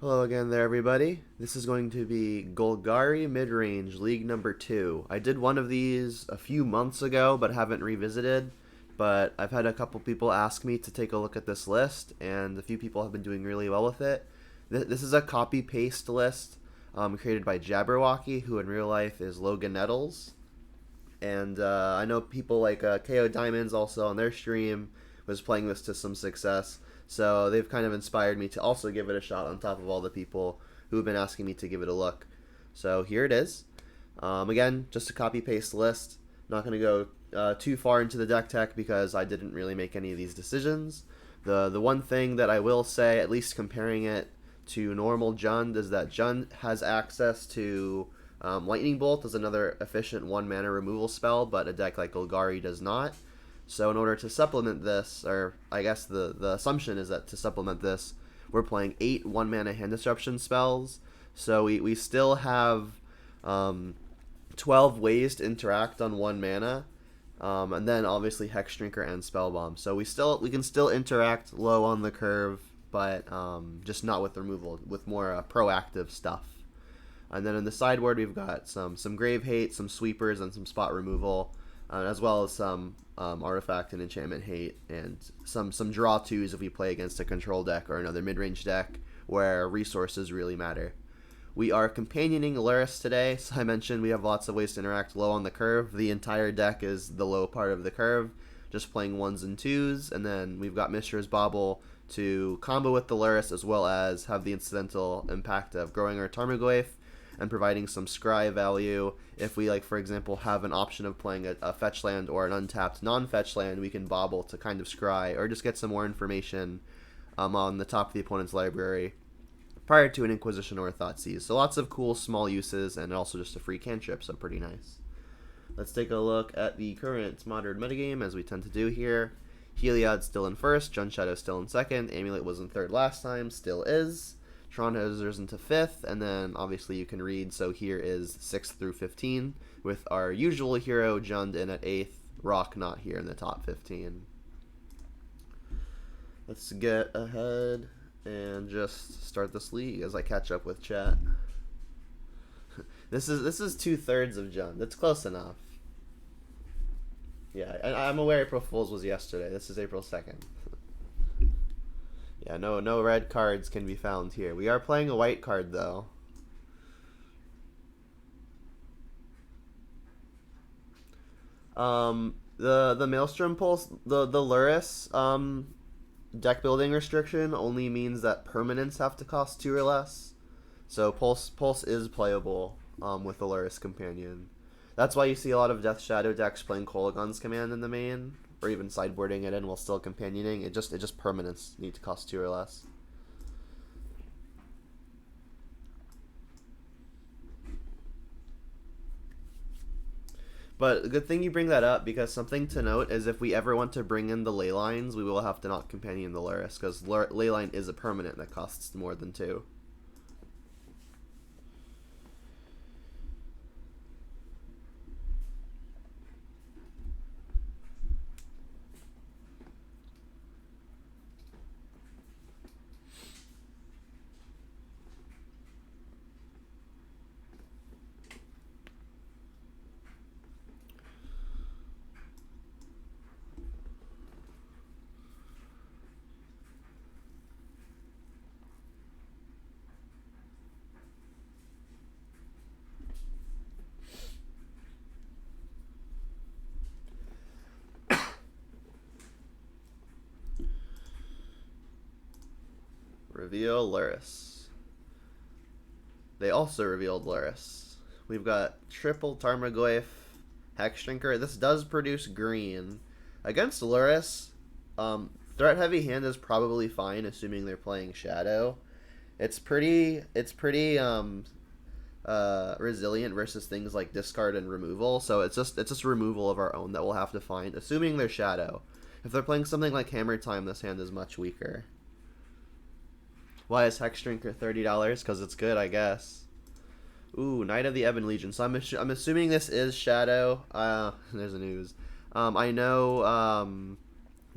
Hello again there, everybody. This is going to be Golgari Midrange, League number 2. I did one of these a few months ago, but haven't revisited. But I've had a couple people ask me to take a look at this list, and a few people have been doing really well with it. This is a copy-paste list created by Jaberwocki, who in real life is Logan Nettles. And I know people like KO Diamonds also on their stream was playing this to some success. So they've kind of inspired me to also give it a shot on top of all the people who have been asking me to give it a look. So here it is. Again, just a copy paste list. Not going to go too far into the deck tech because I didn't really make any of these decisions. The one thing that I will say, at least comparing it to normal Jund, is that Jund has access to Lightning Bolt as another efficient 1 mana removal spell, but a deck like Golgari does not. So in order to supplement this, or I guess the assumption is that to supplement this, we're playing 8 1-mana hand disruption spells. So we still have 12 ways to interact on 1 mana. And then obviously Hex Drinker and Spellbomb. So we can still interact low on the curve, but just not with removal, with more proactive stuff. And then in the sideboard we've got some Grave Hate, some Sweepers, and some Spot Removal, as well as some Artifact and Enchantment Hate, and some draw twos if we play against a control deck or another mid-range deck where resources really matter. We are companioning Luris today, so I mentioned we have lots of ways to interact low on the curve. The entire deck is the low part of the curve, just playing 1s and 2s, and then we've got Mishra's Bauble to combo with the Luris as well as have the incidental impact of growing our Tarmogoyf and providing some scry value. If we, like, for example, have an option of playing a fetch land or an untapped non-fetch land, we can bauble to kind of scry or just get some more information on the top of the opponent's library prior to an Inquisition or a Thoughtseize. So lots of cool small uses, and also just a free cantrip, so pretty nice. Let's take a look at the current modern metagame, as we tend to do here. Heliod's still in first, Jund Shadow's still in second, Amulet was in third last time, still is. Tron has risen to 5th, and then obviously you can read, so here is 6th through 15, with our usual hero Jund in at 8th, Rock not here in the top 15. Let's get ahead and just start this league as I catch up with chat. This is 2/3 of Jund. That's close enough. Yeah, I'm aware April Fool's was yesterday. This is April 2nd. Yeah, no red cards can be found here. We are playing a white card though. The Maelstrom Pulse, the Luris deck building restriction only means that permanents have to cost 2 or less. So Pulse is playable with the Luris Companion. That's why you see a lot of Death Shadow decks playing Kolaghan's Command in the main, or even sideboarding it in while still companioning. It just permanents need to cost 2 or less. But a good thing you bring that up, because something to note is if we ever want to bring in the ley lines, we will have to not companion the Luris, because leyline is a permanent that costs more than 2. Reveal Luris. They also revealed Luris. We've got triple Tarmogoyf, Hex Drinker. This does produce green. Against Luris, threat heavy hand is probably fine, assuming they're playing Shadow. It's pretty resilient versus things like discard and removal. So it's just removal of our own that we'll have to find, assuming they're Shadow. If they're playing something like Hammer Time, this hand is much weaker. Why is Hex Drinker $30? Because it's good, I guess. Ooh, Knight of the Ebon Legion. So I'm assuming this is Shadow. There's a news. I know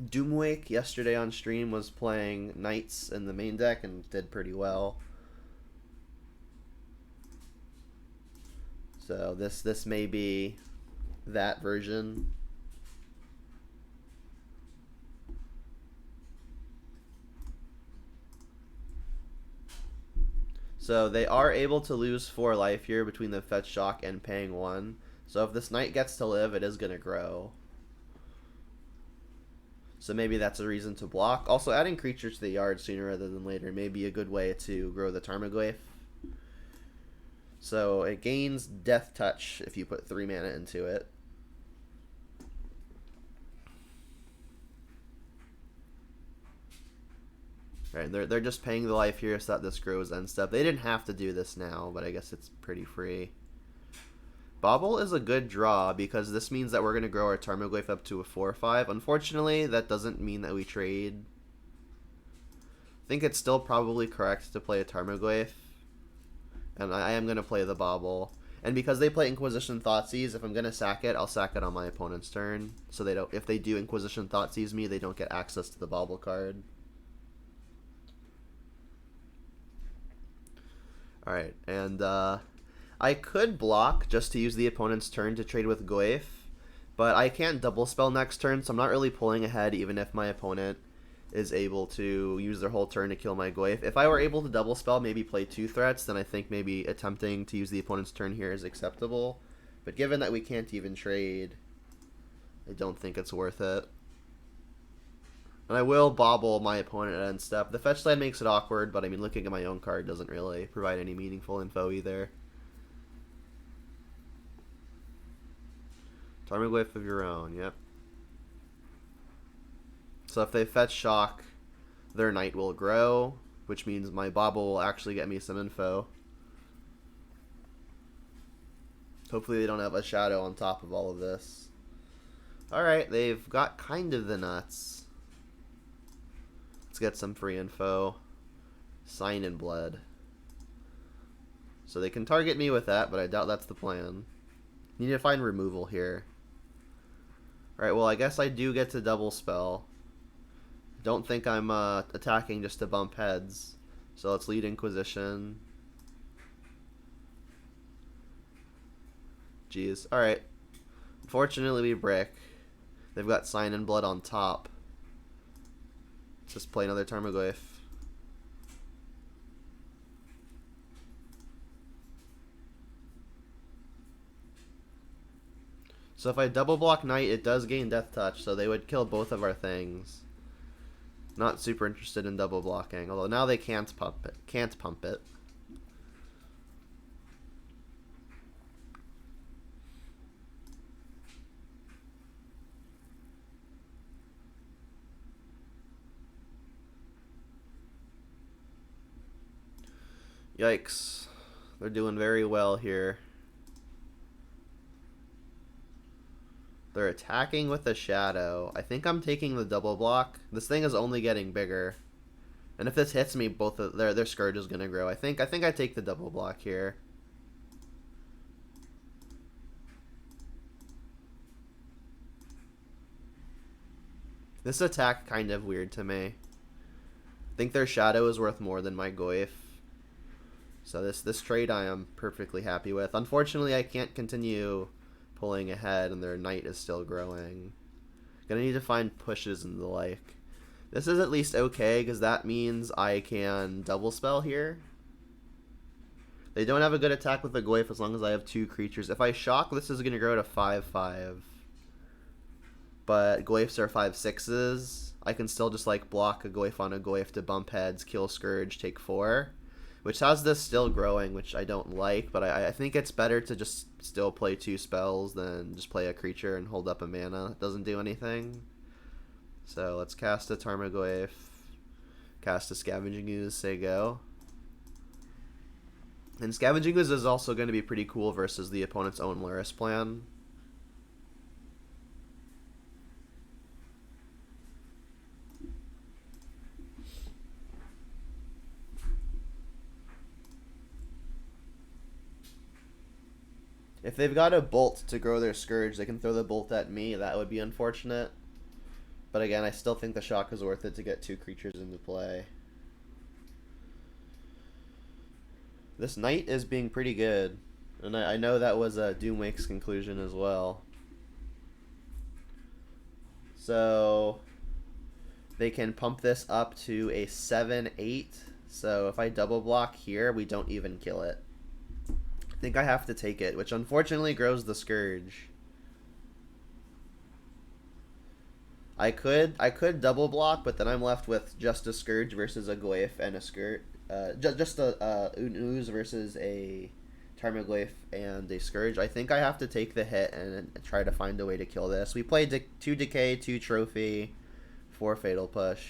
Doomwake yesterday on stream was playing Knights in the main deck and did pretty well. So this may be that version. So they are able to lose 4 life here between the fetch shock and paying 1. So if this knight gets to live, it is going to grow. So maybe that's a reason to block. Also, adding creatures to the yard sooner rather than later may be a good way to grow the Tarmogoyf. So it gains Death Touch if you put 3 mana into it. Right, they're just paying the life here so that this grows end step. They didn't have to do this now, but I guess it's pretty free. Bobble is a good draw because this means that we're going to grow our Tarmogoyf up to a 4/5. Unfortunately, that doesn't mean that we trade. I think it's still probably correct to play a Tarmogoyf. And I am going to play the Bobble. And because they play Inquisition Thoughtseize, if I'm going to sack it, I'll sack it on my opponent's turn. So they don't. If they do Inquisition Thoughtseize me, they don't get access to the Bobble card. Alright, and I could block just to use the opponent's turn to trade with Goyf, but I can't double spell next turn, so I'm not really pulling ahead even if my opponent is able to use their whole turn to kill my Goyf. If I were able to double spell, maybe play 2 threats, then I think maybe attempting to use the opponent's turn here is acceptable. But given that we can't even trade, I don't think it's worth it. And I will bobble my opponent at end step. The fetch land makes it awkward, but I mean, looking at my own card doesn't really provide any meaningful info either. Tarmogoyf of your own, yep. So if they fetch shock, their knight will grow, which means my bobble will actually get me some info. Hopefully they don't have a shadow on top of all of this. Alright, they've got kind of the nuts. Let's get some free info. Sign in Blood. So they can target me with that, but I doubt that's the plan. Need to find removal here. Alright, well I guess I do get to double spell. Don't think I'm attacking just to bump heads. So let's lead Inquisition. Jeez. Alright. Unfortunately we brick. They've got Sign in Blood on top. Let's just play another Tarmogoyf. So if I double block Knight, it does gain Death Touch, so they would kill both of our things. Not super interested in double blocking, although now they can't pump it. Yikes. They're doing very well here. They're attacking with a shadow. I think I'm taking the double block. This thing is only getting bigger. And if this hits me, both of their Scourge is gonna grow. I think I take the double block here. This attack kind of weird to me. I think their shadow is worth more than my Goyf. So this trade I am perfectly happy with. Unfortunately, I can't continue pulling ahead and their knight is still growing. Gonna need to find pushes and the like. This is at least okay because that means I can double spell here. They don't have a good attack with the Goyf as long as I have 2 creatures. If I shock, this is gonna grow to 5/5. But Goyfs are 5/6s. I can still just like block a Goyf on a Goyf to bump heads, kill Scourge, take 4. Which has this still growing, which I don't like, but I think it's better to just still play 2 spells than just play a creature and hold up a mana that doesn't do anything. So let's cast a Tarmogoyf, cast a Scavenging Ooze, say go. And Scavenging Ooze is also going to be pretty cool versus the opponent's own Luris plan. If they've got a bolt to grow their Scourge, they can throw the bolt at me. That would be unfortunate. But again, I still think the shock is worth it to get 2 creatures into play. This knight is being pretty good. And I know that was a Doomwake's conclusion as well. So they can pump this up to a 7-8. So if I double block here, we don't even kill it. I think I have to take it, which unfortunately grows the Scourge. I could double block, but then I'm left with just a Scourge versus a Glyph and a Skirt. Just a an Ooze versus a Tarmogoyf and a Scourge. I think I have to take the hit and try to find a way to kill this. We played 2 Decay, 2 Trophy, 4 Fatal Push.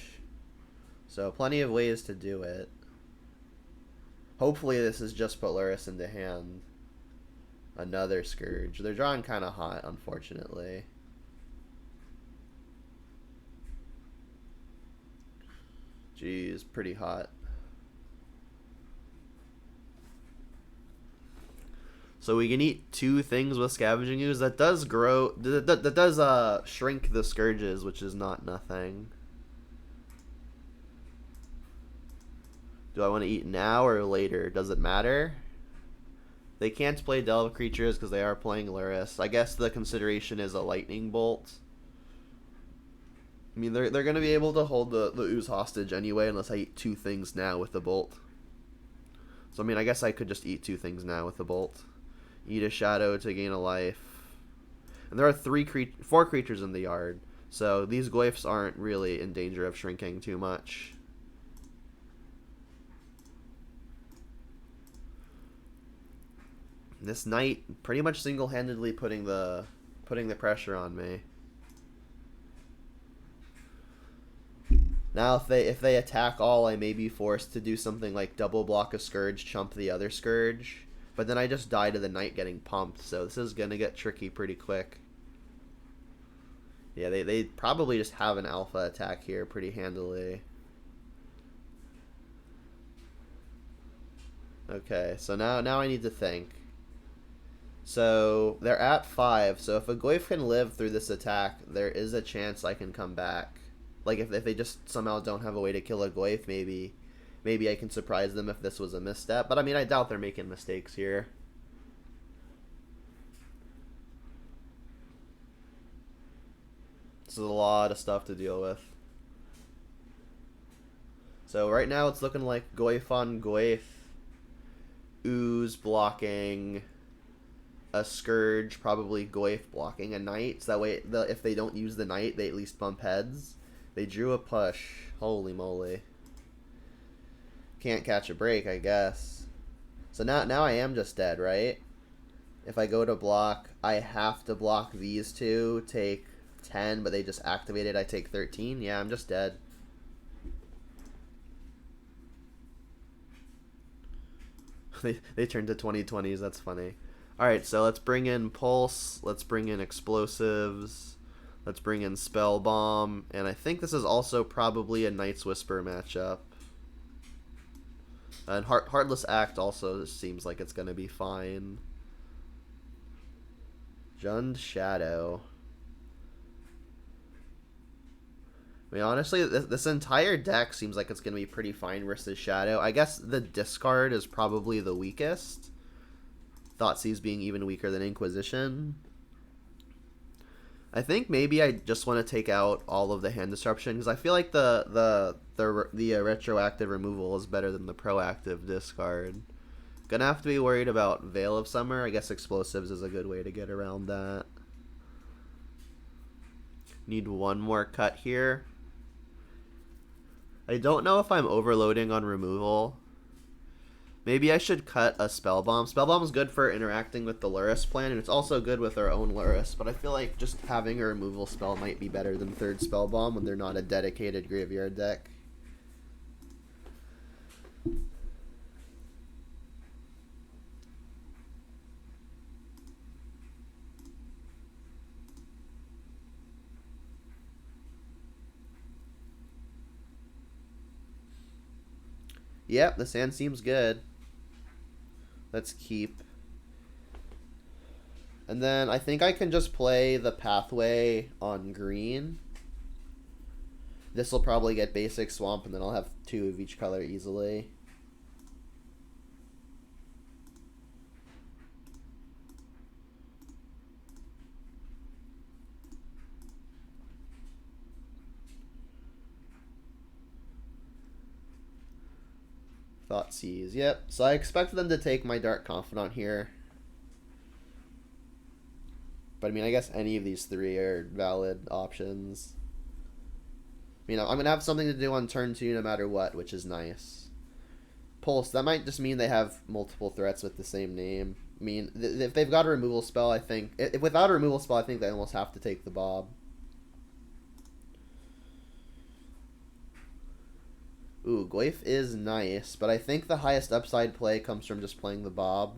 So plenty of ways to do it. Hopefully this is just put Lurrus into hand. Another Scourge. They're drawing kind of hot, unfortunately. Jeez, pretty hot. So we can eat 2 things with Scavenging Ooze. That does grow. That does shrink the Scourges, which is not nothing. Do I want to eat now or later? Does it matter? They can't play Delve creatures because they are playing Lurrus. I guess the consideration is a Lightning Bolt. I mean, they're going to be able to hold the Ooze hostage anyway unless I eat 2 things now with the Bolt. So, I mean, I guess I could just eat 2 things now with the Bolt. Eat a Shadow to gain a life. And there are 4 creatures in the yard. So these Glyphs aren't really in danger of shrinking too much. This Knight pretty much single-handedly putting the pressure on me. Now if they attack all, I may be forced to do something like double block a Scourge, chump the other Scourge. But then I just die to the Knight getting pumped, so this is going to get tricky pretty quick. Yeah, they probably just have an alpha attack here pretty handily. Okay, so now I need to think. So they're at 5, so if a Glyph can live through this attack, there is a chance I can come back. Like if they just somehow don't have a way to kill a Glyph, maybe I can surprise them if this was a misstep. But I mean, I doubt they're making mistakes here. This is a lot of stuff to deal with. So right now it's looking like Glyph on Glyph, Ooze blocking, a Scourge, probably Glyph blocking a Knight. So that way, if they don't use the Knight, they at least bump heads. They drew a push. Holy moly. Can't catch a break, I guess. So now I am just dead, right? If I go to block, I have to block these 2, take 10, but they just activated, I take 13. Yeah, I'm just dead. They turned to 2020s, that's funny. Alright, so let's bring in Pulse, let's bring in Explosives, let's bring in Spell Bomb, and I think this is also probably a Knight's Whisper matchup. And Heartless Act also seems like it's going to be fine. Jund Shadow. I mean, honestly, this entire deck seems like it's going to be pretty fine versus Shadow. I guess the discard is probably the weakest. Thoughtseize being even weaker than Inquisition. I think maybe I just want to take out all of the hand disruption because I feel like the retroactive removal is better than the proactive discard. Gonna have to be worried about Veil of Summer. I guess Explosives is a good way to get around that. Need one more cut here. I don't know if I'm overloading on removal. Maybe I should cut a Spell Bomb. Spell Bomb is good for interacting with the Lurrus plan, and it's also good with our own Lurrus, but I feel like just having a removal spell might be better than third Spell Bomb when they're not a dedicated graveyard deck. Yep, the sand seems good. Let's keep. And then I think I can just play the Pathway on green. This will probably get basic Swamp, and then I'll have 2 of each color easily. Thoughtseize. Yep. So I expected them to take my Dark Confidant here. But I mean, I guess any of these three are valid options. I mean, I'm going to have something to do on turn 2 no matter what, which is nice. Pulse, that might just mean they have multiple threats with the same name. I mean, if they've got a removal spell, I think... If without a removal spell, I think they almost have to take the Bob. Ooh, Goyf is nice, but I think the highest upside play comes from just playing the Bob.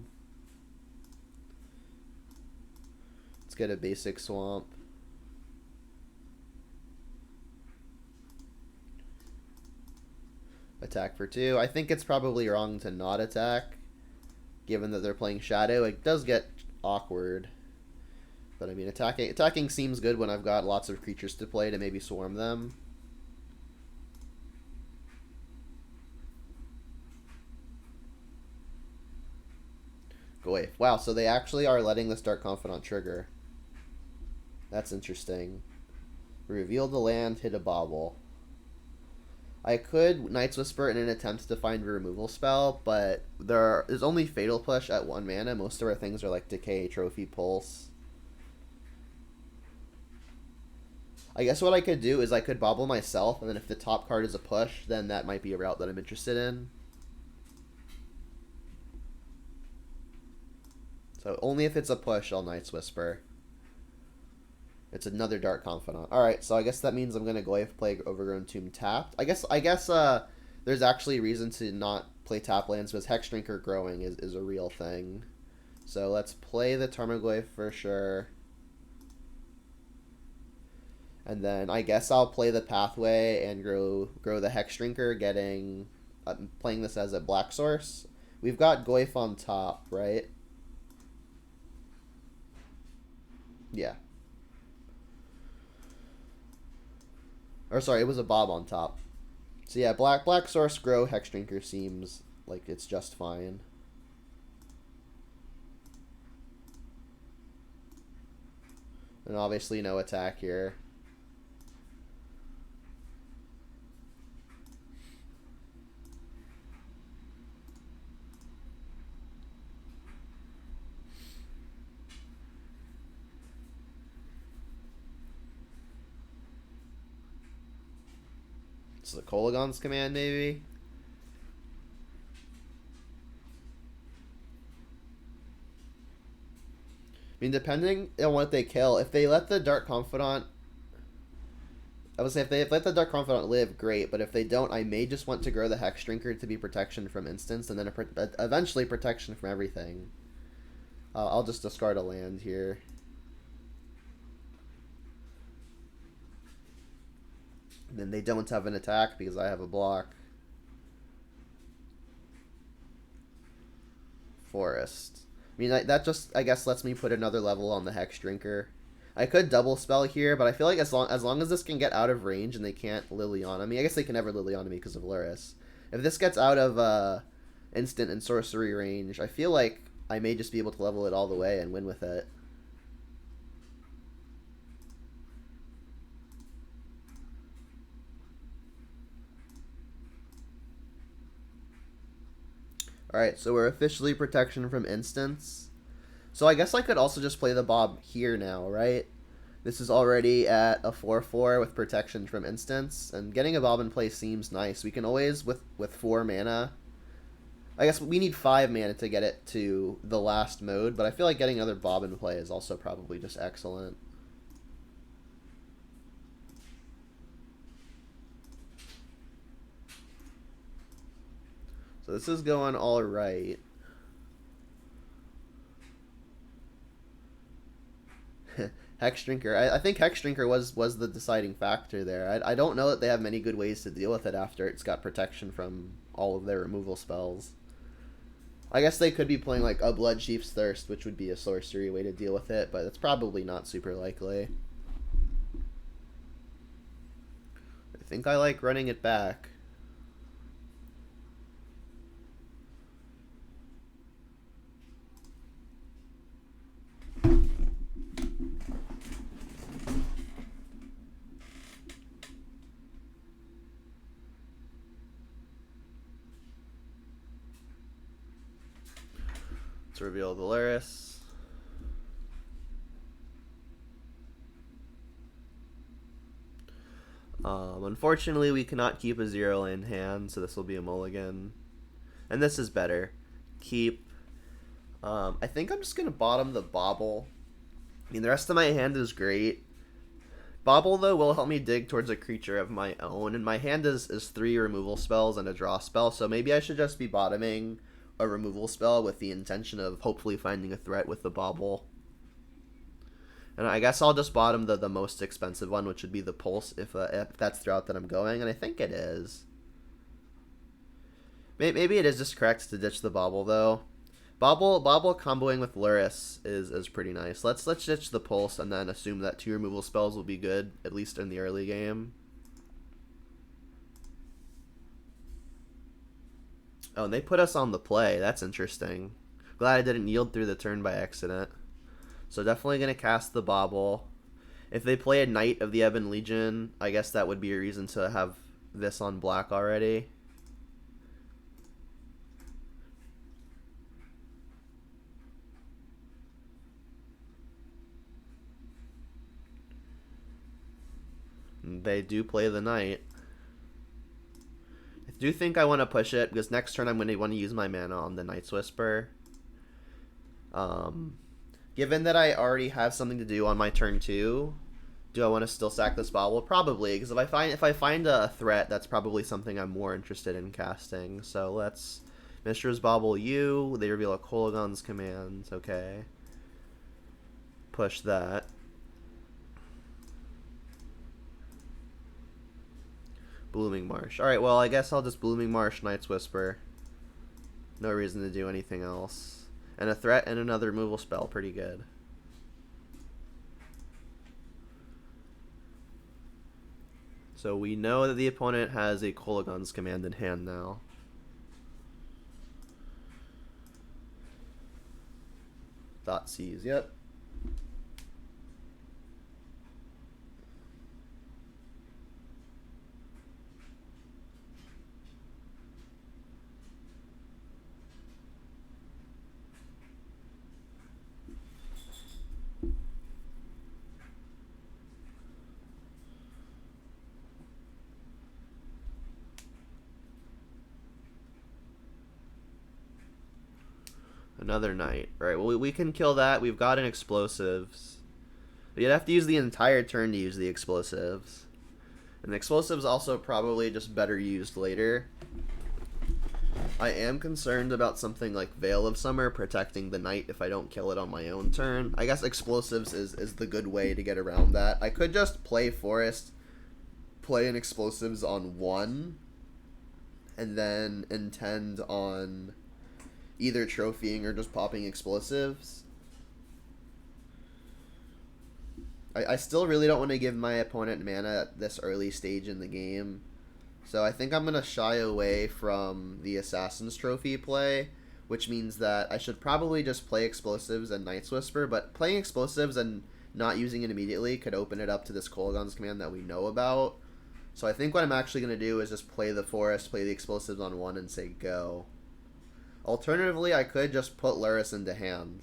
Let's get a basic swamp. Attack for 2. I think it's probably wrong to not attack, given that they're playing Shadow. It does get awkward. But I mean, attacking seems good when I've got lots of creatures to play to maybe swarm them. Goyf. Wow, so they actually are letting this Dark Confidant trigger. That's interesting. Reveal the land, hit a bauble. I could Night's Whisper in an attempt to find a removal spell, but there's only Fatal Push at 1 mana. Most of our things are like Decay, Trophy, Pulse. I guess what I could do is I could bauble myself, and then if the top card is a push, then that might be a route that I'm interested in. So only if it's a push, I'll Night's Whisper. It's another Dark Confidant. Alright, so I guess that means I'm going to Goyf play Overgrown Tomb tapped. I guess there's actually a reason to not play tap lands, because Hexdrinker growing is a real thing. So let's play the Tarmogoyf for sure. And then I guess I'll play the Pathway and grow the Hexdrinker, playing this as a black source. We've got Goyf on top, right? Yeah. Or sorry, it was a Bob on top. So yeah, black source grow Hexdrinker seems like it's just fine. And obviously no attack here. It's the Kolaghan's command, maybe? I mean, depending on what they kill, if they let the Dark Confidant... I would say if they let the Dark Confidant live, great, but if they don't, I may just want to grow the Hexdrinker to be protection from instants, and then eventually protection from everything. I'll just discard a land here. And then they don't have an attack because I have a block. Forest. I mean, that just, I guess, lets me put another level on the Hexdrinker. I could double spell here, but I feel like as long as this can get out of range and they can't Liliana me, I guess they can never Liliana me because of Luris. If this gets out of instant and sorcery range, I feel like I may just be able to level it all the way and win with it. Alright, so we're officially protection from instants. So I guess I could also just play the Bob here now, right? This is already at a 4/4 with protection from instants, and getting a Bob in play seems nice. We can always, with 4 mana... I guess we need 5 mana to get it to the last mode, but I feel like getting another Bob in play is also probably just excellent. So this is going all right. Hexdrinker. I think Hexdrinker was the deciding factor there. I don't know that they have many good ways to deal with it after it's got protection from all of their removal spells. I guess they could be playing like a Bloodchief's Thirst, which would be a sorcery way to deal with it, but it's probably not super likely. I think I like running it back. Let's reveal the Luris. Unfortunately, we cannot keep a 0 in hand, so this will be a mulligan. And this is better. Keep. I think I'm just going to bottom the Bauble. I mean, the rest of my hand is great. Bauble, though, will help me dig towards a creature of my own. And my hand is 3 removal spells and a draw spell, so maybe I should just be bottoming a removal spell with the intention of hopefully finding a threat with the Bauble. And I guess I'll just bottom the most expensive one, which would be the Pulse, if that's the route that I'm going, and I think it is. Maybe it is just correct to ditch the Bauble, though. Bauble comboing with Luris is pretty nice. Let's ditch the Pulse and then assume that 2 removal spells will be good, at least in the early game. Oh, and they put us on the play. That's interesting. Glad I didn't yield through the turn by accident. So definitely going to cast the Bauble. If they play a Knight of the Ebon Legion, I guess that would be a reason to have this on black already. They do play the Knight. I do think I want to push it, because next turn I'm going to want to use my mana on the Knight's Whisper. Given that I already have something to do on my turn 2, do I want to still sack this Bauble? Probably, because if I find a threat, that's probably something I'm more interested in casting. So let's Mishra's Bauble you. They reveal a Kolaghan's Command. Okay. Push that. Blooming Marsh. Alright, well, I guess I'll just Blooming Marsh, Knight's Whisper. No reason to do anything else. And a threat and another removal spell. Pretty good. So we know that the opponent has a Kolaghan's Command in hand now. Thoughtseize, yep. Another Knight. Right, well, we can kill that. We've got an Explosives. But you'd have to use the entire turn to use the Explosives. And the Explosives also probably just better used later. I am concerned about something like Veil of Summer protecting the Knight if I don't kill it on my own turn. I guess Explosives is the good way to get around that. I could just play Forest, play an Explosives on 1, and then intend on either trophying or just popping Explosives. I still really don't want to give my opponent mana at this early stage in the game. So I think I'm going to shy away from the Assassin's Trophy play, which means that I should probably just play Explosives and Knight's Whisper, but playing Explosives and not using it immediately could open it up to this Kolaghan's Command that we know about. So I think what I'm actually going to do is just play the Forest, play the Explosives on 1, and say go. Alternatively, I could just put Luris into hand.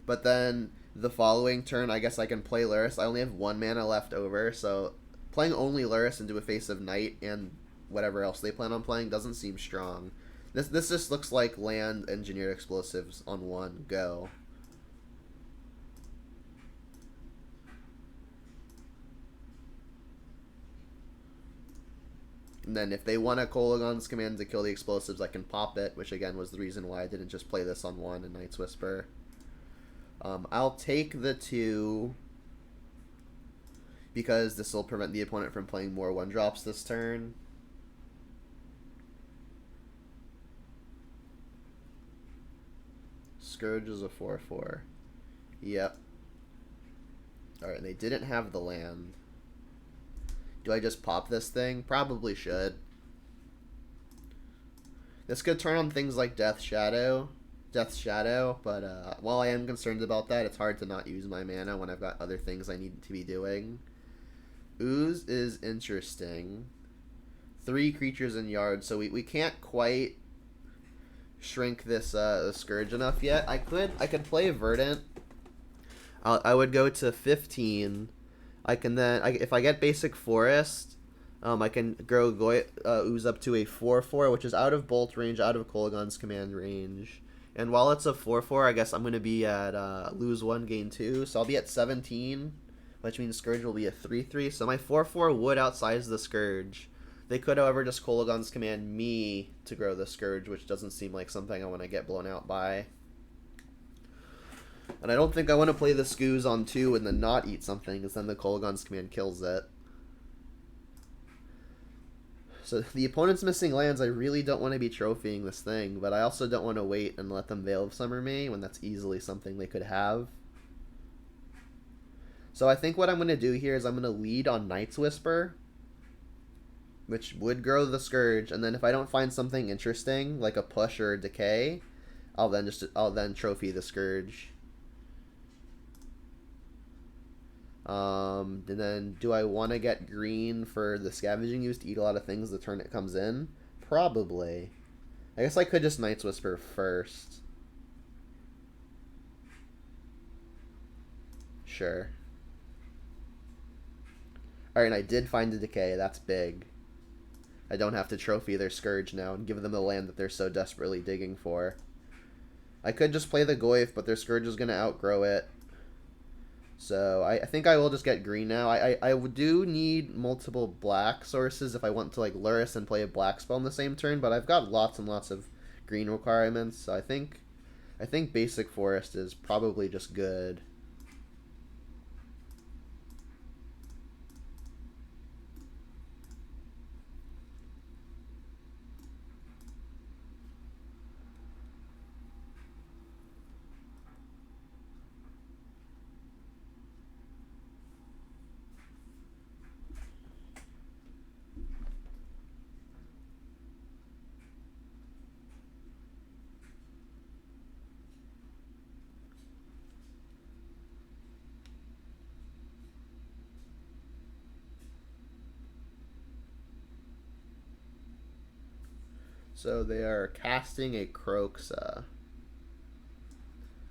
But then the following turn, I guess I can play Luris. I only have 1 mana left over, so playing only Luris into a face of Knight and whatever else they plan on playing doesn't seem strong. This just looks like land engineered Explosives on 1, go. And then if they want a Kolaghan's Command to kill the Explosives, I can pop it, which again was the reason why I didn't just play this on 1 in Knight's Whisper. I'll take the 2 because this will prevent the opponent from playing more 1-drops this turn. Scourge is a 4/4. Yep. Alright, and they didn't have the land. Do I just pop this thing? Probably should. This could turn on things like Death's Shadow, but while I am concerned about that, it's hard to not use my mana when I've got other things I need to be doing. Ooze is interesting. 3 creatures in yard, so we can't quite shrink this Scourge enough yet. I could play Verdant. I would go to 15. I can then, if I get basic Forest, I can grow Ooze up to a 4/4, which is out of Bolt range, out of Kolaghan's command range. And while it's a 4/4, I guess I'm going to be at lose 1, gain 2. So I'll be at 17, which means Scourge will be a 3/3. So my 4/4 would outsize the Scourge. They could, however, just Kolaghan's command me to grow the Scourge, which doesn't seem like something I want to get blown out by. And I don't think I want to play the Skoos on 2 and then not eat something, because then the Kolaghan's command kills it. So the opponent's missing lands. I really don't want to be trophying this thing, but I also don't want to wait and let them Veil of Summer me when that's easily something they could have. So I think what I'm going to do here is I'm going to lead on Night's Whisper, which would grow the Scourge, and then if I don't find something interesting, like a push or a decay, I'll then trophy the Scourge. And then, do I want to get green for the Scavenging Ooze to eat a lot of things the turn it comes in? Probably. I guess I could just Night's Whisper first. Sure. Alright, and I did find a decay. That's big. I don't have to trophy their Scourge now and give them the land that they're so desperately digging for. I could just play the Goyf, but their Scourge is going to outgrow it. So I think I will just get green now. I do need multiple black sources if I want to like Luris and play a black spell in the same turn, but I've got lots and lots of green requirements, so I think basic Forest is probably just good. So they are casting a Kroxa.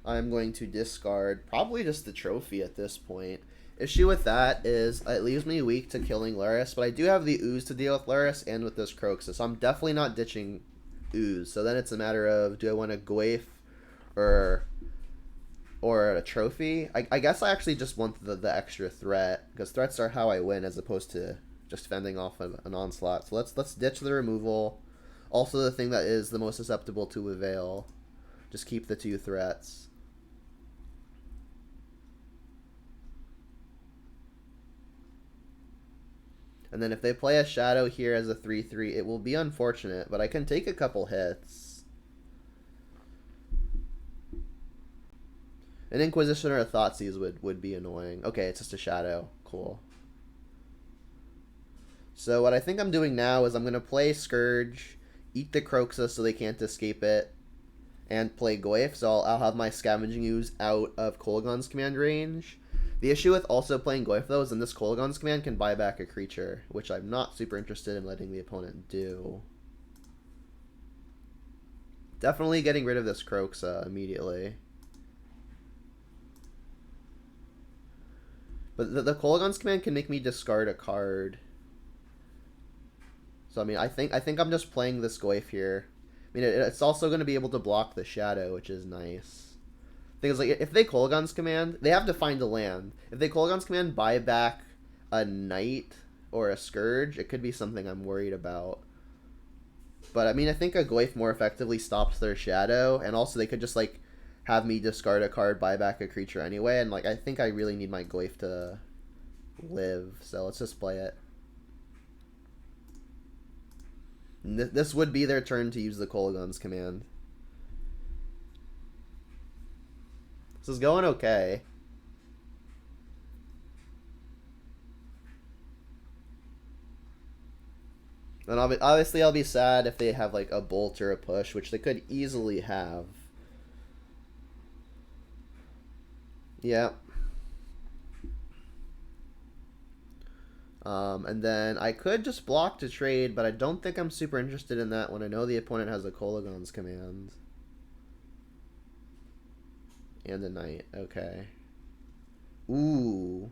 I'm going to discard probably just the trophy at this point. Issue with that is it leaves me weak to killing Luris, but I do have the Ooze to deal with Luris and with this Kroxa, so I'm definitely not ditching Ooze. So then it's a matter of, do I want to Goyf or a trophy? I guess I actually just want the extra threat, because threats are how I win as opposed to just fending off an onslaught. So let's ditch the removal. Also the thing that is the most susceptible to a Veil. Just keep the 2 threats. And then if they play a Shadow here as a 3/3, it will be unfortunate, but I can take a couple hits. An Inquisition or a Thoughtseize would be annoying. Okay, it's just a Shadow. Cool. So what I think I'm doing now is I'm going to play Scourge, eat the Kroxa so they can't escape it, and play Goyf, so I'll have my Scavenging Ooze out of Kolaghan's command range. The issue with also playing Goyf, though, is in this Kolaghan's command can buy back a creature, which I'm not super interested in letting the opponent do. Definitely getting rid of this Kroxa immediately. But the Kolaghan's command can make me discard a card. So I mean, I think I'm just playing this Goyf here. I mean, it's also going to be able to block the Shadow, which is nice. Thing is, like, if they Kolaghan's command, they have to find a land. If they Kolaghan's command buy back a Knight or a Scourge, it could be something I'm worried about. But I mean, I think a Goyf more effectively stops their Shadow, and also they could just like have me discard a card, buy back a creature anyway, and like I think I really need my Goyf to live. So let's just play it. This would be their turn to use the Kolaghan's command. This is going okay. And obviously I'll be sad if they have like a bolt or a push, which they could easily have. Yeah. And then I could just block to trade, but I don't think I'm super interested in that when I know the opponent has a Kolaghan's Command. And a Knight, okay. Ooh.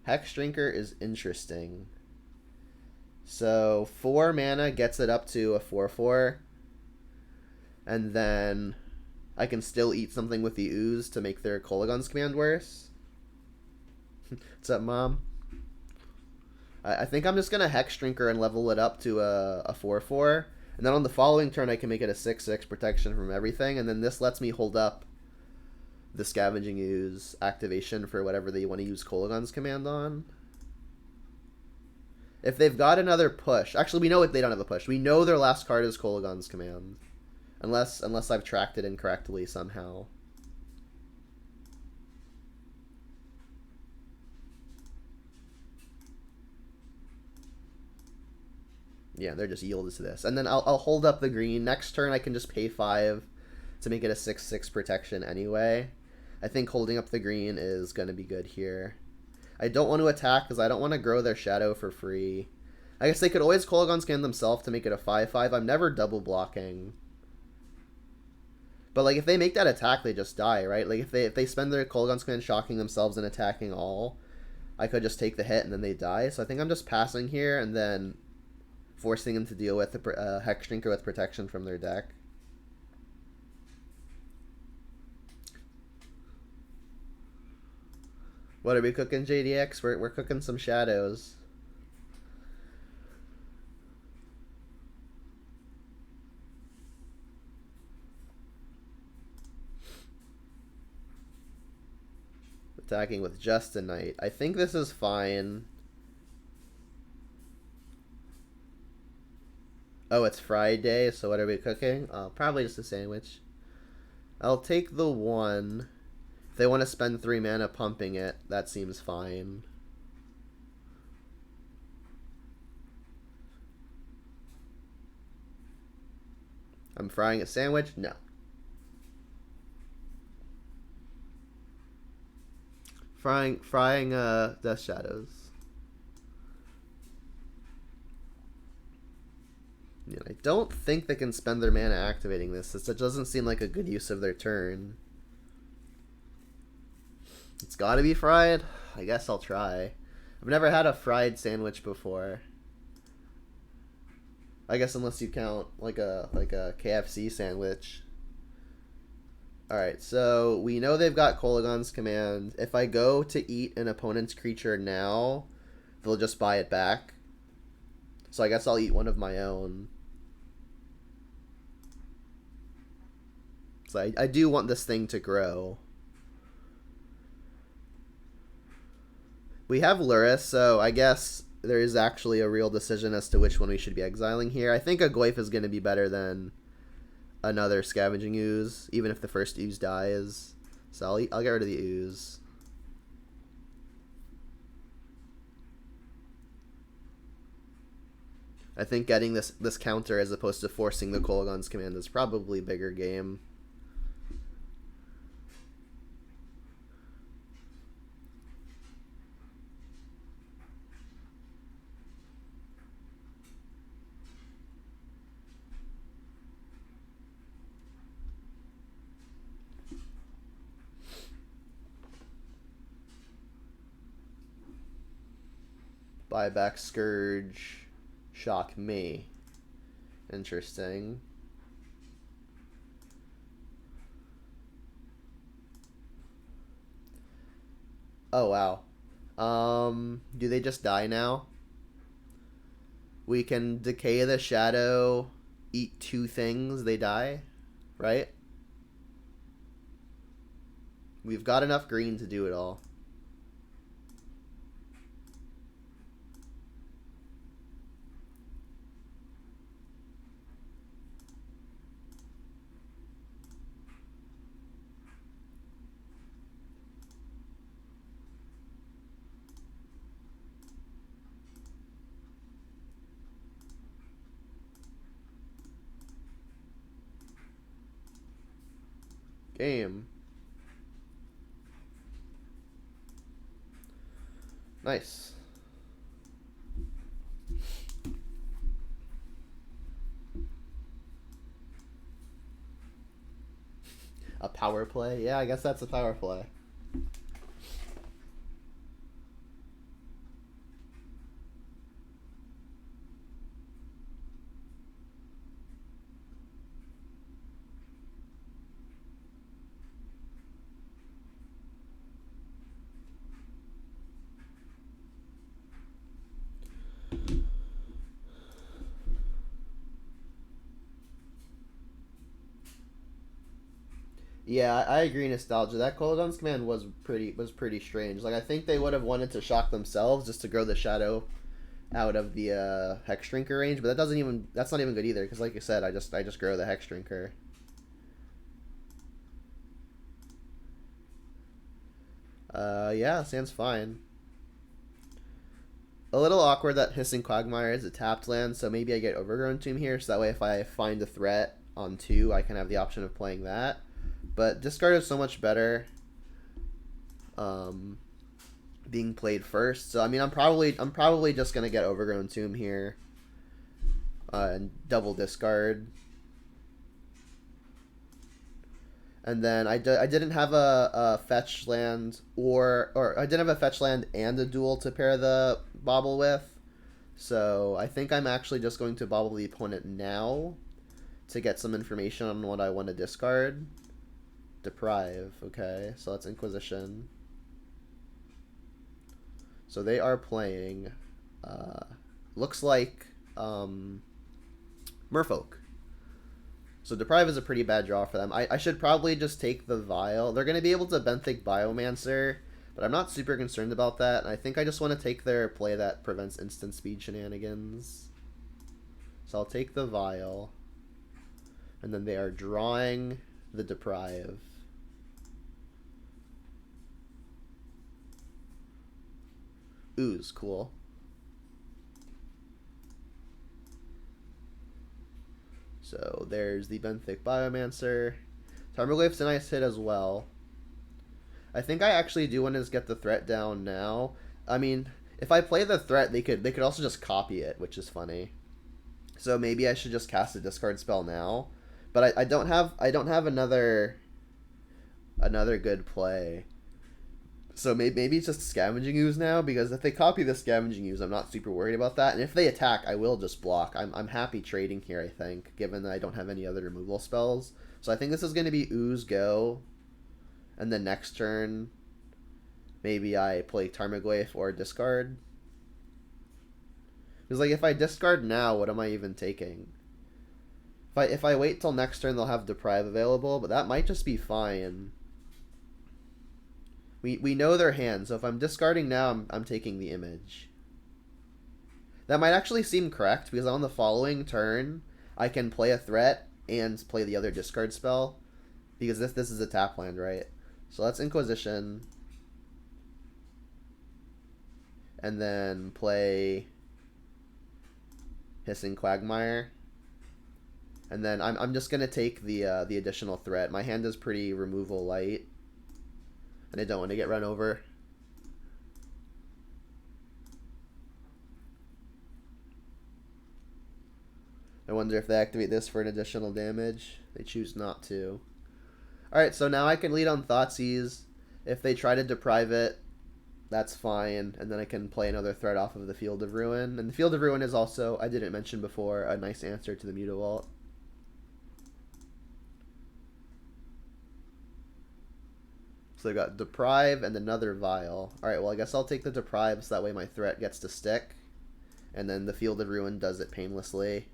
Hexdrinker is interesting. So 4 mana gets it up to a 4/4. And then I can still eat something with the Ooze to make their Kolaghan's Command worse. What's up, Mom? I think I'm just going to Hexdrinker and level it up to a 4/4. And then on the following turn, I can make it a 6/6 protection from everything. And then this lets me hold up the Scavenging Ooze activation for whatever they want to use Kolaghan's Command on. If they've got another push... Actually, we know they don't have a push. We know their last card is Kolaghan's Command. Unless I've tracked it incorrectly somehow. Yeah, they're just yielded to this. And then I'll hold up the green. Next turn, I can just pay 5 to make it a 6/6 protection anyway. I think holding up the green is going to be good here. I don't want to attack because I don't want to grow their shadow for free. I guess they could always Kolaghan's Command themselves to make it a 5/5. I'm never double blocking. But like if they make that attack, they just die, right? Like if they spend their Kolaghan's Command shocking themselves and attacking all, I could just take the hit and then they die. So I think I'm just passing here and then forcing them to deal with the Hexdrinker with protection from their deck. What are we cooking, JDX? We're cooking some shadows. Attacking with just a Knight. I think this is fine. Oh, it's Friday, so what are we cooking? Probably just a sandwich. I'll take the 1. If they want to spend 3 mana pumping it, that seems fine. I'm frying a sandwich? No. Frying Death Shadows. Yeah, I don't think they can spend their mana activating this. It doesn't seem like a good use of their turn. It's gotta be fried? I guess I'll try. I've never had a fried sandwich before. I guess unless you count like a KFC sandwich. Alright, so we know they've got Kolaghan's Command. If I go to eat an opponent's creature now, they'll just buy it back. So I guess I'll eat one of my own. So I do want this thing to grow. We have Luris, so I guess there is actually a real decision as to which one we should be exiling here. I think a Goyf is going to be better than another Scavenging Ooze, even if the first Ooze dies. So I'll get rid of the Ooze. I think getting this counter as opposed to forcing the Kolaghan's Command is probably bigger game. Buyback Scourge. Shock me. Interesting. Oh, wow. Do they just die now? We can decay the shadow, eat 2 things, they die, right? We've got enough green to do it all. Game. Nice. A power play? Yeah, I guess that's a power play. Yeah, I agree. Nostalgia. That cooldowns command was pretty strange. Like I think they would have wanted to shock themselves just to grow the shadow out of the hex drinker range, but that's not even good either. Because like you said, I just grow the hex drinker. Yeah, sounds fine. A little awkward that Hissing Quagmire is a tapped land, so maybe I get Overgrown Tomb here, so that way if I find a threat on 2, I can have the option of playing that. But discard is so much better being played first. So I mean, I'm probably just gonna get Overgrown Tomb here and double discard. And then I didn't have a fetch land or I didn't have a fetch land and a duel to pair the bobble with. So I think I'm actually just going to bobble the opponent now to get some information on what I want to discard. Deprive, okay, so that's Inquisition. So they are playing, looks like Merfolk. So Deprive is a pretty bad draw for them. I should probably just take the Vial. They're going to be able to Benthic Biomancer, but I'm not super concerned about that. And I think I just want to take their play that prevents instant speed shenanigans. So I'll take the Vial. And then they are drawing the Deprive. Ooze, cool. So there's the Benthic Biomancer. Tarmogoyf's a nice hit as well. I think I actually do want to get the threat down now. I mean, if I play the threat, they could also just copy it, which is funny. So maybe I should just cast a discard spell now. But I don't have another good play. So maybe it's just Scavenging Ooze now, because if they copy the Scavenging Ooze, I'm not super worried about that. And if they attack, I will just block. I'm happy trading here, I think, given that I don't have any other removal spells. So I think this is going to be Ooze go. And then next turn, maybe I play Tarmogoyf or discard. Because like if I discard now, what am I even taking? If I wait till next turn, they'll have Deprive available, but that might just be fine. We know their hand, so if I'm discarding now, I'm taking the Image. That might actually seem correct, because on the following turn, I can play a threat and play the other discard spell, because this is a tap land, right? So that's Inquisition. And then play Hissing Quagmire. And then I'm just going to take the additional threat. My hand is pretty removal light. And I don't want to get run over. I wonder if they activate this for an additional damage. They choose not to. Alright, so now I can lead on Thoughtseize. If they try to deprive it, that's fine. And then I can play another threat off of the Field of Ruin. And the Field of Ruin is also, I didn't mention before, a nice answer to the Mutavault. So they've got Deprive and another Vial. Alright, well I guess I'll take the Deprive so that way my threat gets to stick. And then the Field of Ruin does it painlessly.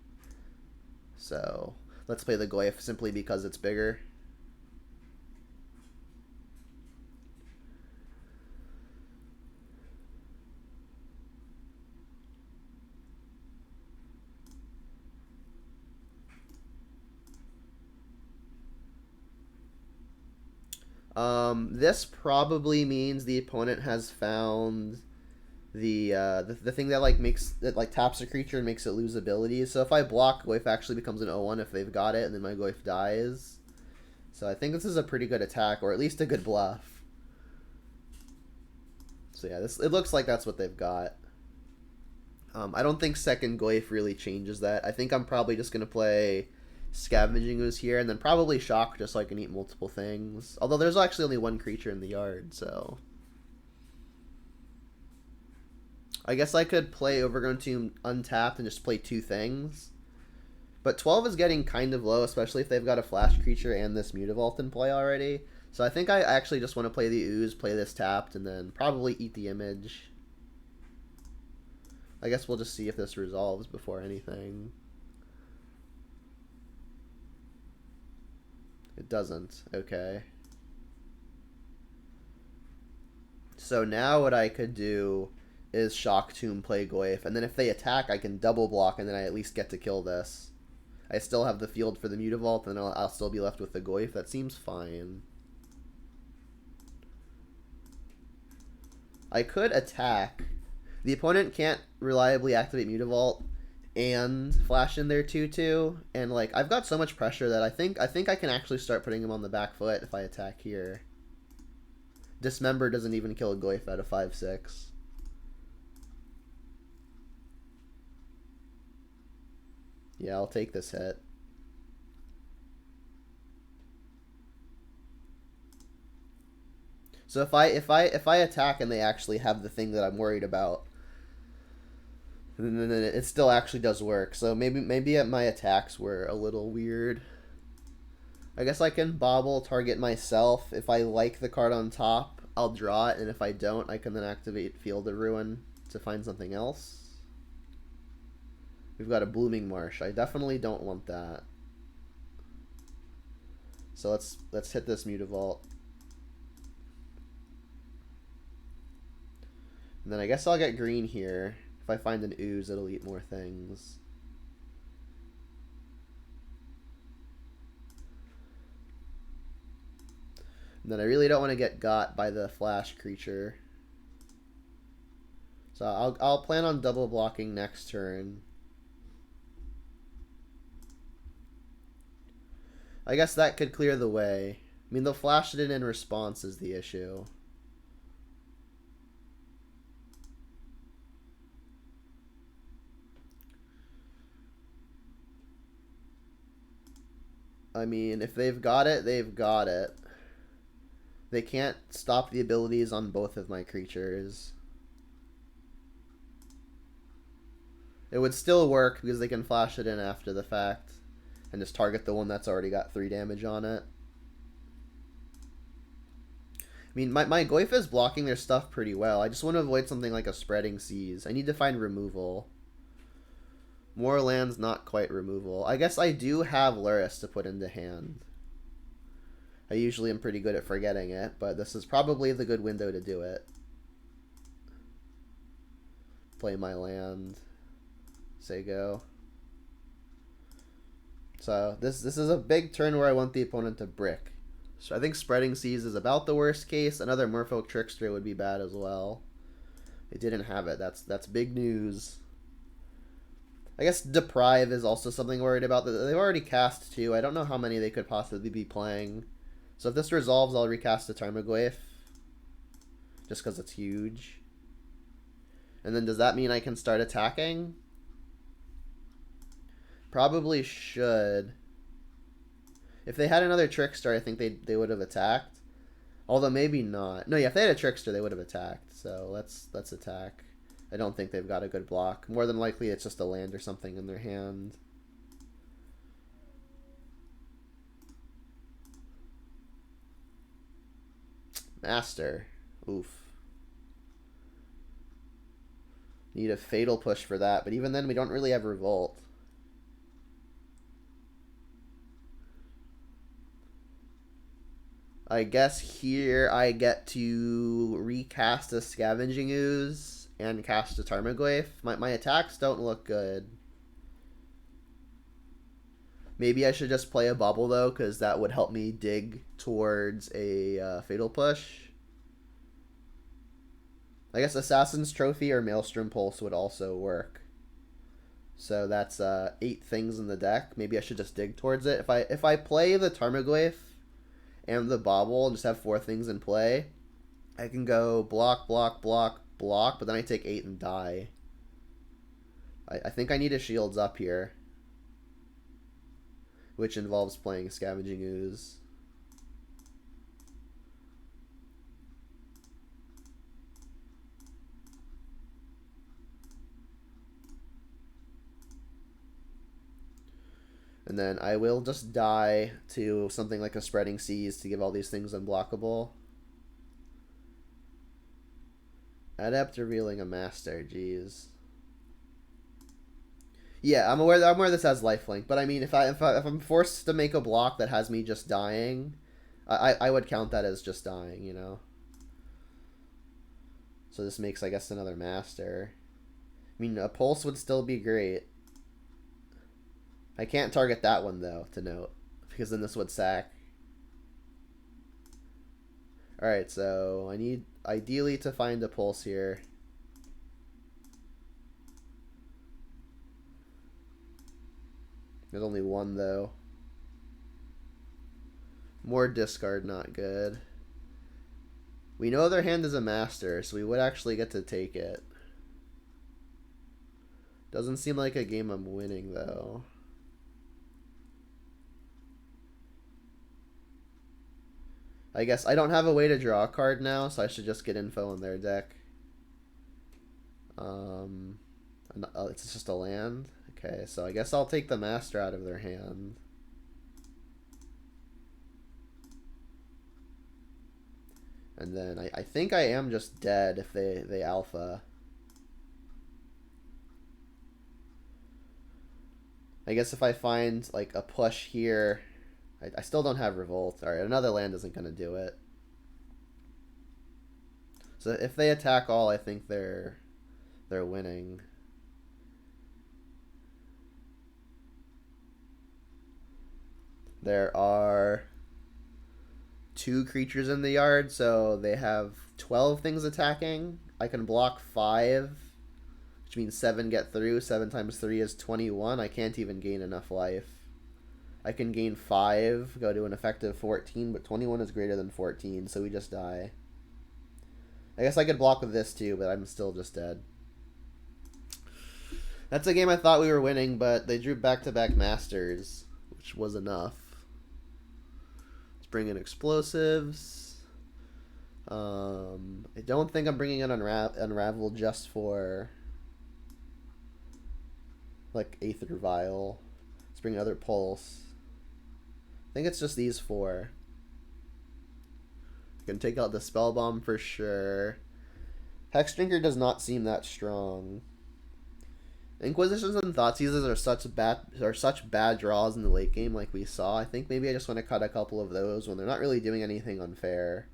So let's play the Goyf simply because it's bigger. This probably means the opponent has found the thing that like taps a creature and makes it lose abilities. So if I block, Goyf actually becomes an 0-1 if they've got it, and then my Goyf dies. So I think this is a pretty good attack, or at least a good bluff. So yeah, it looks like that's what they've got. I don't think second Goyf really changes that. I think I'm probably just gonna play Scavenging Ooze here, and then probably Shock just so I can eat multiple things. Although there's actually only one creature in the yard, so... I guess I could play Overgrown Tomb untapped and just play 2 things. But 12 is getting kind of low, especially if they've got a flash creature and this Mutavault in play already. So I think I actually just want to play the Ooze, play this tapped, and then probably eat the image. I guess we'll just see if this resolves before anything. It doesn't. Okay. So now what I could do is Shock Tomb, play Goyf, and then if they attack, I can double block, and then I at least get to kill this. I still have the field for the Mutavault, and I'll still be left with the Goyf. That seems fine. I could attack. The opponent can't reliably activate Mutavault and flash in their 2/2, and like I've got so much pressure that I think I can actually start putting him on the back foot if I attack here. Dismember doesn't even kill a Goyf out of 5/6. Yeah, I'll take this hit. So if I attack and they actually have the thing that I'm worried about, then it still actually does work. So maybe my attacks were a little weird. I guess I can bobble, target myself. If I like the card on top, I'll draw it, and if I don't, I can then activate Field of Ruin to find something else. We've got a Blooming Marsh. I definitely don't want that. So let's hit this Mutavault. And then I guess I'll get green here. If I find an Ooze, it'll eat more things. And then I really don't want to get got by the flash creature. So I'll plan on double blocking next turn. I guess that could clear the way. I mean, they'll flash it in response is the issue. I mean, if they've got it, they've got it. They can't stop the abilities on both of my creatures. It would still work because they can flash it in after the fact and just target the one that's already got 3 damage on it. I mean, my Goyf is blocking their stuff pretty well. I just want to avoid something like a Spreading Seas. I need to find removal. More lands, not quite removal. I guess I do have Lurrus to put into hand. I usually am pretty good at forgetting it, but this is probably the good window to do it. Play my land. Say go. So this is a big turn where I want the opponent to brick. So I think Spreading Seas is about the worst case. Another Merfolk Trickster would be bad as well. They didn't have it. That's big news. I guess Deprive is also something worried about. They've already cast 2. I don't know how many they could possibly be playing. So if this resolves, I'll recast the Tarmogoyf. Just because it's huge. And then does that mean I can start attacking? Probably should. If they had another Trickster, I think they would have attacked. Although maybe not. No, yeah, if they had a Trickster, they would have attacked. So let's attack. I don't think they've got a good block. More than likely, it's just a land or something in their hand. Master. Oof. Need a Fatal Push for that, but even then, we don't really have Revolt. I guess here I get to recast a Scavenging Ooze and cast a Tarmogoyf. My attacks don't look good. Maybe I should just play a Bubble, though, because that would help me dig towards a Fatal Push. I guess Assassin's Trophy or Maelstrom Pulse would also work. So that's 8 things in the deck. Maybe I should just dig towards it. If I play the Tarmogoyf and the Bobble and just have 4 things in play, I can go block, block, block, block, but then I take 8 and die. I think I need a Shields up here. which involves playing Scavenging Ooze. And then I will just die to something like a Spreading Seas to give all these things unblockable. Adept revealing a master, jeez. Yeah, I'm aware this has lifelink, but I mean, if I'm forced to make a block that has me just dying, I would count that as just dying, you know. So this makes, I guess, another master. I mean, a pulse would still be great. I can't target that one though, to note, because then this would sack. All right, so I need ideally to find a pulse here. There's only one though. More discard, not good. We know their hand is a master, so we would actually get to take it. Doesn't seem like a game I'm winning though. I guess I don't have a way to draw a card now, so I should just get info on their deck. It's just a land. Okay, so I guess I'll take the master out of their hand. And then I think I am just dead if they alpha. I guess if I find like a push here, I still don't have revolt. All right, another land isn't going to do it. So if they attack all, I think they're winning. There are 2 creatures in the yard, so they have 12 things attacking. I can block 5, which means 7 get through. 7 times 3 is 21. I can't even gain enough life. I can gain 5, go to an effective 14, but 21 is greater than 14, so we just die. I guess I could block with this too, but I'm still just dead. That's a game I thought we were winning, but they drew back-to-back masters, which was enough. Let's bring in explosives. I don't think I'm bringing in Unravel just for like Aether Vial. Let's bring another Pulse. I think it's just these 4. I can take out the Spell Bomb for sure. Hexdrinker does not seem that strong. Inquisitions and Thoughtseizes are such bad draws in the late game, like we saw. I think maybe I just want to cut a couple of those when they're not really doing anything unfair.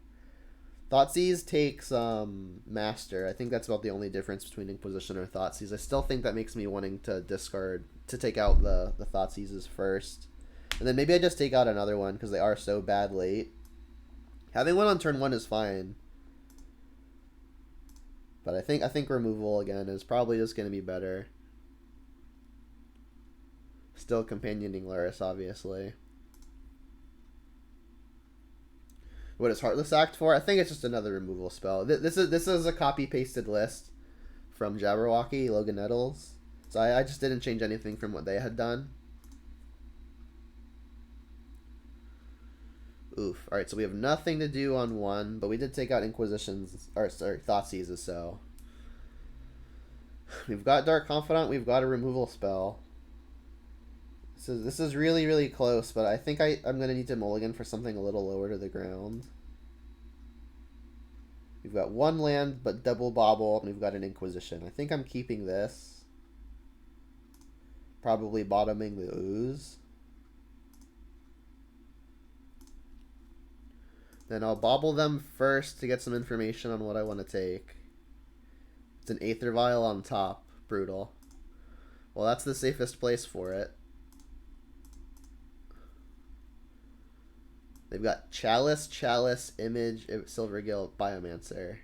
Thoughtseize takes Master. I think that's about the only difference between Inquisition or Thoughtseize. I still think that makes me wanting to discard, to take out the Thoughtseizes first. And then maybe I just take out another one because they are so bad late. Having one on turn 1 is fine. But I think removal again is probably just going to be better. Still companioning Luris, obviously. What is Heartless Act for? I think it's just another removal spell. This is a copy-pasted list from Jaberwocki, Logan, Nettles. So I just didn't change anything from what they had done. Oof. Alright, so we have nothing to do on 1, but we did take out Inquisitions, or sorry, Thoughtseizes, so. We've got Dark Confidant, we've got a removal spell. So this is really, really close, but I think I'm going to need to mulligan for something a little lower to the ground. We've got 1 land, but double bobble, and we've got an Inquisition. I think I'm keeping this. Probably bottoming the Ooze. Then I'll bobble them first to get some information on what I want to take. It's an Aether Vial on top. Brutal. Well, that's the safest place for it. They've got Chalice, Image, Silvergill, Biomancer.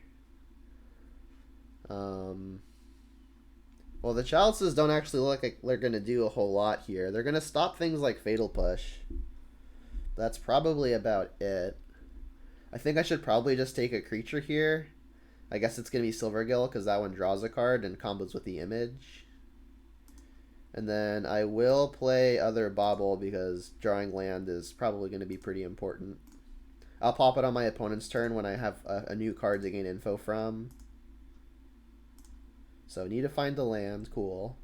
Well, the Chalices don't actually look like they're going to do a whole lot here. They're going to stop things like Fatal Push. That's probably about it. I think I should probably just take a creature here. I guess it's going to be Silvergill because that one draws a card and combos with the Image. And then I will play other Bobble because drawing land is probably going to be pretty important. I'll pop it on my opponent's turn when I have a new card to gain info from. So need to find the land. Cool.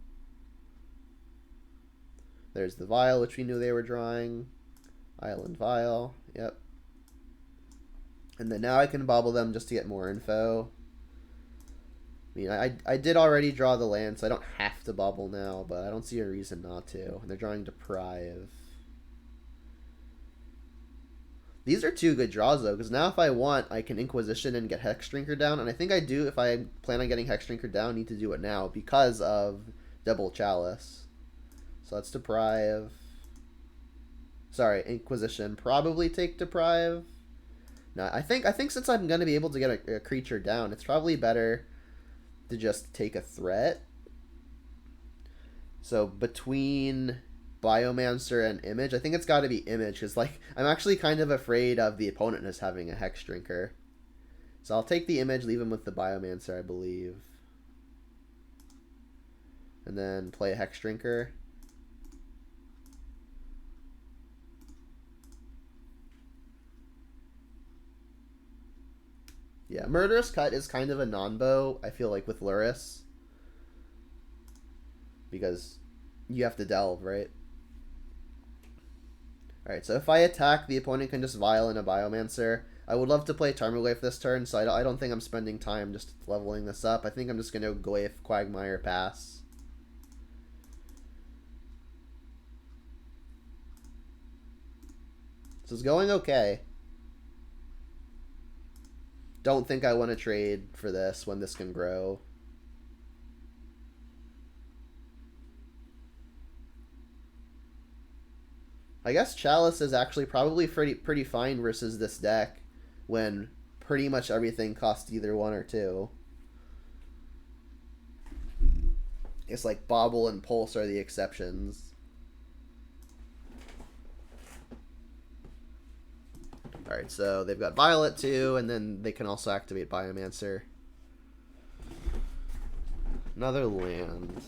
There's the Vial, which we knew they were drawing. Island Vial. Yep. And then now I can Bobble them just to get more info. I mean, I did already draw the land, so I don't have to Bobble now, but I don't see a reason not to. And they're drawing Deprive. These are two good draws, though, because now if I want, I can Inquisition and get Hexdrinker down. And I think I do, if I plan on getting Hexdrinker down, need to do it now because of Double Chalice. So let's Deprive. Sorry, Inquisition. Probably take Deprive. No, I think since I'm going to be able to get a creature down, it's probably better to just take a threat. So between Biomancer and Image, I think it's got to be Image, because like I'm actually kind of afraid of the opponent as having a Hexdrinker. So I'll take the Image, leave him with the Biomancer, I believe, and then play a Hexdrinker. Yeah, Murderous Cut is kind of a non-bow, I feel like, with Luris. Because you have to delve, right? Alright, so if I attack, the opponent can just Vial in a Biomancer. I would love to play Tarmogoyf this turn, so I don't think I'm spending time just leveling this up. I think I'm just going to Goyf, Quagmire, pass. This is going okay. Don't think I want to trade for this when this can grow. I guess Chalice is actually probably pretty fine versus this deck when pretty much everything costs either 1 or 2. It's like Bobble and Pulse are the exceptions. Alright, so they've got Violet too, and then they can also activate Biomancer. Another land.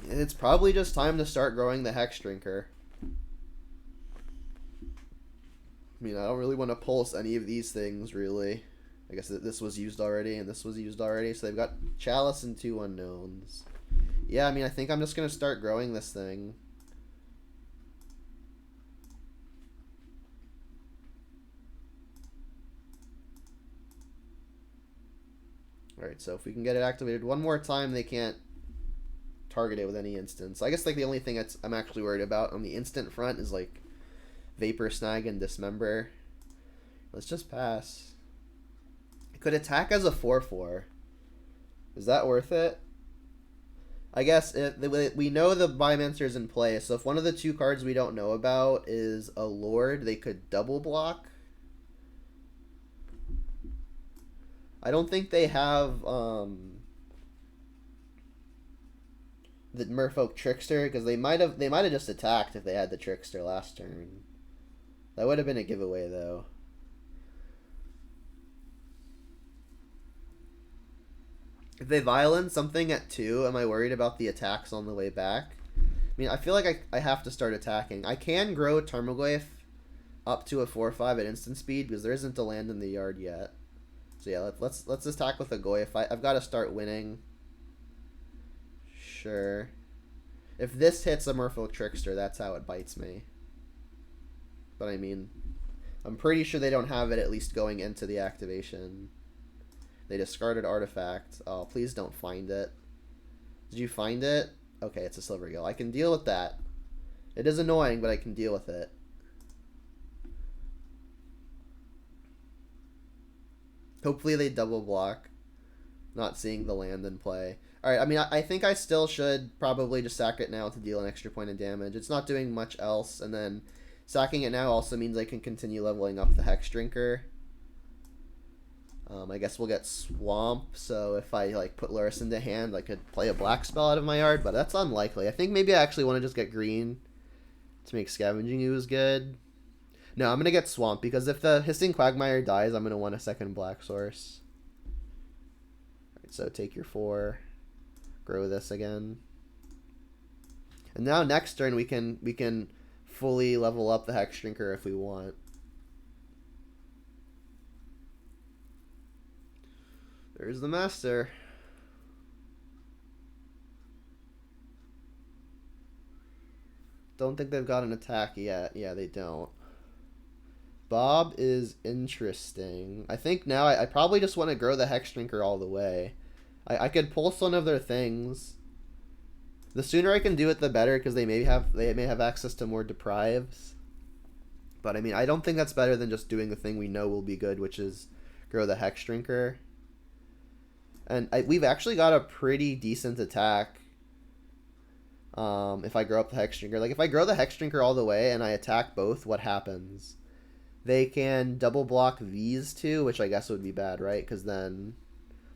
It's probably just time to start growing the Hexdrinker. I mean, I don't really want to pulse any of these things, really. I guess this was used already, and this was used already, so they've got Chalice and 2 unknowns. Yeah, I mean, I think I'm just going to start growing this thing. Alright, so if we can get it activated one more time, they can't target it with any instance. I guess like the only thing I'm actually worried about on the instant front is like Vapor Snag and Dismember. Let's just pass. It could attack as a 4/4. Is that worth it? I guess we know the Biomancer is in play, so if one of the 2 cards we don't know about is a Lord, they could double block. I don't think they have the Merfolk Trickster, because they might have just attacked if they had the Trickster last turn. That would have been a giveaway though. If they violence something at 2, am I worried about the attacks on the way back? I mean, I feel like I have to start attacking. I can grow Tarmogoyf up to a 4/5 at instant speed because there isn't a land in the yard yet. So yeah, let's attack with a Goyf. I've got to start winning. Sure. If this hits a Merfolk Trickster, that's how it bites me. But I mean, I'm pretty sure they don't have it at least going into the activation. They discarded Artifact. Oh, please don't find it. Did you find it? Okay, it's a Silvergill. I can deal with that. It is annoying, but I can deal with it. Hopefully they double block. Not seeing the land in play. Alright, I mean, I think I still should probably just sack it now to deal an extra point of damage. It's not doing much else, and then sacking it now also means I can continue leveling up the Hexdrinker. I guess we'll get Swamp, so if I like put Luris into hand, I could play a black spell out of my yard, but that's unlikely. I think maybe I actually want to just get green to make Scavenging Ooze good. No, I'm going to get Swamp, because if the Hissing Quagmire dies, I'm going to want a second black source. Alright, so take your 4. Grow this again. And now next turn we can fully level up the Hex Shrinker if we want. There's the Master. Don't think they've got an attack yet. Yeah, they don't. Bob is interesting. I think now I probably just want to grow the Hex Shrinker all the way. I could pulse one of their things. The sooner I can do it, the better, because they may have access to more deprives. But I mean, I don't think that's better than just doing the thing we know will be good, which is grow the Hex Shrinker. And we've actually got a pretty decent attack. If I grow up the Hex Shrinker, like if I grow the Hex Shrinker all the way and I attack both, what happens? They can double block these two, which I guess would be bad, right? Because then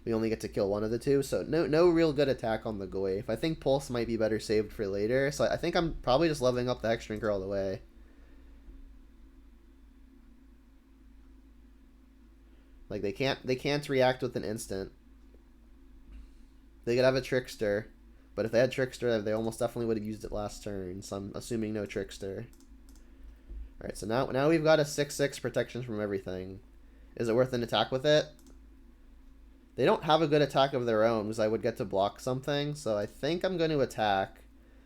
we only get to kill one of the two. So no real good attack on the Goyf. I think Pulse might be better saved for later. So I think I'm probably just leveling up the Hex Shrinker all the way. Like they can't react with an instant. They could have a Trickster, but if they had Trickster, they almost definitely would have used it last turn. So I'm assuming no Trickster. Alright, so now we've got a 6/6 protection from everything. Is it worth an attack with it? They don't have a good attack of their own, because I would get to block something. So I think I'm going to attack,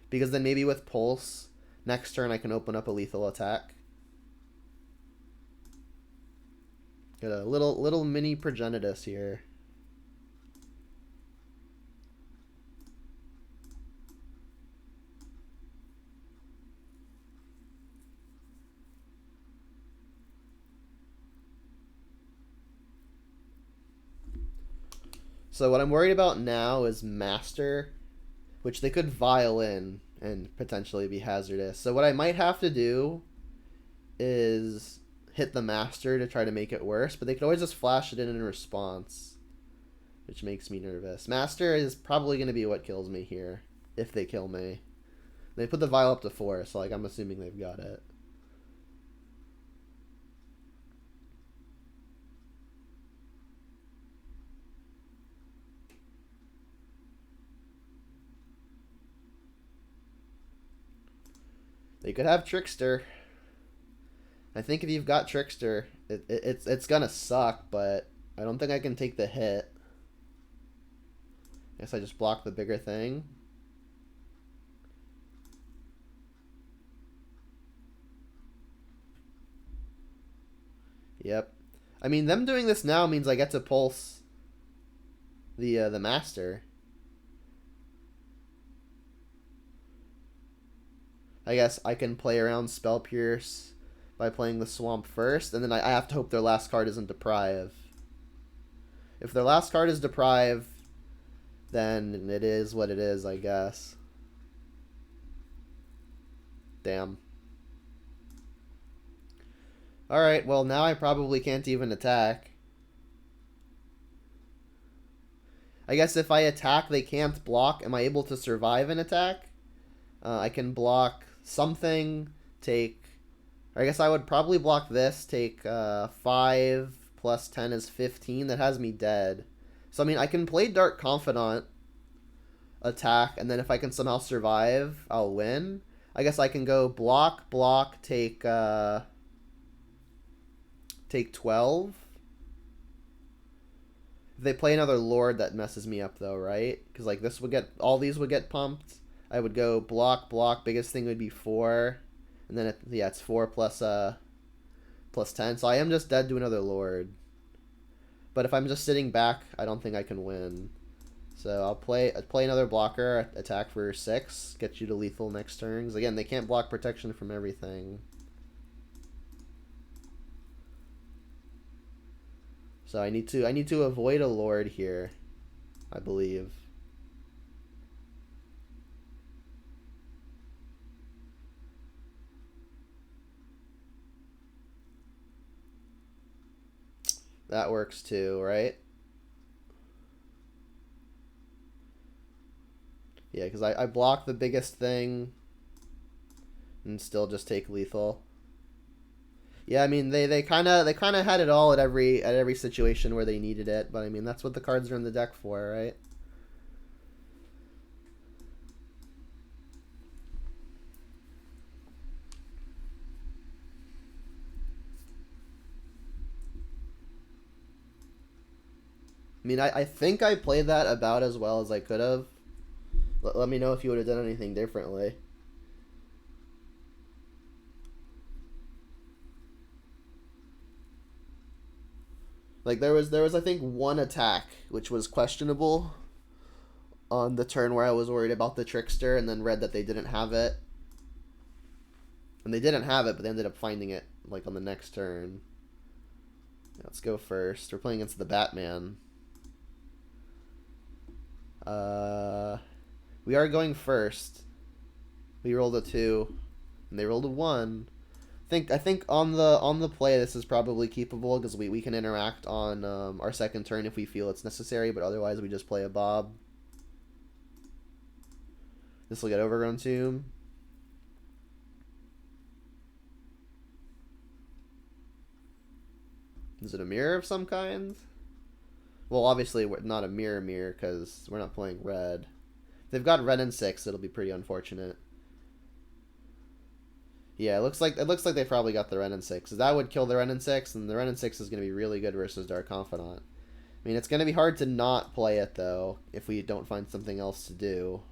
because then maybe with Pulse, next turn I can open up a lethal attack. Get a little mini Progenitus here. So what I'm worried about now is Master, which they could Violin and potentially be hazardous. So what I might have to do is hit the Master to try to make it worse, but they could always just flash it in response, which makes me nervous. Master is probably going to be what kills me here, if they kill me. They put the Vial up to 4, so like I'm assuming they've got it. They could have Trickster. I think if you've got Trickster, it's gonna suck, but I don't think I can take the hit. Guess I just block the bigger thing. Yep. I mean, them doing this now means I get to pulse the Master. I guess I can play around Spell Pierce by playing the Swamp first, and then I have to hope their last card isn't Deprive. If their last card is Deprive, then it is what it is, I guess. Damn. Alright, well now I probably can't even attack. I guess if I attack, they can't block. Am I able to survive an attack? I can block something, take... I guess I would probably block this, take 5 plus 10 is 15. That has me dead. So, I mean, I can play Dark Confidant, attack, and then if I can somehow survive, I'll win. I guess I can go block, take 12. If they play another Lord, that messes me up, though, right? Because, like, this would get... all these would get pumped. I would go block, biggest thing would be 4. And then, it's 4 plus 10. So I am just dead to another Lord. But if I'm just sitting back, I don't think I can win. So I'll play another blocker, attack for 6, get you to lethal next turn. Because again, they can't block protection from everything. So I need to avoid a Lord here, I believe. That works too, right? Yeah, because I block the biggest thing and still just take lethal. Yeah, I mean they kind of had it all at every situation where they needed it, but I mean that's what the cards are in the deck for, right? mean, I think I played that about as well as I could have. Let me know if you would have done anything differently. Like there was I think one attack which was questionable on the turn where I was worried about the Trickster and then read that they didn't have it. And they didn't have it, but they ended up finding it like on the next turn. Let's go first. We're playing against the Batman. We are going first. We rolled a 2, and they rolled a 1. I think on the play this is probably keepable because we can interact on our second turn if we feel it's necessary, but otherwise we just play a Bob. This will get Overgrown Tomb. Is it a mirror of some kind? Well, obviously we're not a mirror because we're not playing red. If they've got red and 6, it'll be pretty unfortunate. Yeah, it looks like they probably got the red and 6. That would kill the red and 6, and the red and 6 is going to be really good versus Dark Confidant. I mean, it's going to be hard to not play it though if we don't find something else to do.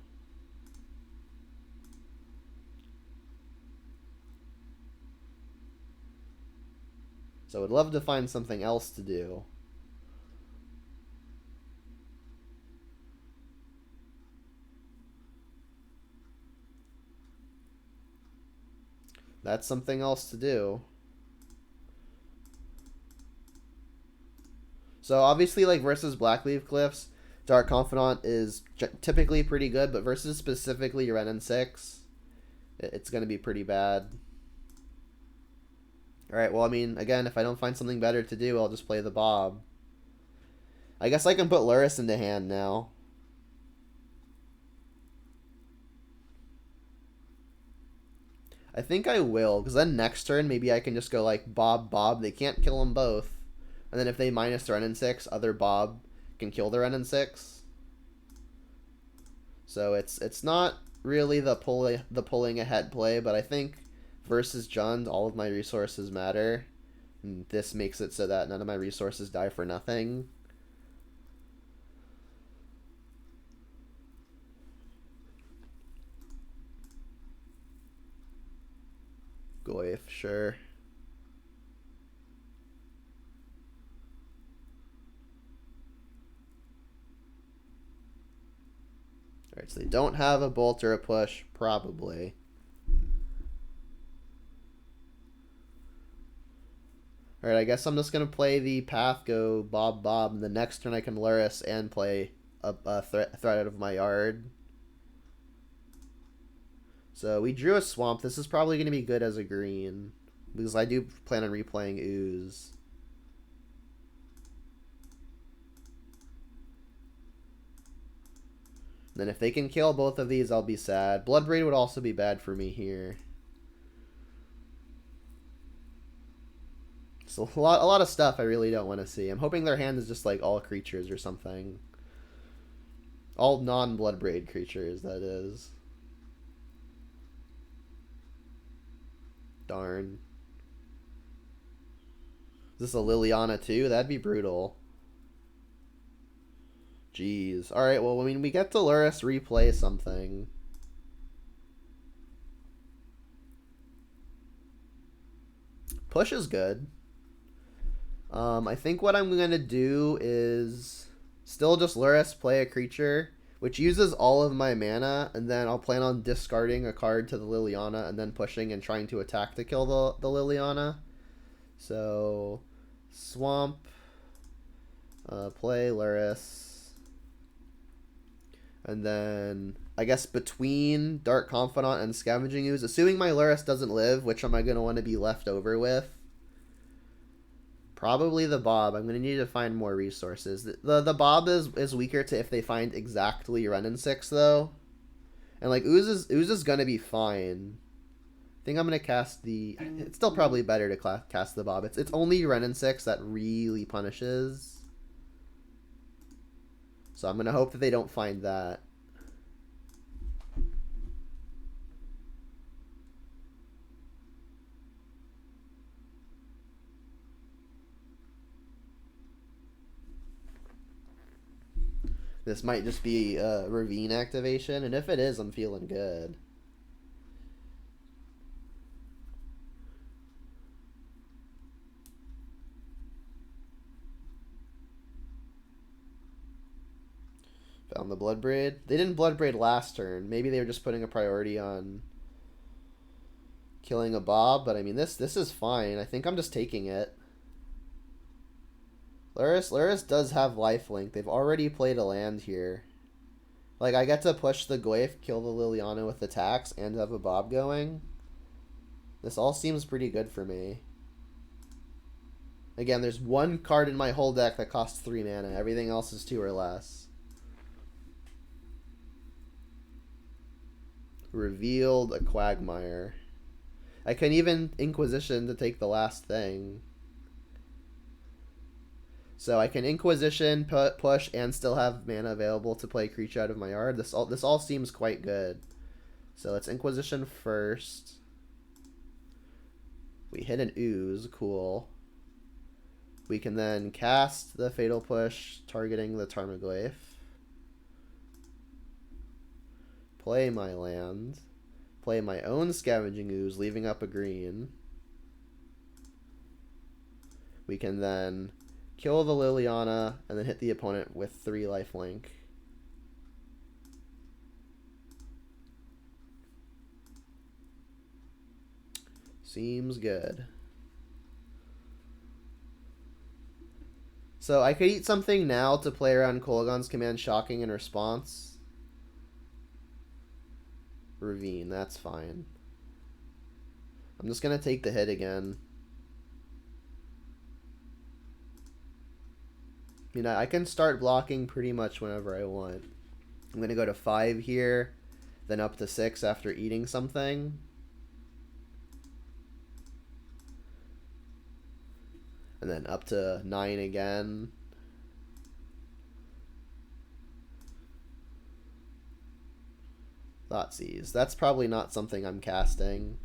So I would love to find something else to do. That's something else to do. So obviously, like versus Blackleaf Cliffs, Dark Confidant is typically pretty good, but versus specifically Ren and 6, it's going to be pretty bad. Alright, well, I mean, again, if I don't find something better to do, I'll just play the Bob. I guess I can put Luris into hand now. I think I will, because then next turn, maybe I can just go like Bob, Bob. They can't kill them both. And then if they minus the Ren and 6, other Bob can kill the Ren and 6. So it's not really the pulling ahead play, but I think versus Jund, all of my resources matter. And this makes it so that none of my resources die for nothing. Goyf, sure. Alright, so they don't have a bolt or a push, probably. Alright, I guess I'm just going to play the path, go Bob, Bob, and the next turn I can Luris and play a threat out of my yard. So we drew a swamp. This is probably going to be good as a green, because I do plan on replaying Ooze. Then if they can kill both of these, I'll be sad. Bloodbraid would also be bad for me here. So a lot of stuff I really don't want to see. I'm hoping their hand is just like all creatures or something. All non-Bloodbraid creatures, that is. Darn. Is this a Liliana too? That'd be brutal. Jeez. Alright, well, I mean, we get to Luris replay something. Push is good. I think what I'm going to do is still just Luris, play a creature, which uses all of my mana, and then I'll plan on discarding a card to the Liliana and then pushing and trying to attack to kill the Liliana. So, Swamp, play Luris. And then, I guess between Dark Confidant and Scavenging Ooze, assuming my Luris doesn't live, which am I going to want to be left over with? Probably the Bob. I'm going to need to find more resources. The Bob is weaker to if they find exactly Ren and 6, though. And, like, Ooze is going to be fine. I think I'm going to cast the... It's still probably better to cast the Bob. It's only Ren and 6 that really punishes. So I'm going to hope that they don't find that. This might just be a Ravine activation, and if it is, I'm feeling good. Found the Bloodbraid. They didn't Bloodbraid last turn. Maybe they were just putting a priority on killing a Bob, but I mean, this is fine. I think I'm just taking it. Luris does have lifelink. They've already played a land here. Like, I get to push the Gwaif, kill the Liliana with attacks, and have a Bob going. This all seems pretty good for me. Again, there's one card in my whole deck that costs 3 mana. Everything else is 2 or less. Revealed a Quagmire. I can even Inquisition to take the last thing. So I can Inquisition, push, and still have mana available to play a creature out of my yard. This all seems quite good. So let's Inquisition first. We hit an Ooze, cool. We can then cast the Fatal Push, targeting the Tarmogoyf. Play my land. Play my own Scavenging Ooze, leaving up a green. We can then kill the Liliana, and then hit the opponent with 3 lifelink. Seems good. So I could eat something now to play around Kolaghan's Command Shocking in response. Ravine, that's fine. I'm just going to take the hit again. I mean, I can start blocking pretty much whenever I want. I'm going to go to 5 here, then up to 6 after eating something. And then up to 9 again. Thoughtseize. That's probably not something I'm casting.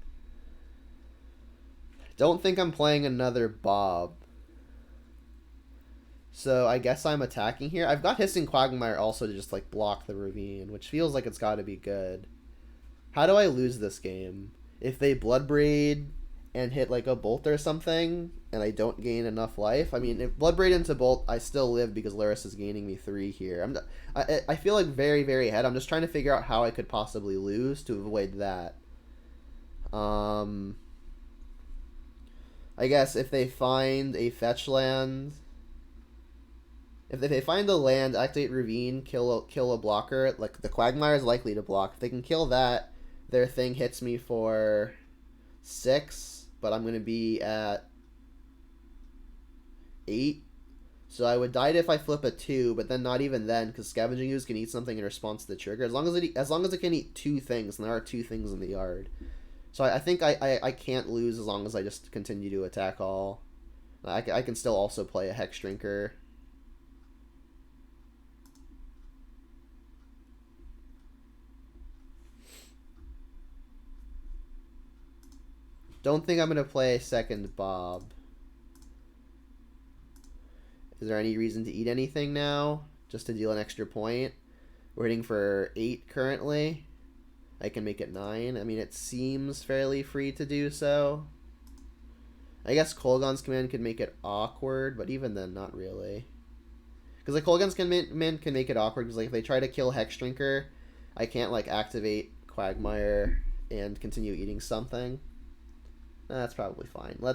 Don't think I'm playing another Bob. So I guess I'm attacking here. I've got Hissing Quagmire also to just like block the Ravine, which feels like it's got to be good. How do I lose this game? If they Bloodbraid and hit like a Bolt or something, and I don't gain enough life. I mean, if Bloodbraid into Bolt, I still live because Luris is gaining me 3 here. I feel like very, very ahead. I'm just trying to figure out how I could possibly lose to avoid that. I guess if they find a fetch land... If they find a land, activate Ravine, kill a blocker, like the Quagmire is likely to block. If they can kill that, their thing hits me for 6, but I'm going to be at 8. So I would die if I flip a 2, but then not even then, because Scavenging Ooze can eat something in response to the trigger. As long as it can eat 2 things, and there are 2 things in the yard. So I think I can't lose as long as I just continue to attack all. I can still also play a Hex Drinker. Don't think I'm going to play a second Bob. Is there any reason to eat anything now? Just to deal an extra point? We're hitting for 8 currently. I can make it 9. I mean, it seems fairly free to do so. I guess Kolaghan's Command could make it awkward, but even then, not really. Because like Kolaghan's Command can make it awkward, because like if they try to kill Hex Drinker, I can't like activate Quagmire and continue eating something. That's probably fine. I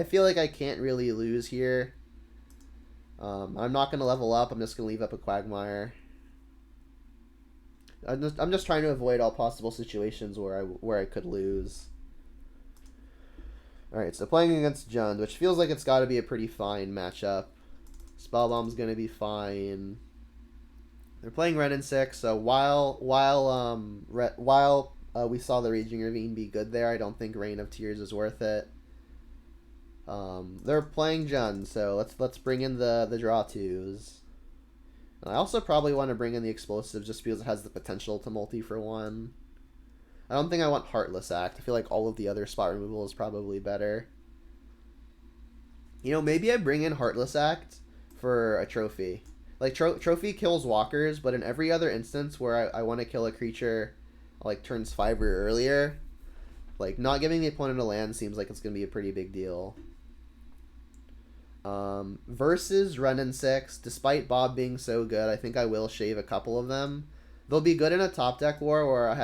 feel like I can't really lose here. I'm not going to level up. I'm just going to leave up a Quagmire. I'm just trying to avoid all possible situations where I could lose. Alright, so playing against Jund, which feels like it's got to be a pretty fine matchup. Spellbomb's going to be fine. They're playing Ren and 6, so while we saw the Raging Ravine be good there, I don't think Rain of Tears is worth it. They're playing Jund, so let's bring in the draw 2s. And I also probably want to bring in the Explosives just because it has the potential to multi for 1. I don't think I want Heartless Act. I feel like all of the other spot removal is probably better. You know, maybe I bring in Heartless Act for a trophy. Like trophy kills walkers, but in every other instance where I want to kill a creature, like turns 5 or earlier, like not giving the opponent a land seems like it's gonna be a pretty big deal. Versus Renin 6, despite Bob being so good, I think I will shave a couple of them. They'll be good in a top deck war where I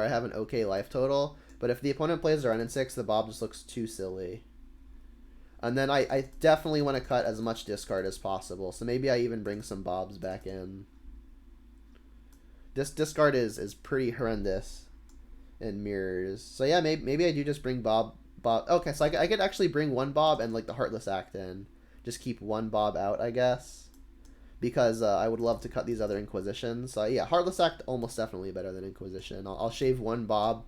have an okay life total, but if the opponent plays the Renin 6, the Bob just looks too silly. And then I definitely want to cut as much discard as possible, so maybe I even bring some Bobs back in. This discard is pretty horrendous in mirrors. So yeah, maybe I do just bring Bob. Okay, so I could actually bring one Bob and like the Heartless Act in. Just keep one Bob out, I guess. Because I would love to cut these other Inquisitions. So yeah, Heartless Act almost definitely better than Inquisition. I'll shave one Bob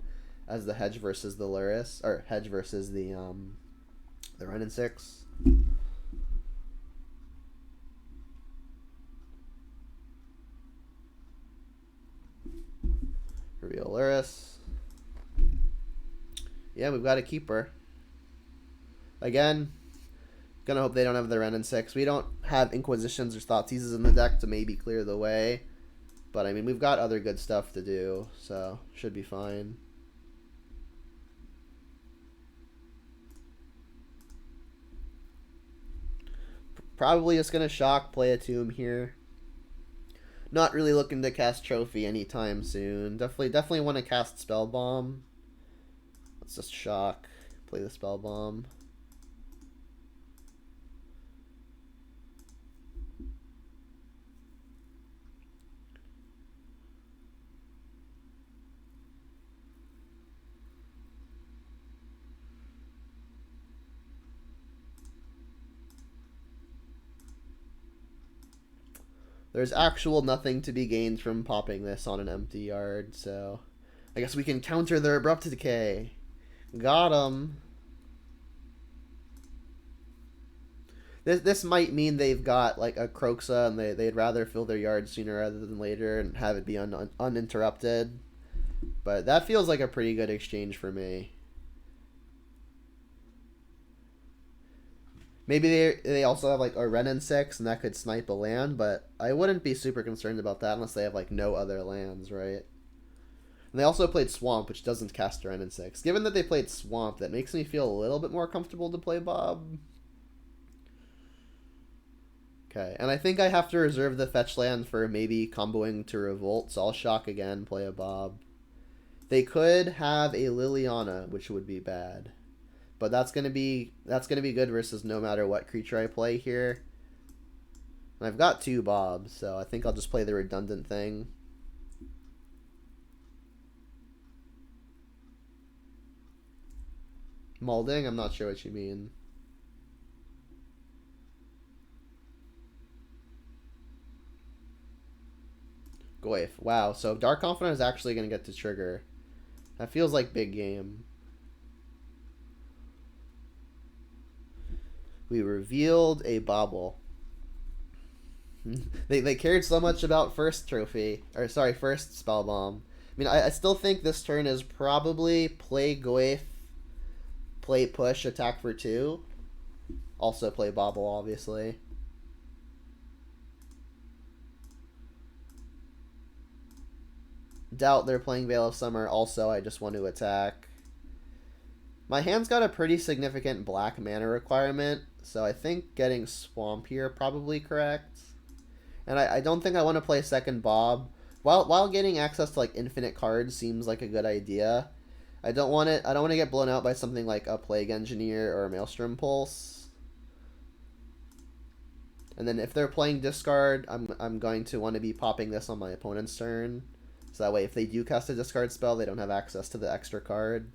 as the hedge versus the Luris, or hedge versus the Renin 6. Reveal Luris. Yeah, we've got a keeper. Again, gonna hope they don't have the Renin 6. We don't have Inquisitions or Thoughtseizes in the deck to maybe clear the way. But, I mean, we've got other good stuff to do, so should be fine. Probably just gonna shock, play a Tomb here. Not really looking to cast Trophy anytime soon. Definitely want to cast Spell Bomb. Let's just shock, play the Spell Bomb. There's actual nothing to be gained from popping this on an empty yard, so I guess we can counter their Abrupt Decay. Got him. This might mean they've got like a Croxa and they'd rather fill their yard sooner rather than later and have it be uninterrupted. But that feels like a pretty good exchange for me. Maybe they also have like a Renin 6 and that could snipe a land, but I wouldn't be super concerned about that unless they have like no other lands, right? And they also played Swamp, which doesn't cast a Renin 6. Given that they played Swamp, that makes me feel a little bit more comfortable to play Bob. Okay, and I think I have to reserve the fetch land for maybe comboing to Revolt, so I'll shock again, play a Bob. They could have a Liliana, which would be bad. But that's gonna be good versus no matter what creature I play here. And I've got 2 Bobs, so I think I'll just play the redundant thing. Molding? I'm not sure what you mean. Goyf. Wow, so Dark Confidant is actually gonna get to trigger. That feels like big game. We revealed a Bobble. they cared so much about first Spell Bomb. I mean, I still think this turn is probably play Goyf, play Push, attack for 2. Also play Bobble, obviously. Doubt they're playing Veil of Summer. Also, I just want to attack. My hand's got a pretty significant black mana requirement, so I think getting Swamp here probably correct. And I don't think I want to play second Bob. While getting access to like infinite cards seems like a good idea, I don't want to get blown out by something like a Plague Engineer or a Maelstrom Pulse. And then if they're playing discard, I'm going to want to be popping this on my opponent's turn. So that way if they do cast a discard spell, they don't have access to the extra card.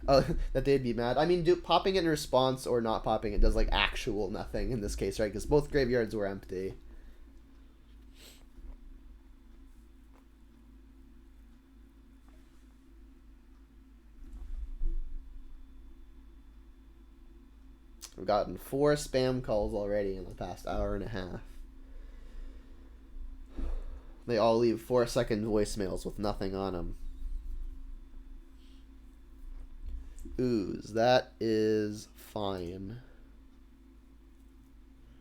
Oh, that they'd be mad. I mean, popping it in response or not popping it does like actual nothing in this case, right? Because both graveyards were empty. We've gotten 4 spam calls already in the past hour and a half. They all leave 4-second voicemails with nothing on them. Ooze, that is fine.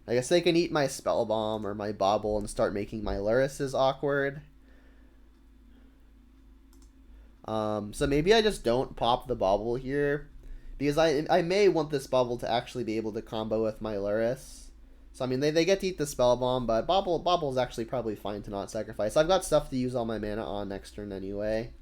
I guess they can eat my Spell Bomb or my Bobble and start making my Lurises awkward. So maybe I just don't pop the Bobble here, because I may want this Bobble to actually be able to combo with my Luris. So I mean they get to eat the Spell Bomb, but Bobble is actually probably fine to not sacrifice. I've got stuff to use all my mana on next turn anyway.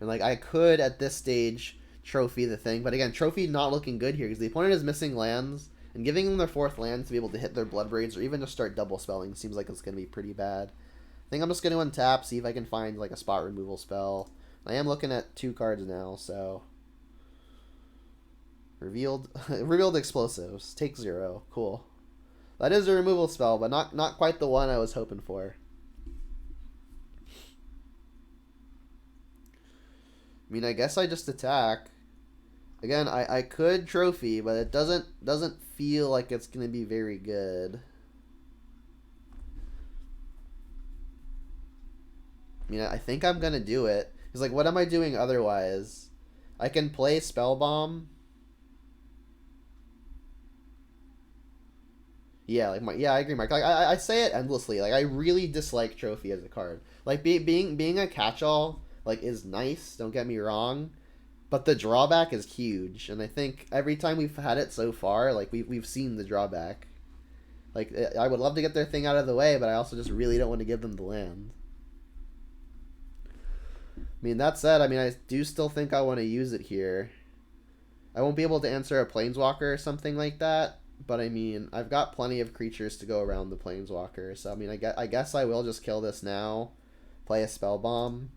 And like I could at this stage trophy the thing, but again, trophy not looking good here because the opponent is missing lands, and giving them their 4th land to be able to hit their Blood Braids or even just start double spelling seems like it's going to be pretty bad. I think I'm just going to untap, see if I can find like a spot removal spell. I am looking at 2 cards now, so revealed explosives, take 0, cool. That is a removal spell, but not quite the one I was hoping for. I mean, I guess I just attack. Again, I could trophy, but it doesn't feel like it's going to be very good. I mean, I think I'm going to do it. Because, like, what am I doing otherwise? I can play Spell Bomb. Yeah, I agree, Mark. Like, I say it endlessly. Like, I really dislike trophy as a card. Like, being a catch-all, like, is nice, don't get me wrong. But the drawback is huge, and I think every time we've had it so far, like we've seen the drawback. Like I would love to get their thing out of the way, but I also just really don't want to give them the land. I mean, that said, I mean I do still think I want to use it here. I won't be able to answer a Planeswalker or something like that, but I mean I've got plenty of creatures to go around the Planeswalker, so I mean I guess I will just kill this now, play a Spell Bomb.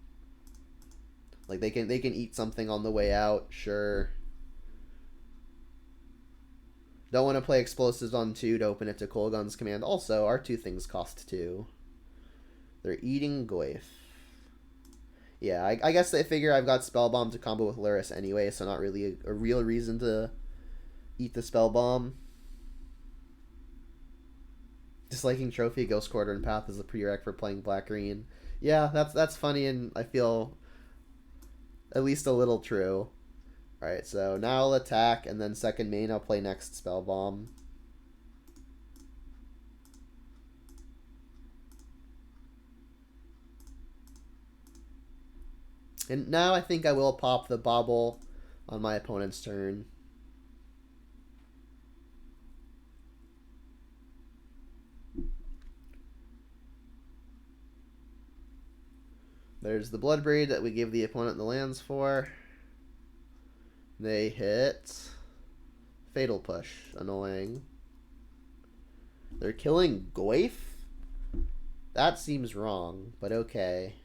Like they can eat something on the way out, sure. Don't want to play explosives on 2 to open it to Kolgun's command. Also, our 2 things cost 2. They're eating Goyf. Yeah, I guess they figure I've got Spell Bomb to combo with Luris anyway, so not really a real reason to eat the Spell Bomb. Disliking Trophy, Ghost Quarter, and Path is a prereq for playing Black-Green. Yeah, that's funny, and I feel at least a little true. Alright, so now I'll attack, and then second main I'll play next Spell Bomb. And now I think I will pop the Bobble on my opponent's turn. There's the Bloodbraid that we gave the opponent the lands for. They hit Fatal Push. Annoying. They're killing Goyf? That seems wrong, but okay.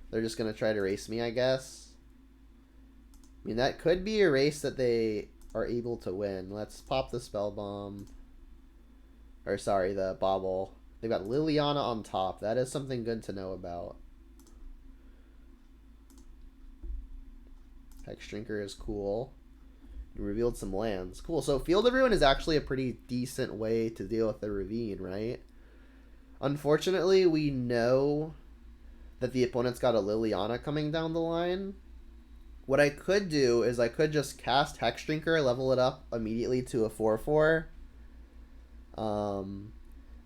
They're just going to try to race me, I guess. I mean, that could be a race that they are able to win. Let's pop the Spell Bomb. Or, sorry, the Bobble. They've got Liliana on top. That is something good to know about. Hexdrinker is cool. You revealed some lands. Cool. So Field of Ruin is actually a pretty decent way to deal with the Ravine, right? Unfortunately, we know that the opponent's got a Liliana coming down the line. What I could do is I could just cast Hexdrinker, level it up immediately to a 4/4.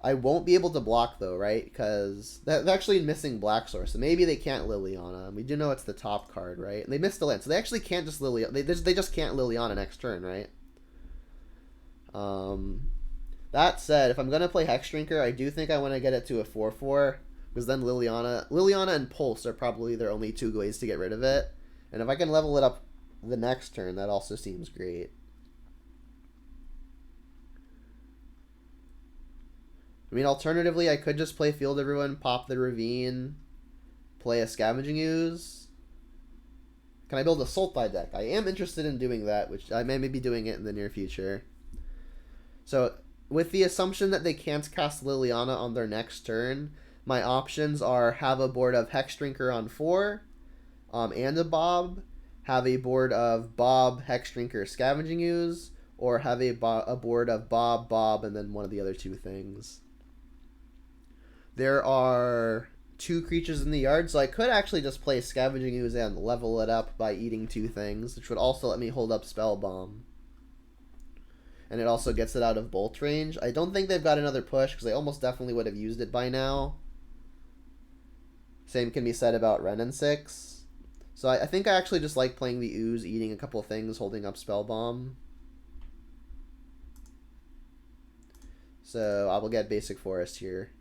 I won't be able to block though, right? Because they're actually missing Black Source, so maybe they can't Liliana. We do know it's the top card, right? And they missed the land, so they actually can't just Liliana. They just can't Liliana next turn, right? That said, if I'm gonna play Hexdrinker, I do think I want to get it to a 4/4, because then Liliana and Pulse are probably their only 2 ways to get rid of it. And if I can level it up the next turn, that also seems great. I mean, alternatively, I could just play Field of Ruin, pop the Ravine, play a Scavenging Ooze. Can I build a Sultai deck? I am interested in doing that, which I may be doing it in the near future. So, with the assumption that they can't cast Liliana on their next turn, my options are have a board of Hexdrinker on 4, and a Bob, have a board of Bob, Hexdrinker, Scavenging Ooze, or have a board of Bob, and then one of the other 2 things. There are 2 creatures in the yard, so I could actually just play Scavenging Ooze and level it up by eating 2 things, which would also let me hold up Spell Bomb. And it also gets it out of bolt range. I don't think they've got another push, because they almost definitely would have used it by now. Same can be said about Ren and 6. So I think I actually just like playing the Ooze, eating a couple things, holding up Spell Bomb. So I will get Basic Forest here.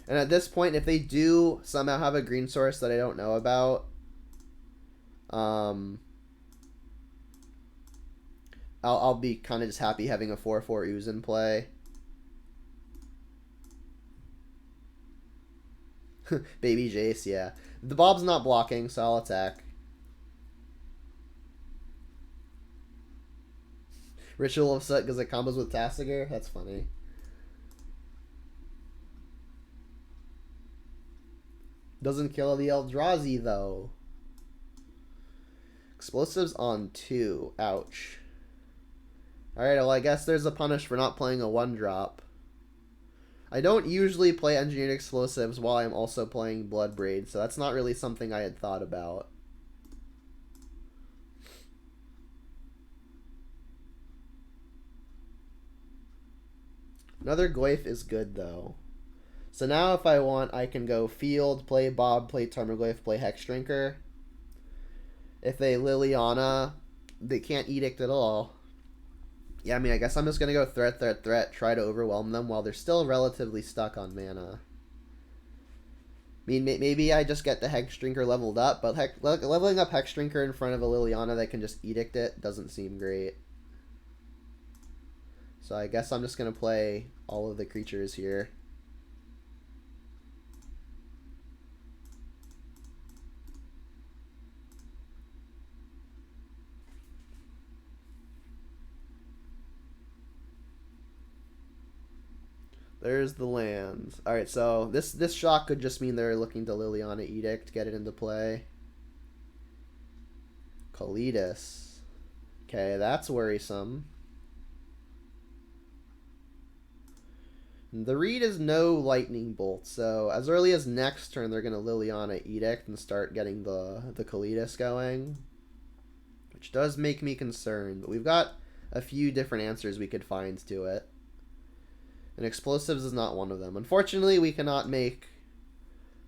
And at this point, if they do somehow have a green source that I don't know about, I'll be kind of just happy having a 4/4 Ooze in play. Baby Jace, yeah. The Bob's not blocking, so I'll attack. Ritual of Soot because it combos with Tasigur? That's funny. Doesn't kill the Eldrazi, though. Explosives on 2. Ouch. Alright, well, I guess there's a punish for not playing a 1-drop. I don't usually play Engineered Explosives while I'm also playing Bloodbraid, so that's not really something I had thought about. Another Goyf is good, though. So now if I want, I can go Field, play Bob, play Tarmogoyf, play Hexdrinker. If they Liliana, they can't Edict at all. Yeah, I mean, I guess I'm just going to go threat, try to overwhelm them while they're still relatively stuck on mana. I mean, maybe I just get the Hexdrinker leveled up, but leveling up Hexdrinker in front of a Liliana that can just Edict it doesn't seem great. So I guess I'm just going to play all of the creatures here. There's the lands. Alright, so this shock could just mean they're looking to Liliana Edict, get it into play. Kalidas. Okay, that's worrisome. The read is no Lightning Bolt, so as early as next turn they're going to Liliana Edict and start getting the Kalidas going. Which does make me concerned, but we've got a few different answers we could find to it. And Explosives is not one of them. Unfortunately, we cannot make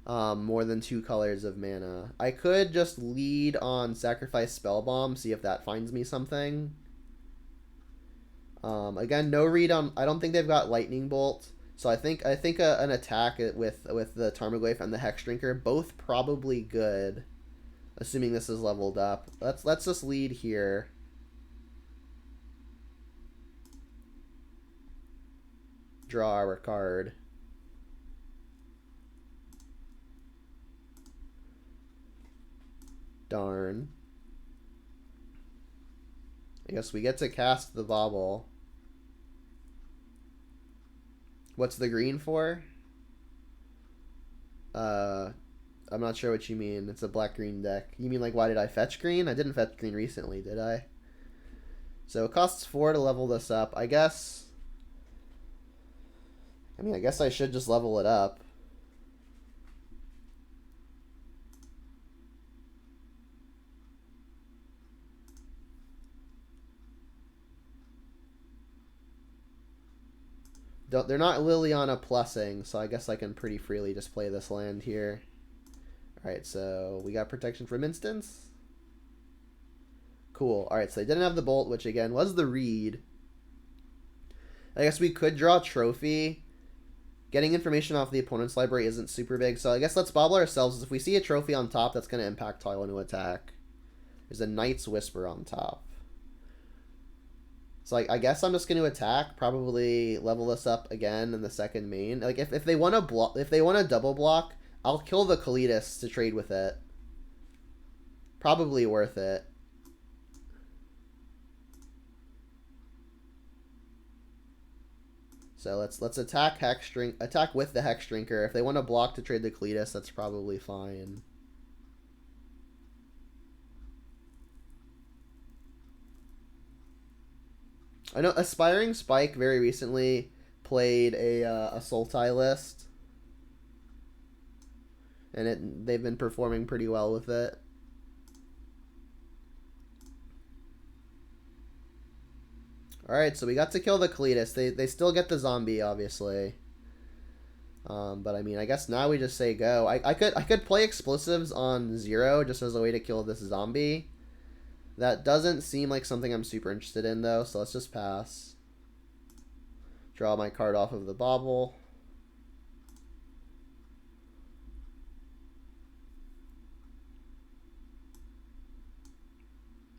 more than 2 colors of mana. I could just lead on Sacrifice Spell Bomb, see if that finds me something. Again, no read on... I don't think they've got Lightning Bolt. So I think an attack with the Tarmogoyf and the Hexdrinker, both probably good. Assuming this is leveled up. Let's just lead here. Draw our card. Darn. I guess we get to cast the Bauble. What's the green for? I'm not sure what you mean. It's a black-green deck. You mean like why did I fetch green? I didn't fetch green recently, did I? So it costs 4 to level this up. I guess I should just level it up. They're not Liliana plussing, so I guess I can pretty freely just play this land here. Alright, so we got protection from instants. Cool. Alright, so they didn't have the bolt, which again was the read. I guess we could draw a trophy. Getting information off the opponent's library isn't super big, so I guess let's bobble ourselves. If we see a trophy on top, that's going to impact how I want to attack. There's a Knight's Whisper on top. So I guess I'm just going to attack, probably level this up again in the second main. Like if they want to double block, I'll kill the Kalidas to trade with it. Probably worth it. So let's attack attack with the Hexdrinker. If they want to block to trade the Kalidas, that's probably fine. I know Aspiring Spike very recently played a Sultai list, and they've been performing pretty well with it. Alright, so we got to kill the Cletus. They still get the zombie, obviously. But I mean, I guess now we just say go. I could play explosives on 0 just as a way to kill this zombie. That doesn't seem like something I'm super interested in, though, so let's just pass. Draw my card off of the bauble.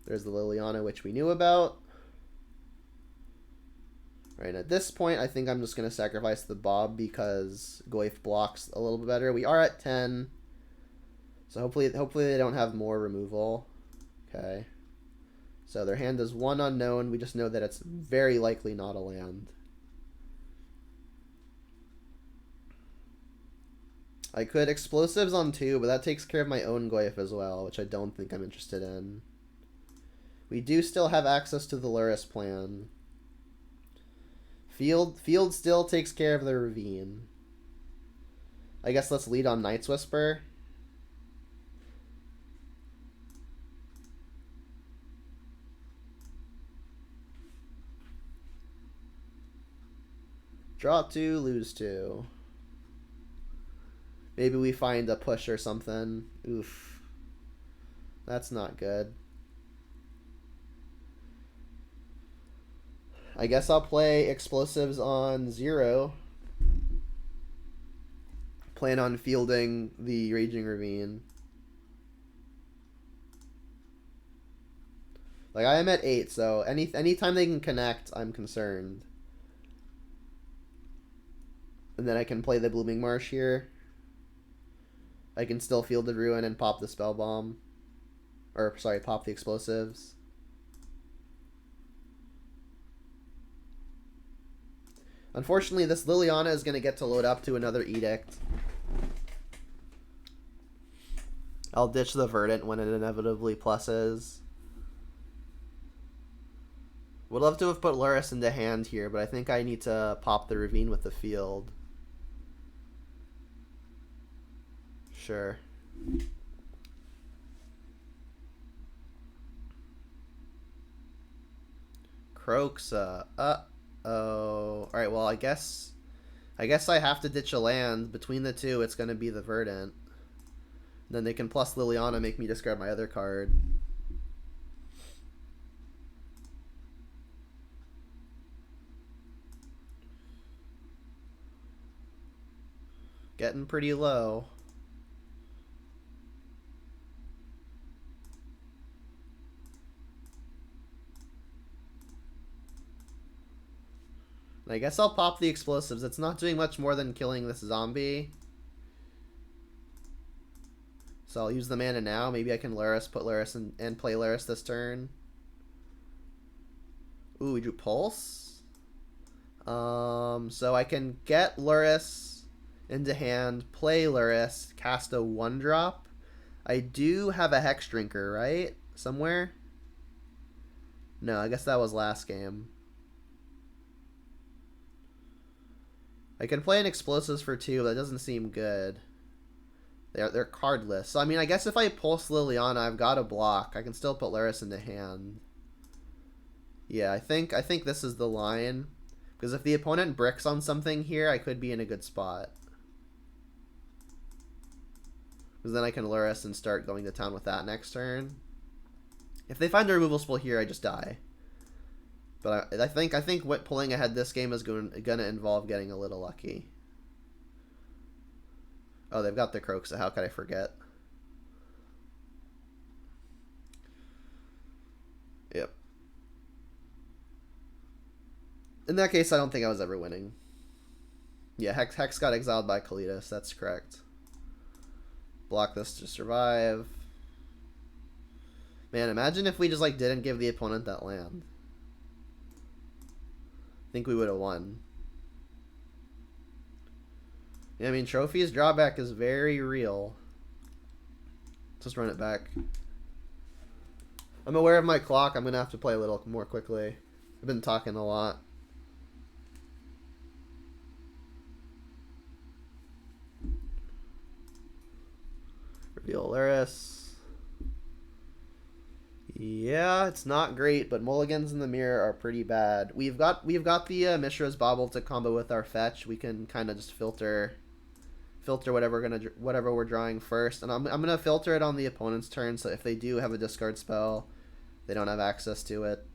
There's the Liliana, which we knew about. Right, at this point, I think I'm just going to sacrifice the Bob because Goyf blocks a little bit better. We are at 10. So hopefully they don't have more removal. Okay. So their hand is 1 unknown. We just know that it's very likely not a land. I could explosives on 2, but that takes care of my own Goyf as well, which I don't think I'm interested in. We do still have access to the Luris plan. Field still takes care of the Ravine. I guess let's lead on Night's Whisper. Draw 2, lose 2. Maybe we find a push or something. Oof. That's not good. I guess I'll play explosives on 0. Plan on fielding the Raging Ravine. Like, I am at 8, so anytime they can connect, I'm concerned. And then I can play the Blooming Marsh here. I can still field the Ruin and pop the Spell Bomb. Or, sorry, pop the explosives. Unfortunately, this Liliana is going to get to load up to another Edict. I'll ditch the Verdant when it inevitably pluses. Would love to have put Luris into hand here, but I think I need to pop the Ravine with the field. Sure. Croxa. Oh. Alright, well, I guess I have to ditch a land. Between the two, it's going to be the Verdant. Then they can plus Liliana, make me discard my other card. Getting pretty low. I guess I'll pop the explosives. It's not doing much more than killing this zombie. So I'll use the mana now. Maybe I can Luris, put Luris and play Luris this turn. Ooh, we drew Pulse. So I can get Luris into hand, play Luris, cast a 1-drop. I do have a Hex Drinker, right? Somewhere? No, I guess that was last game. I can play an Explosives for 2, but that doesn't seem good. They're cardless. So, I mean, I guess if I Pulse Liliana, I've got a block. I can still put Luris into hand. Yeah, I think this is the line. Because if the opponent bricks on something here, I could be in a good spot. Because then I can Luris and start going to town with that next turn. If they find a removal spell here, I just die. But I think what pulling ahead this game is going to involve getting a little lucky. Oh, they've got the Croxa. How could I forget? Yep. In that case, I don't think I was ever winning. Yeah, Hex got exiled by Kalitas. That's correct. Block this to survive. Man, imagine if we just like didn't give the opponent that land. I think we would have won. Yeah, I mean, Trophy's drawback is very real. Let's just run it back. I'm aware of my clock. I'm going to have to play a little more quickly. I've been talking a lot. Reveal Luris. Yeah, it's not great, but mulligans in the mirror are pretty bad. We've got the Mishra's Bauble to combo with our fetch. We can kind of just filter whatever we're drawing first, and I'm gonna filter it on the opponent's turn. So if they do have a discard spell, they don't have access to it.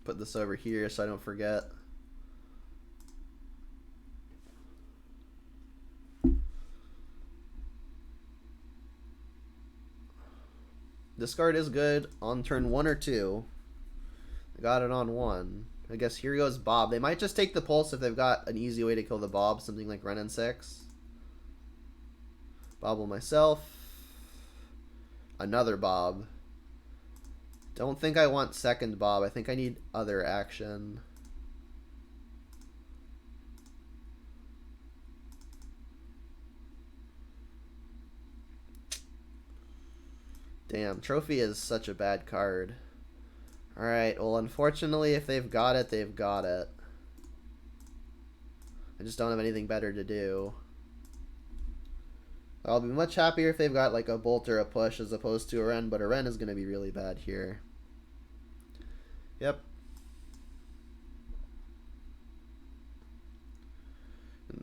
Put this over here so I don't forget. Discard is good on turn 1 or 2. I got it on 1. I guess here goes Bob. They might just take the pulse if they've got an easy way to kill the Bob, something like Ren and 6. Bobble myself. Another Bob. Don't think I want second Bob. I think I need other action. Damn, Trophy is such a bad card. Alright, well, unfortunately, if they've got it, they've got it. I just don't have anything better to do. I'll be much happier if they've got, like, a Bolt or a Push as opposed to a Ren, but a Ren is going to be really bad here. Yep.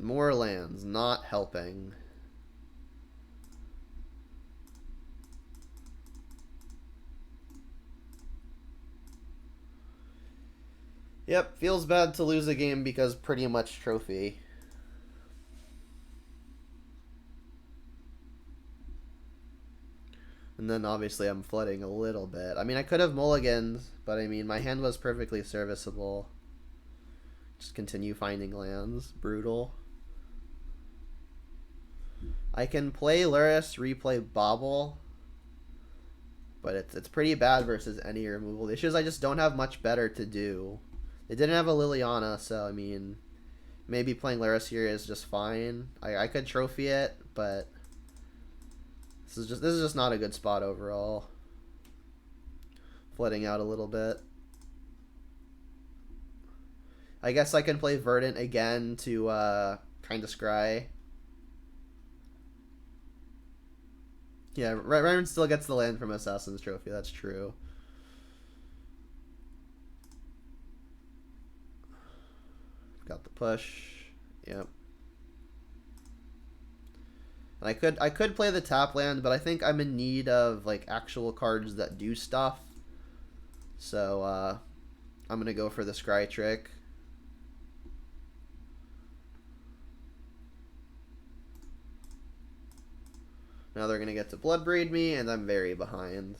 More lands, not helping. Yep, feels bad to lose a game because pretty much Trophy. And then obviously I'm flooding a little bit. I mean, I could have mulliganed, but I mean, my hand was perfectly serviceable. Just continue finding lands. Brutal. I can play Luris, replay Bobble, but it's pretty bad versus any removal. The issue is I just don't have much better to do. They didn't have a Liliana, so I mean, maybe playing Luris here is just fine. I could trophy it, but this is just not a good spot overall. Flooding out a little bit. I guess I can play Verdant again to kind of scry. Yeah, Ryan still gets the land from Assassin's Trophy, that's true. Got the push. Yep. And I could play the tap land, but I think I'm in need of like actual cards that do stuff. So I'm gonna go for the scry trick. Now they're gonna get to Bloodbraid me, and I'm very behind.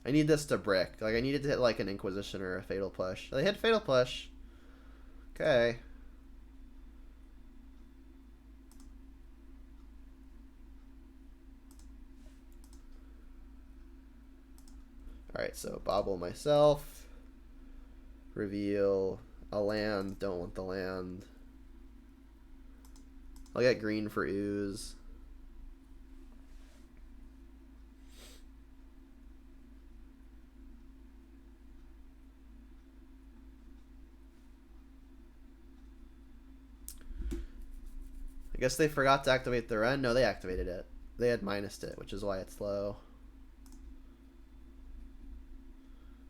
I need this to brick. Like, I needed to hit, like, an Inquisition or a Fatal Push. They hit Fatal Push. Okay. Alright, so Bobble myself. Reveal a land. Don't want the land. I'll get green for Ooze. I guess they forgot to activate the Ren. No, they activated it. They had minused it, which is why it's low.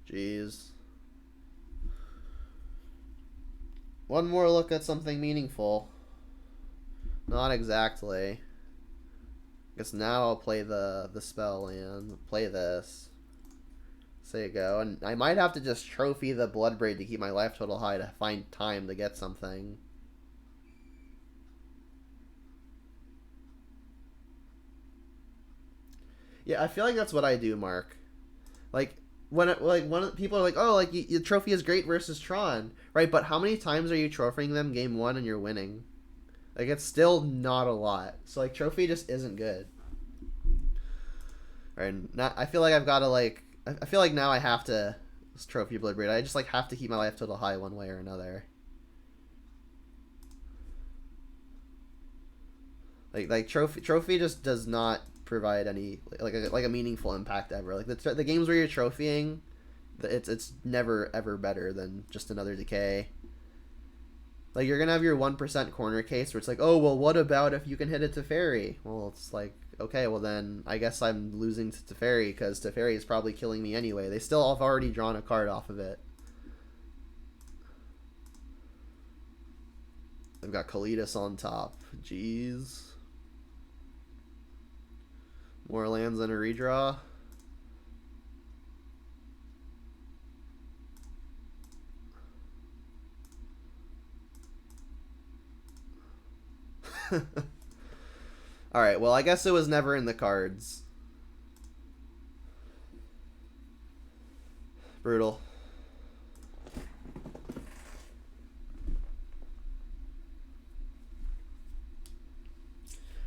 Jeez. One more look at something meaningful. Not exactly. I guess now I'll play the spell land. Play this. So you go. And I might have to just trophy the Bloodbraid to keep my life total high to find time to get something. Yeah, I feel like that's what I do, Mark. Like when people are like, "Oh, like your trophy is great versus Tron," right? But how many times are you trophying them game 1 and you're winning? Like it's still not a lot. So like trophy just isn't good. Right? Not. I feel like I've got to like. I feel like now I have to trophy Bloodbraid. I just like have to keep my life total high one way or another. Like trophy just does not provide any like a meaningful impact ever. Like the games where you're trophying, it's never ever better than just another decay. Like you're gonna have your 1% corner case where it's like, oh well, what about if you can hit a Teferi? Well, it's like, okay, well then I guess I'm losing to Teferi because Teferi is probably killing me anyway. They still have already drawn a card off of it. They've got Kalidas on top. Jeez. More lands and a redraw. Alright, well I guess it was never in the cards. Brutal.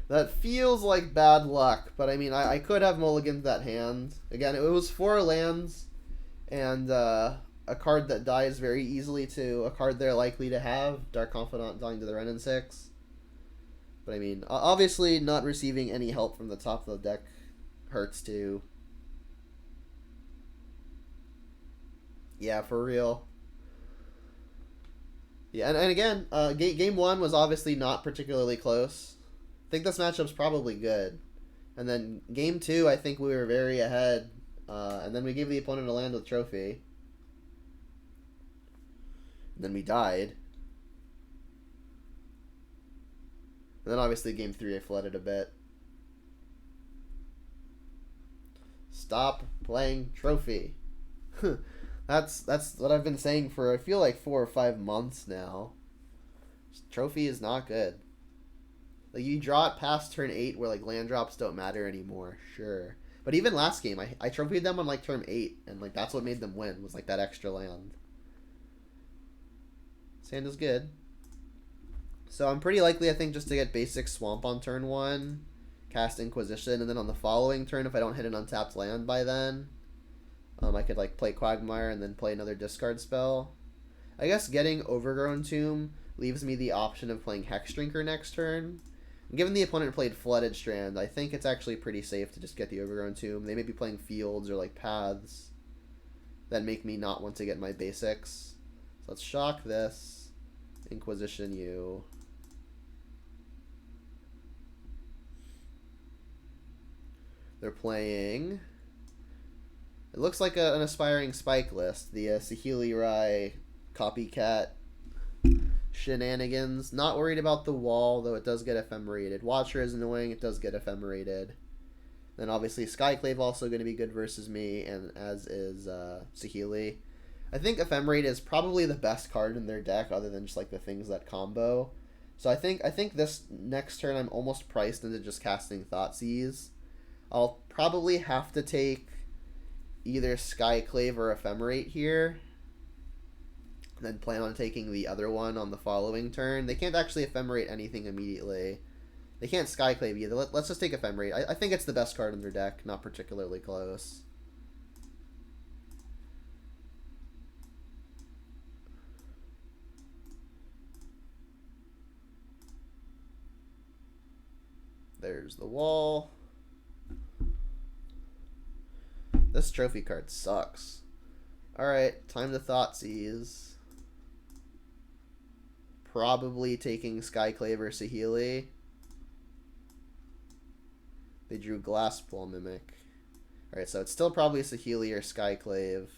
That feels like bad luck, but I mean, I could have mulliganed that hand. Again, it was 4 lands, and a card that dies very easily to a card they're likely to have. Dark Confidant dying to the Wrenn and 6. But I mean, obviously not receiving any help from the top of the deck hurts too. Yeah, for real. Yeah, and again, game 1 was obviously not particularly close. I think this matchup's probably good. And then game 2, I think we were very ahead. And then we gave the opponent a land with trophy. And then we died. And then obviously game 3 I flooded a bit. Stop playing trophy. That's what I've been saying for I feel like 4 or 5 months now. Trophy is not good. Like you draw it past turn 8 where like land drops don't matter anymore, sure. But even last game I trophied them on like turn 8 and like that's what made them win was like that extra land. This hand is good. So I'm pretty likely I think just to get basic swamp on turn 1, cast Inquisition, and then on the following turn if I don't hit an untapped land by then, I could like play Quagmire and then play another discard spell. I guess getting Overgrown Tomb leaves me the option of playing Hexdrinker next turn. Given the opponent played Flooded Strand, I think it's actually pretty safe to just get the Overgrown Tomb. They may be playing Fields or like Paths that make me not want to get my basics. So let's shock this. Inquisition you. They're playing... It looks like an aspiring spike list. The Saheeli Rai Copycat shenanigans. Not worried about the wall, though it does get ephemerated. Watcher is annoying, it does get ephemerated. Then obviously Skyclave also going to be good versus me, and as is Saheeli. I think Ephemerate is probably the best card in their deck, other than just like the things that combo. So I think this next turn I'm almost priced into just casting Thoughtseize. I'll probably have to take either Skyclave or Ephemerate here. Then plan on taking the other one on the following turn. They can't actually Ephemerate anything immediately. They can't Skyclave either. Let's just take Ephemerate. I think it's the best card in their deck, not particularly close. There's the wall. This trophy card sucks. Alright, time to Thoughtseize. Probably taking Skyclave or Saheeli. They drew Glasspool Mimic. Alright, so it's still probably Saheeli or Skyclave.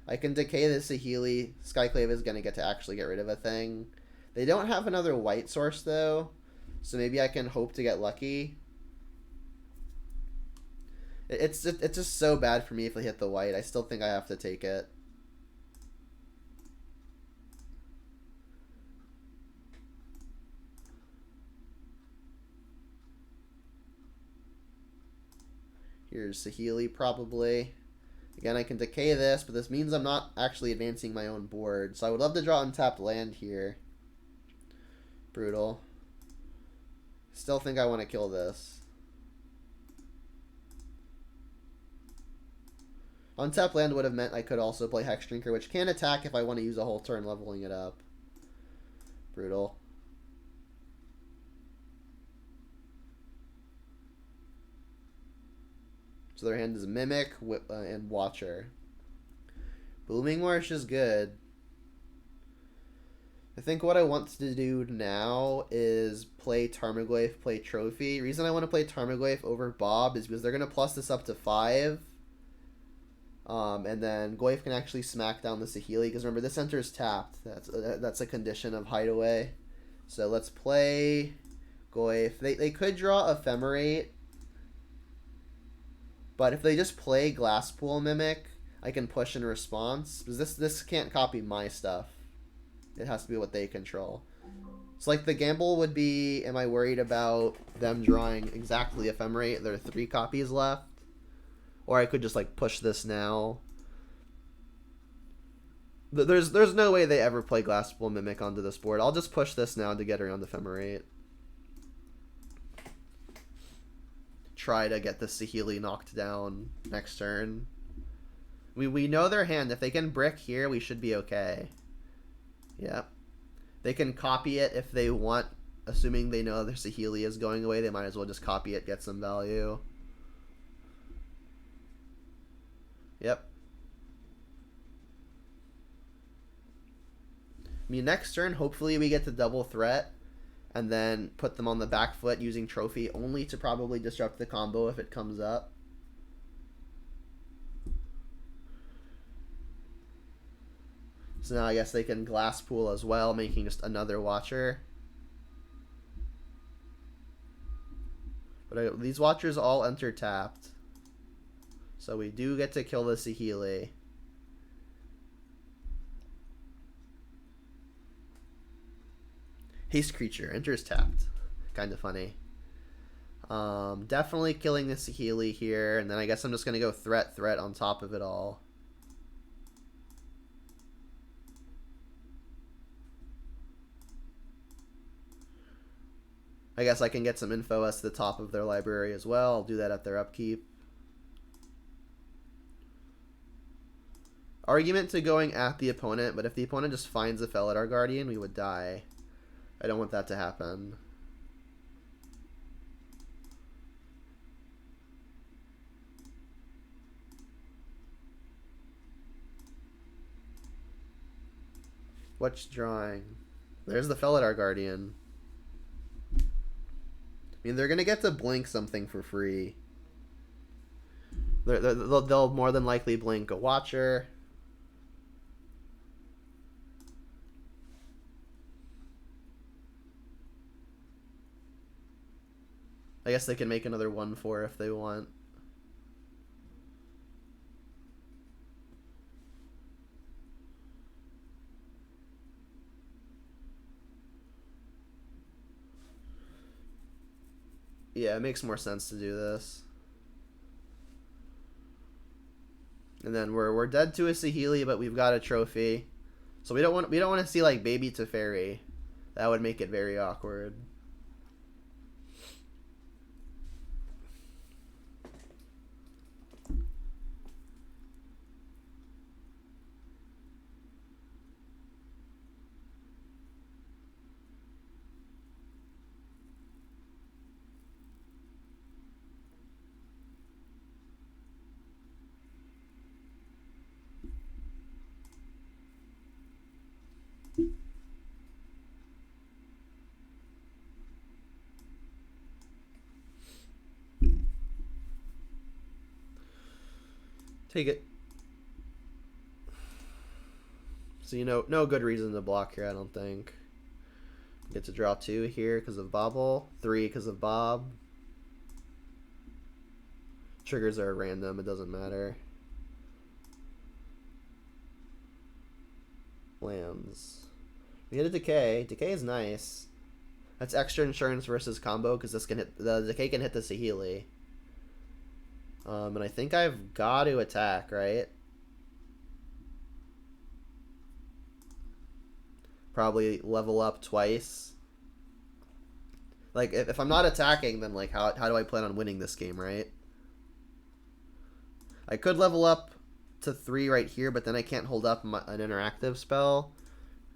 I can decay the Saheeli. Skyclave is going to get to actually get rid of a thing. They don't have another white source, though. So maybe I can hope to get lucky. It's just so bad for me if I hit the white. I still think I have to take it. Here's Saheeli, probably. Again, I can decay this, but this means I'm not actually advancing my own board. So I would love to draw untapped land here. Brutal. Still think I want to kill this. Untapped land would have meant I could also play Hexdrinker, which can attack if I want to use a whole turn leveling it up. Brutal. So their hand is Mimic and Watcher. Booming Marsh is good. I think what I want to do now is play Tarmogoyf, play Trophy. The reason I want to play Tarmogoyf over Bob is because they're going to plus this up to 5. And then Goyf can actually smack down the Saheeli, because remember, this enters tapped. That's a condition of Hideaway. So let's play Goyf. They could draw Ephemerate, but if they just play Glasspool Mimic, I can push in response, because this can't copy my stuff. It has to be what they control. So like the gamble would be, am I worried about them drawing exactly Ephemerate? There are 3 copies left. Or I could just like push this now. There's no way they ever play Glasspool Mimic onto this board. I'll just push this now to get around Ephemerate. Try to get the Saheeli knocked down next turn. We know their hand. If they can brick here, we should be okay. Yeah. They can copy it if they want, assuming they know their Saheeli is going away. They might as well just copy it, get some value. Yep. I mean, next turn, hopefully we get to double threat and then put them on the back foot using Trophy only to probably disrupt the combo if it comes up. So now I guess they can Glasspool as well, making just another Watcher. But these Watchers all enter tapped. So we do get to kill the Saheeli. Haste creature enters tapped. Kind of funny. Definitely killing the Saheeli here, and then I guess I'm just gonna go threat on top of it all. I guess I can get some info as to the top of their library as well. I'll do that at their upkeep. Argument to going at the opponent, but if the opponent just finds a Felidar Guardian, we would die. I don't want that to happen. What's drawing? There's the Felidar Guardian. I mean, they're going to get to blink something for free. They'll more than likely blink a Watcher. I guess they can make another 1/4 if they want. Yeah, it makes more sense to do this. And then we're dead to a Saheeli, but we've got a Trophy. So we don't want to see like Baby Teferi. That would make it very awkward. Take it. So, no good reason to block here, I don't think. Get to draw 2 here because of Bobble. 3 because of Bob. Triggers are random, it doesn't matter. Lands. We get a Decay. Decay is nice. That's extra insurance versus combo because this can hit the Decay can hit the Saheeli. And I think I've got to attack, right? Probably level up twice. Like, if I'm not attacking, then, like, how do I plan on winning this game, right? I could level up to 3 right here, but then I can't hold up an interactive spell.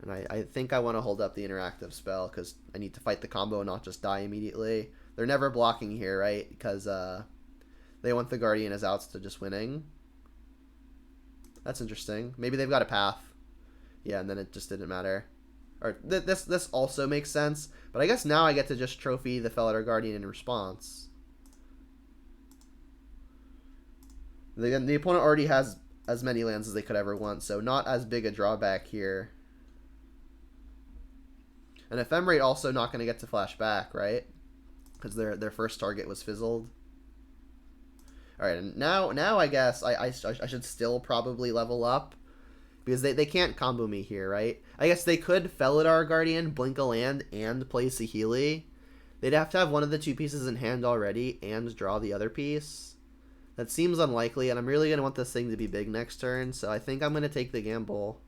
And I think I want to hold up the interactive spell because I need to fight the combo and not just die immediately. They're never blocking here, right? Because, They want the Guardian as outs to just winning. That's interesting. Maybe they've got a path. Yeah, and then it just didn't matter. Or this also makes sense, but I guess now I get to just trophy the Felidar Guardian in response. The opponent already has as many lands as they could ever want, so not as big a drawback here. And Ephemerate also not going to get to flash back, right? Because their first target was fizzled. Alright, and now I guess I should still probably level up. Because they can't combo me here, right? I guess they could Felidar Guardian, blink a land, and play Saheeli. They'd have to have one of the two pieces in hand already and draw the other piece. That seems unlikely, and I'm really going to want this thing to be big next turn, so I think I'm going to take the gamble.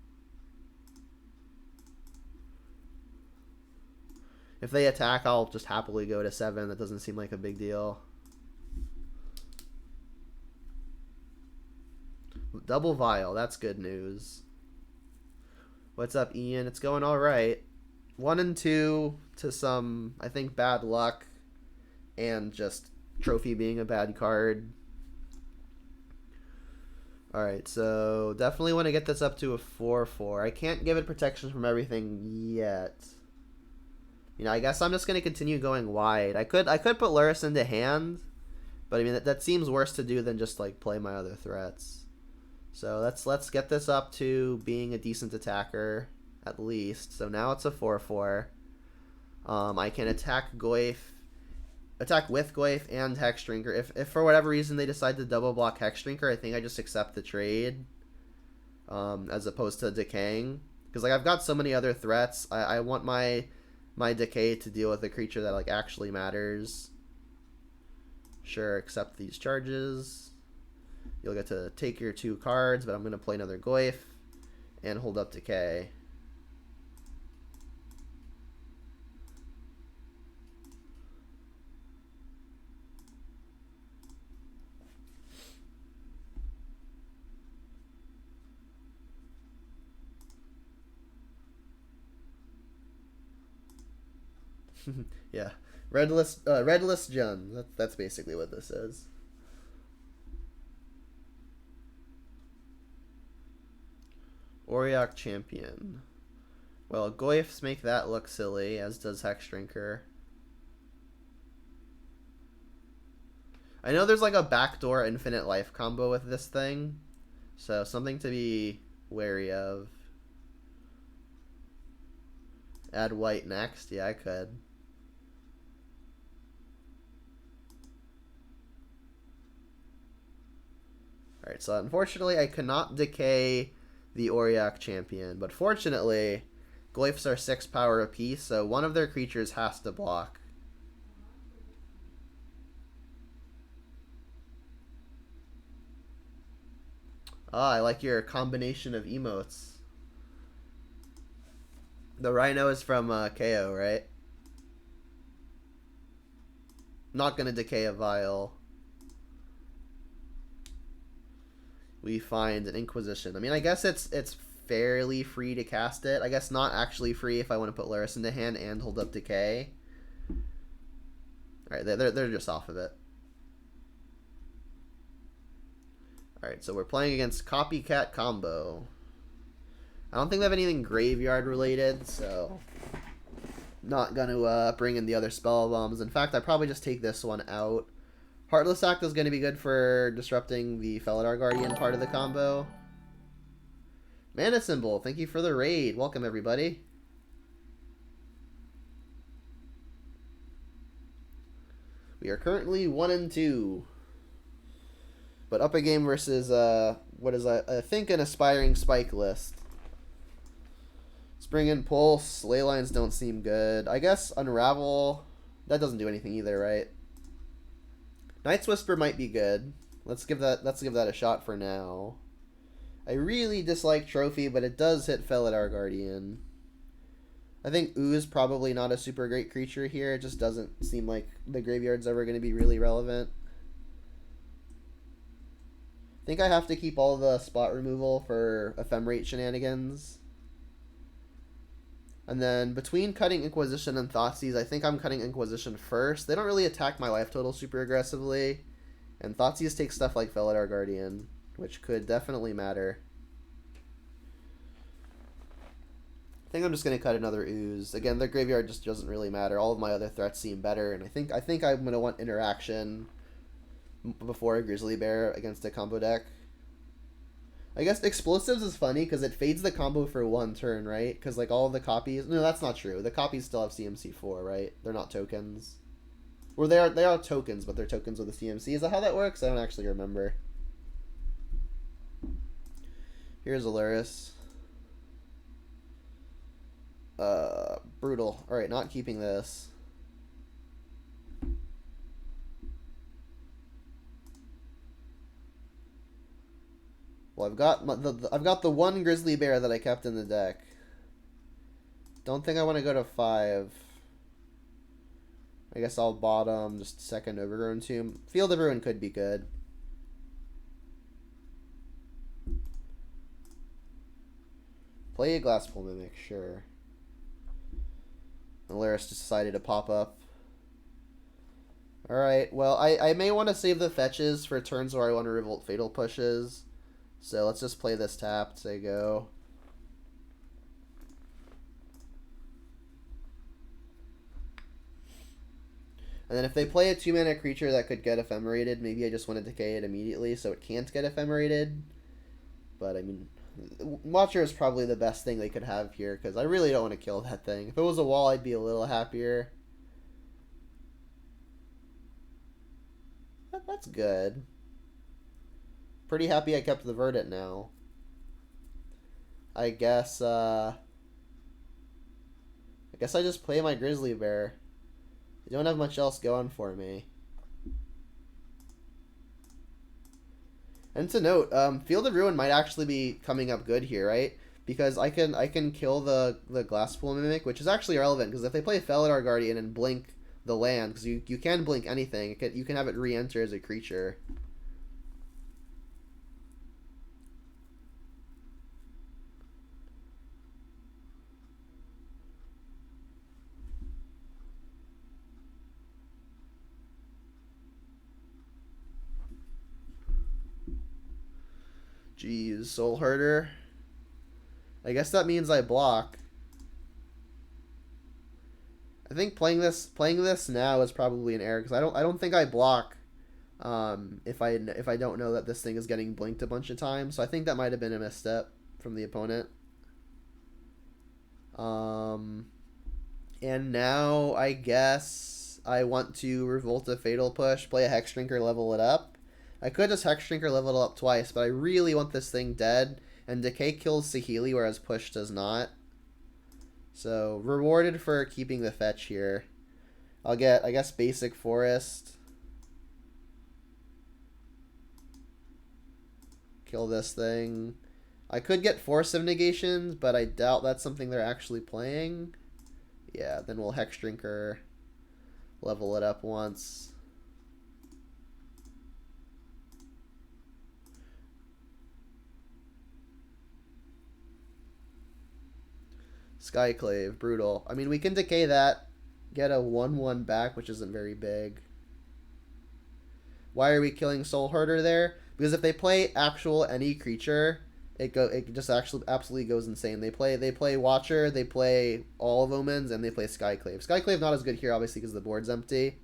If they attack, I'll just happily go to 7. That doesn't seem like a big deal. Double Vial, that's good news. What's up, Ian? It's going alright. 1 and 2 to some, I think, bad luck and just Trophy being a bad card. Alright, so definitely want to get this up to a 4/4. I can't give it protection from everything yet. You know, I guess I'm just going to continue going wide. I could put Luris into hand, but I mean, that seems worse to do than just, like, play my other threats. So let's get this up to being a decent attacker, at least. So now it's a 4/4. I can attack with Goyf and Hexdrinker. If for whatever reason they decide to double block Hexdrinker, I think I just accept the trade, as opposed to decaying. Because like I've got so many other threats, I want my decay to deal with a creature that like actually matters. Sure, accept these charges. You'll get to take your 2 cards, but I'm going to play another Goyf and hold up decay. Yeah, Redless Jun. That's basically what this is. Auriok Champion. Well, Goyfs make that look silly, as does Hexdrinker. I know there's like a backdoor infinite life combo with this thing, so something to be wary of. Add white next? Yeah, I could. Alright, so unfortunately I cannot decay the Auriok Champion, but fortunately Goyfs are 6 power apiece, so one of their creatures has to block. Ah, I like your combination of emotes. The Rhino is from KO, right? Not gonna decay a Vial. We find an Inquisition. I mean, I guess it's fairly free to cast it. I guess not actually free if I want to put Luris into hand and hold up decay. Alright, they're just off of it. Alright, so we're playing against Copycat combo. I don't think they have anything graveyard related, so not gonna bring in the other spell bombs. In fact, I probably just take this one out. Heartless Act is going to be good for disrupting the Felidar Guardian part of the combo. Mana Symbol, thank you for the raid. Welcome, everybody. We are currently 1 and 2. But up a game versus, what is, I think, an aspiring Spike list. Spring and Pulse, Ley Lines don't seem good. I guess Unravel, that doesn't do anything either, right? Night's Whisper might be good. Let's give that a shot for now. I really dislike Trophy, but it does hit Felidar Guardian. I think Ooze probably not a super great creature here. It just doesn't seem like the graveyard's ever going to be really relevant. I think I have to keep all the spot removal for Ephemerate shenanigans. And then between cutting Inquisition and Thoughtseize, I think I'm cutting Inquisition first. They don't really attack my life total super aggressively. And Thoughtseize takes stuff like Felidar Guardian, which could definitely matter. I think I'm just gonna cut another Ooze. Again, their graveyard just doesn't really matter. All of my other threats seem better, and I think I'm gonna want interaction before a Grizzly Bear against a combo deck. I guess Explosives is funny because it fades the combo for one turn, right? Because like all of the copies. No, that's not true. The copies still have CMC4, right? They're not tokens. Or they are tokens, but they're tokens with a CMC. Is that how that works? I don't actually remember. Here's Alaris. Brutal. Alright, not keeping this. Well, I've got the one Grizzly Bear that I kept in the deck. Don't think I want to go to 5. I guess I'll bottom just second Overgrown Tomb. Field of Ruin could be good. Play a Glasspool Mimic, sure. Alaris just decided to pop up. Alright, well, I may want to save the fetches for turns where I want to Revolt Fatal Pushes. So let's just play this tapped, say go. And then if they play a 2-mana creature that could get ephemerated, maybe I just want to decay it immediately so it can't get ephemerated. But I mean, Watcher is probably the best thing they could have here because I really don't want to kill that thing. If it was a wall, I'd be a little happier. That's good. Pretty happy I kept the Verdant now. I guess I just play my Grizzly Bear. I don't have much else going for me. And to note, Field of Ruin might actually be coming up good here, right? Because I can kill the Glasspool Mimic, which is actually relevant because if they play Felidar Guardian and blink the land, because you can blink anything, you can have it re-enter as a creature. Jeez, Soul Herder. I guess that means I block. I think playing this now is probably an error because I don't think I block if I don't know that this thing is getting blinked a bunch of times. So I think that might have been a misstep from the opponent. And now I guess I want to Revolt a Fatal Push, play a Hex Drinker, level it up. I could just Hex Drinker level it up twice, but I really want this thing dead. And Decay kills Saheeli, whereas Push does not. So, rewarded for keeping the fetch here. I'll get, I guess, Basic Forest. Kill this thing. I could get Force of Negations, but I doubt that's something they're actually playing. Yeah, then we'll Hex Drinker. Level it up once. Skyclave, brutal. I mean, we can decay that, get a 1/1 back, which isn't very big. Why are we killing Soul Herder there? Because if they play actual any creature, it just actually absolutely goes insane. They play Watcher, they play all of Omens, and they play Skyclave. Skyclave not as good here, obviously, because the board's empty.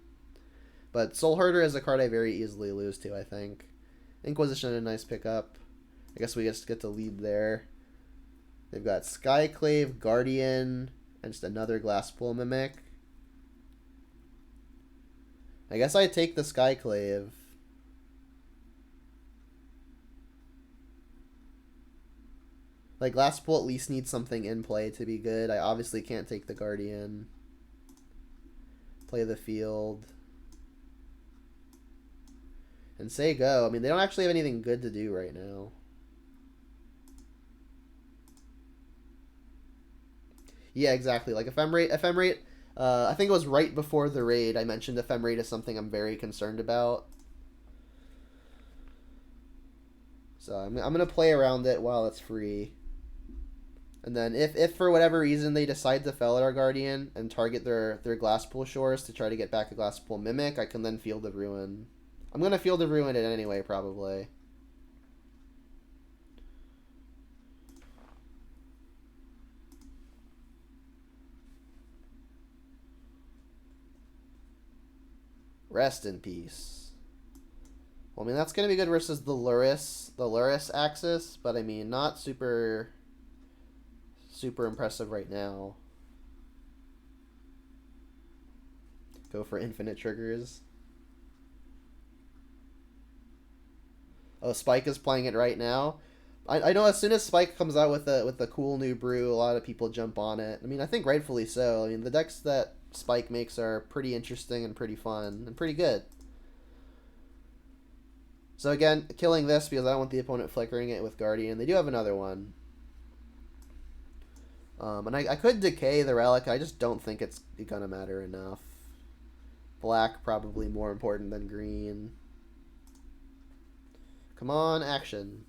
But Soul Herder is a card I very easily lose to, I think. Inquisition, a nice pickup. I guess we just get to lead there. They've got Skyclave, Guardian, and just another Glasspool Mimic. I guess I take the Skyclave. Like, Glasspool at least needs something in play to be good. I obviously can't take the Guardian. Play the field. And say go. I mean, they don't actually have anything good to do right now. Yeah, exactly. Like Ephemerate, I think it was right before the raid I mentioned Ephemerate is something I'm very concerned about. So I'm going to play around it while it's free. And then if for whatever reason they decide to Felidar Guardian and target their Glasspool Shores to try to get back a Glasspool Mimic, I can then Field of Ruin. I'm going to Field of Ruin it anyway, probably. Rest in peace. Well, I mean, that's going to be good versus the Luris Axis, but I mean, not super impressive right now. Go for infinite triggers. Oh, Spike is playing it right now. I know as soon as Spike comes out with a cool new brew, a lot of people jump on it. I mean, I think rightfully so. I mean, the decks that Spike makes are pretty interesting and pretty fun and pretty good. So again, killing this because I don't want the opponent flickering it with Guardian. They do have another one. And I could decay the relic. I just don't think it's going to matter enough. Black probably more important than green. Come on, action.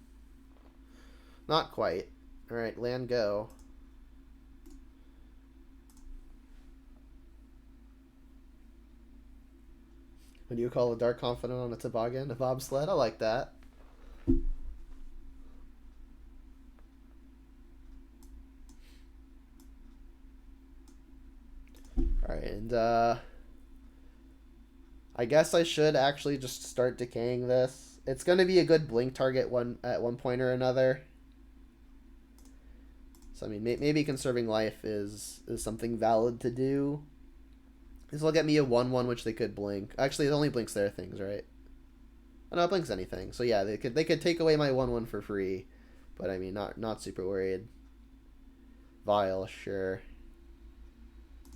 Not quite. Alright, land go. What do you call a Dark Confidant on a toboggan? A bobsled? I like that. Alright, and I guess I should actually just start decaying this. It's going to be a good blink target at one point or another. So, I mean, maybe conserving life is something valid to do. This will get me a 1/1, which they could blink. Actually, it only blinks their things, right? Oh, no, it blinks anything. So, yeah, they could take away my 1/1 for free. But, I mean, not super worried. Vile, sure.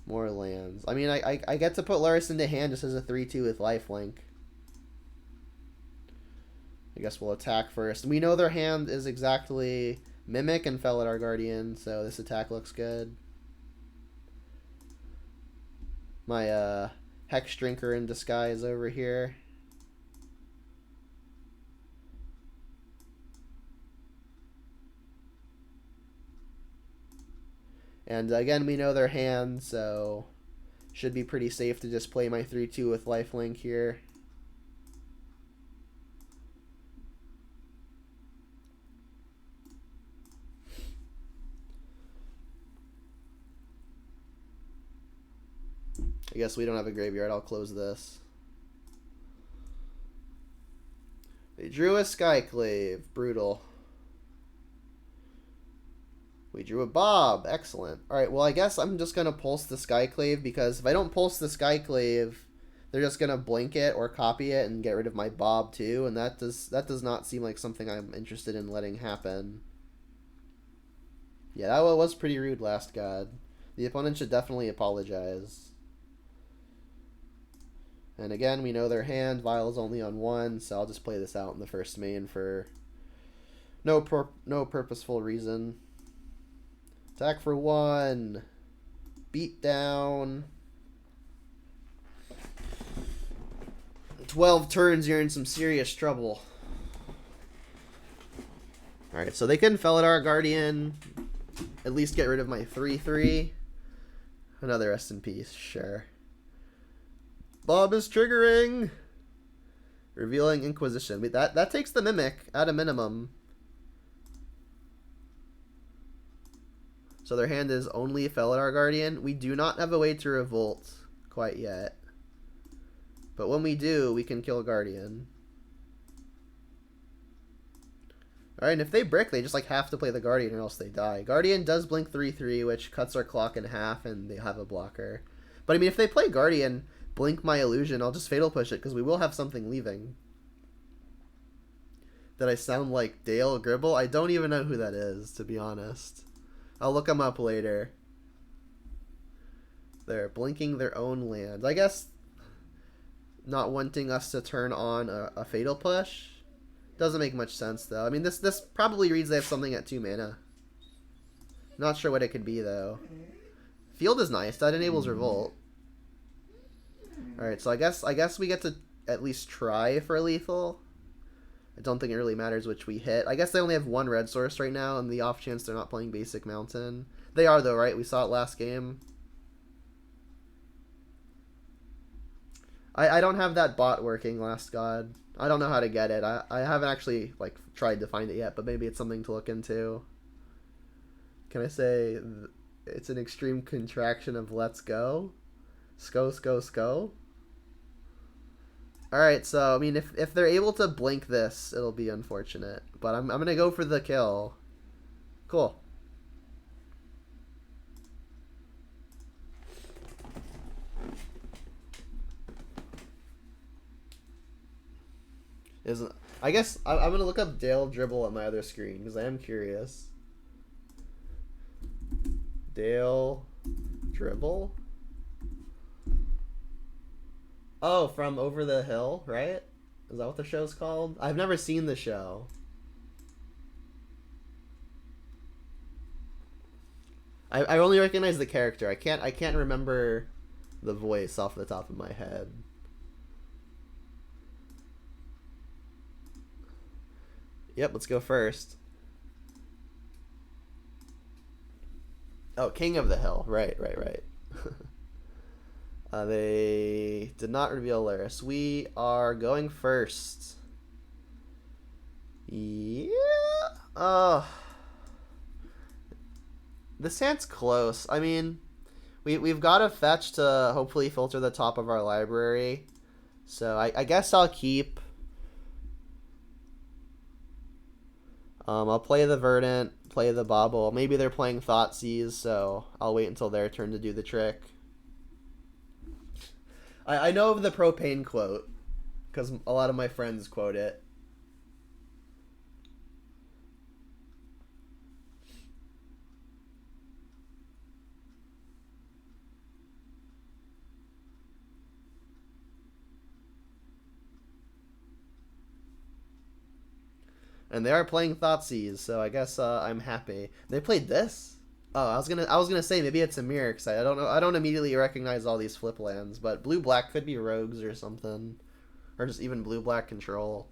More lands. I mean, I get to put Luris into hand just as a 3/2 with lifelink. I guess we'll attack first. We know their hand is exactly Mimic and Felidar Guardian, so this attack looks good. My Hex Drinker in disguise over here. And again, we know their hand, so should be pretty safe to just play my 3/2 with lifelink here. I guess we don't have a graveyard. I'll close this. They drew a Skyclave. Brutal. We drew a Bob. Excellent. Alright, well, I guess I'm just going to pulse the Skyclave, because if I don't pulse the Skyclave, they're just going to blink it or copy it and get rid of my Bob too, and that does not seem like something I'm interested in letting happen. Yeah, that was pretty rude, Last God. The opponent should definitely apologize. And again, we know their hand. Vile's only on 1, so I'll just play this out in the first main for no purposeful reason. Attack for 1. Beat down. 12 turns, you're in some serious trouble. Alright, so they can Felidar Guardian. At least get rid of my 3/3. Another rest in peace, sure. Bob is triggering. Revealing Inquisition. That takes the Mimic at a minimum. So their hand is only Felidar Guardian. We do not have a way to revolt quite yet. But when we do, we can kill Guardian. Alright, and if they brick, they just like have to play the Guardian or else they die. Guardian does blink 3/3, which cuts our clock in half, and they have a blocker. But I mean, if they play Guardian, blink my illusion, I'll just Fatal Push it, because we will have something leaving. Did I sound like Dale Gribble? I don't even know who that is, to be honest. I'll look them up later. They're blinking their own land. I guess not wanting us to turn on a Fatal Push doesn't make much sense, though. I mean, this probably reads they have something at 2 mana. Not sure what it could be, though. Field is nice. That enables Revolt. Alright, so I guess we get to at least try for lethal. I don't think it really matters which we hit. I guess they only have 1 red source right now, and the off chance they're not playing Basic Mountain. They are, though, right? We saw it last game. I don't have that bot working, Last God. I don't know how to get it. I haven't actually, like, tried to find it yet, but maybe it's something to look into. Can I say it's an extreme contraction of let's go? Sko. Alright, so, I mean, if they're able to blink this, it'll be unfortunate. But I'm going to go for the kill. Cool. I guess I'm going to look up Dale Dribble on my other screen, because I am curious. Dale Dribble? Oh, from Over the Hill, right? Is that what the show's called? I've never seen the show. I only recognize the character. I can't remember the voice off the top of my head. Yep, let's go first. Oh, King of the Hill. Right. They did not reveal Laris. We are going first. Yeah. This hand's close. I mean, we've got a fetch to hopefully filter the top of our library. So I guess I'll keep. I'll play the Verdant, play the Bobble. Maybe they're playing Thoughtseize, so I'll wait until their turn to do the trick. I know of the propane quote, because a lot of my friends quote it. And they are playing Thoughtseize, so I guess I'm happy. They played this? Oh, I was gonna say maybe it's a mirror, because I don't know. I don't immediately recognize all these flip lands, but blue black could be rogues or something, or just even blue black control.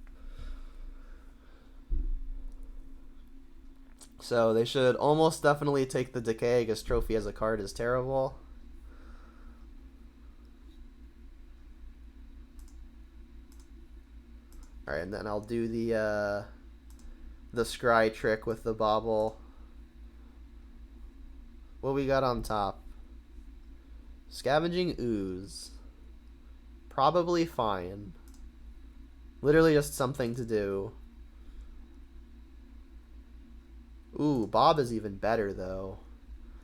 So they should almost definitely take the decay, because Trophy as a card is terrible. All right, and then I'll do the scry trick with the Bobble. What we got on top? Scavenging Ooze. Probably fine. Literally just something to do. Ooh, Bob is even better though.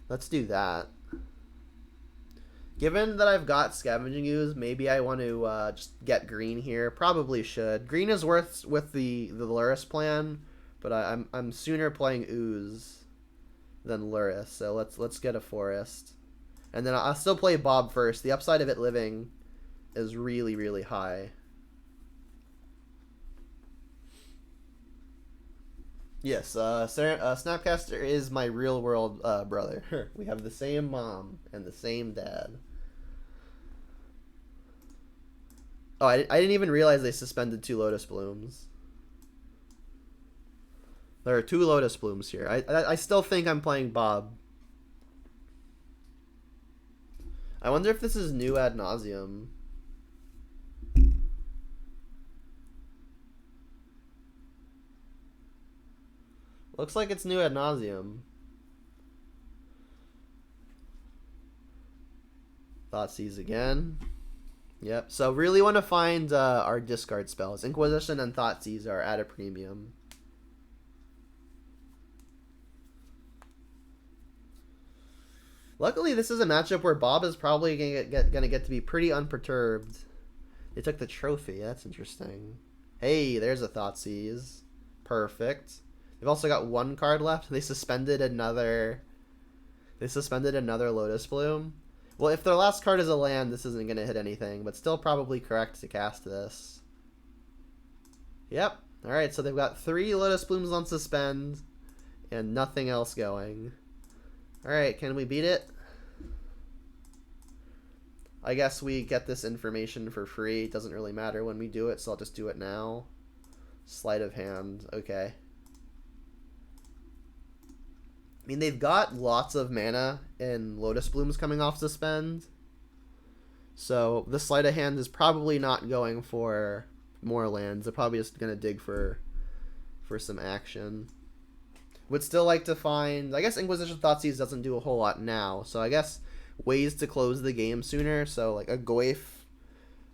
Let's do that. Given that I've got Scavenging Ooze, maybe I want to just get green here. Probably should. Green is worth with the Luris plan, but I'm sooner playing Ooze than Luris, so let's get a forest. And then I'll still play Bob first. The upside of it living is really, really high. Yes, Snapcaster is my real world brother. We have the same mom and the same dad. Oh, I didn't even realize they suspended 2 Lotus Blooms. There are 2 Lotus Blooms here. I still think I'm playing Bob. I wonder if this is new ad nauseum. Looks like it's new ad nauseum. Thoughtseize again. Yep. So really want to find our discard spells. Inquisition and Thoughtseize are at a premium. Luckily, this is a matchup where Bob is probably gonna get to be pretty unperturbed. They took the trophy. That's interesting. Hey, there's a Thoughtseize. Perfect. They've also got 1 card left. They suspended another Lotus Bloom. Well, if their last card is a land, this isn't gonna hit anything, but still probably correct to cast this. Yep. All right. So they've got 3 Lotus Blooms on suspend, and nothing else going. Alright, can we beat it? I guess we get this information for free. It doesn't really matter when we do it, so I'll just do it now. Sleight of hand. Okay. I mean, they've got lots of mana and Lotus Blooms coming off suspend. So the sleight of hand is probably not going for more lands. They're probably just gonna dig for some action. Would still like to find. I guess Inquisition Thoughtseize doesn't do a whole lot now, so I guess ways to close the game sooner. So like a Goyf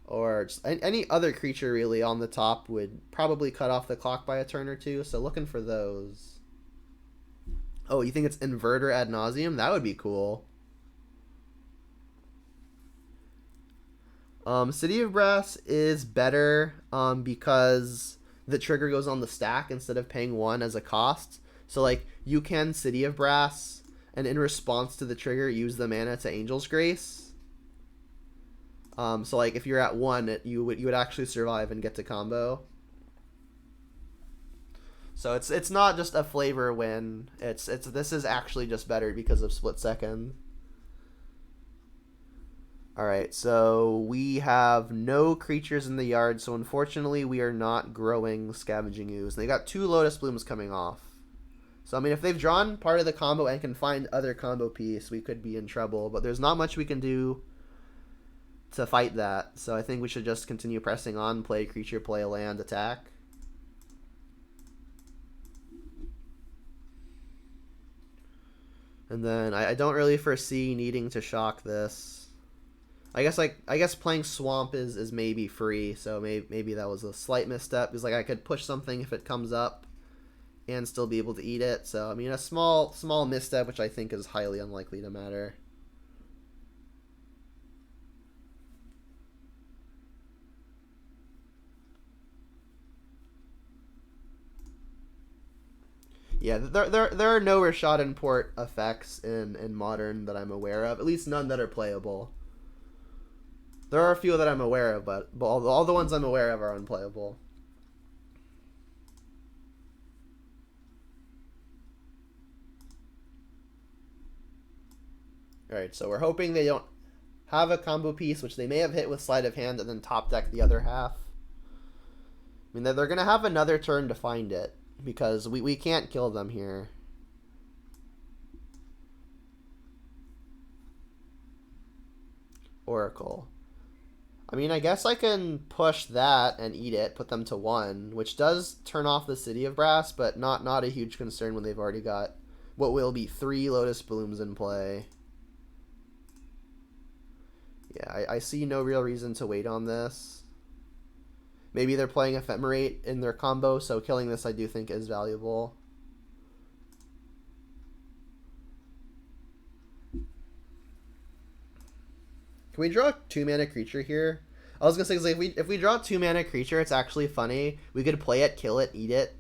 or just any other creature really on the top would probably cut off the clock by a turn or two. So looking for those. Oh, you think it's Inverter ad nauseum? That would be cool. City of Brass is better because the trigger goes on the stack instead of paying 1 as a cost. So like you can City of Brass and in response to the trigger use the mana to Angel's Grace. So like if you're at 1, you would actually survive and get to combo. So it's not just a flavor win. This is actually just better because of split second. Alright, so we have no creatures in the yard, so unfortunately we are not growing Scavenging Ooze. They got 2 Lotus Blooms coming off. So, I mean, if they've drawn part of the combo and can find other combo piece, we could be in trouble. But there's not much we can do to fight that. So I think we should just continue pressing on, play creature, play a land, attack. And then I don't really foresee needing to shock this. I guess playing Swamp is maybe free, so maybe that was a slight misstep. Because like I could push something if it comes up, and still be able to eat it. So I mean a small misstep, which I think is highly unlikely to matter. Yeah, there are no Rashad and Port effects in Modern that I'm aware of. At least none that are playable. There are a few that I'm aware of, but all the ones I'm aware of are unplayable. Alright, so we're hoping they don't have a combo piece, which they may have hit with Sleight of Hand and then top deck the other half. I mean, they're going to have another turn to find it, because we can't kill them here. Oracle. I mean, I guess I can push that and eat it, put them to 1, which does turn off the City of Brass, but not a huge concern when they've already got what will be 3 Lotus Blooms in play. Yeah, I see no real reason to wait on this. Maybe they're playing Ephemerate in their combo, so killing this I do think is valuable. Can we draw a 2-mana creature here? I was gonna say, like, if we draw a 2-mana creature, it's actually funny. We could play it, kill it, eat it.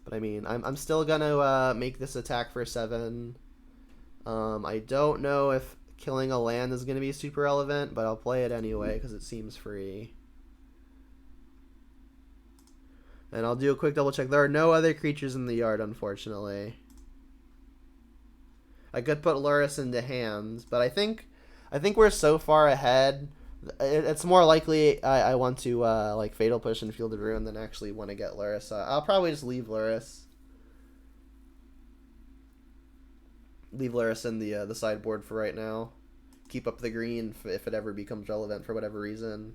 But I mean, I'm still gonna make this attack for 7. I don't know if killing a land is gonna be super relevant, but I'll play it anyway because it seems free. And I'll do a quick double check. There are no other creatures in the yard, unfortunately. I could put Lurrus into hands, but I think we're so far ahead. It's more likely I want to like Fatal Push and Field of Ruin than actually want to get Lurrus. I'll probably just leave Lurrus. Leave Lurrus in the sideboard for right now. Keep up the green if it ever becomes relevant for whatever reason.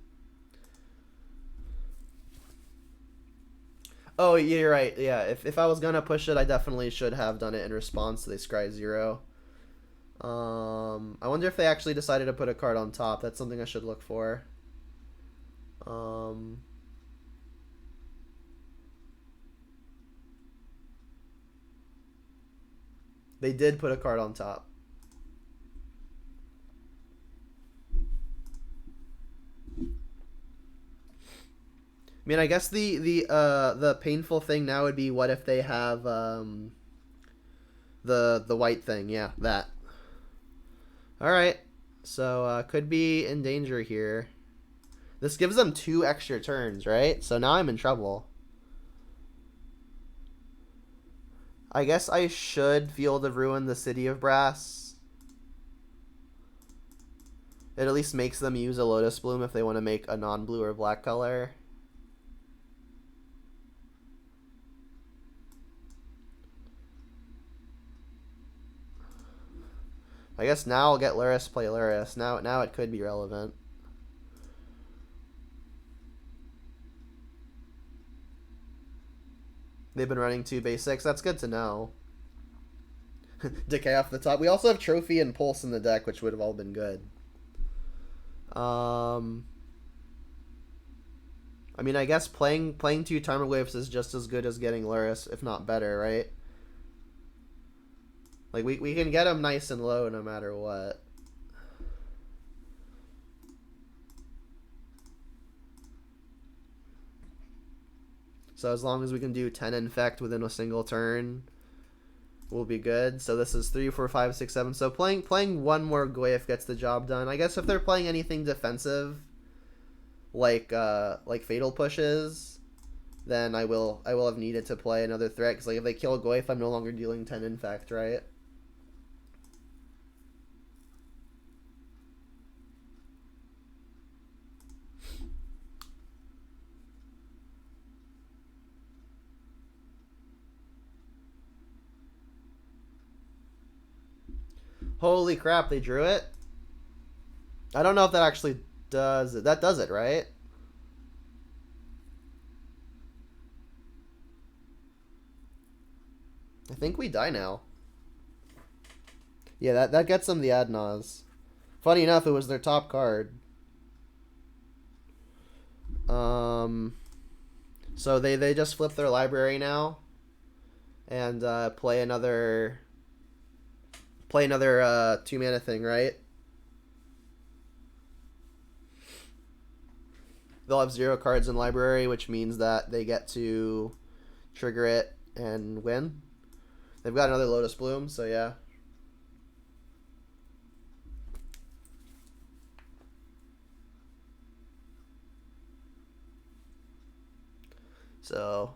Oh, yeah, you're right. Yeah, if I was gonna push it, I definitely should have done it in response to the Scry 0. I wonder if they actually decided to put a card on top. That's something I should look for. They did put a card on top. I mean, I guess the painful thing now would be what if they have the white thing? Yeah, that. All right, so could be in danger here. This gives them 2 extra turns, right? So now I'm in trouble. I guess I should Field of Ruin the City of Brass. It at least makes them use a Lotus Bloom if they want to make a non-blue or black color. I guess now I'll get Luris, play Luris. Now it could be relevant. They've been running 2 basics. That's good to know. Decay off the top. We also have Trophy and Pulse in the deck, which would have all been good. I mean, I guess playing 2 Tarmogoyfs is just as good as getting Luris, if not better, right? Like, we can get them nice and low no matter what. So as long as we can do 10 infect within a single turn, we'll be good. So this is 3, 4, 5, 6, 7. So playing one more Goyf gets the job done. I guess if they're playing anything defensive, like Fatal Pushes, then I will have needed to play another threat. Because like if they kill Goyf, I'm no longer dealing 10 infect, right? Holy crap, they drew it? I don't know if that actually does it. That does it, right? I think we die now. Yeah, that gets them the Adnaz. Funny enough, it was their top card. So they just flip their library now. And play another 2-mana thing, right? They'll have 0 cards in library, which means that they get to trigger it and win. They've got another Lotus Bloom, so yeah. So,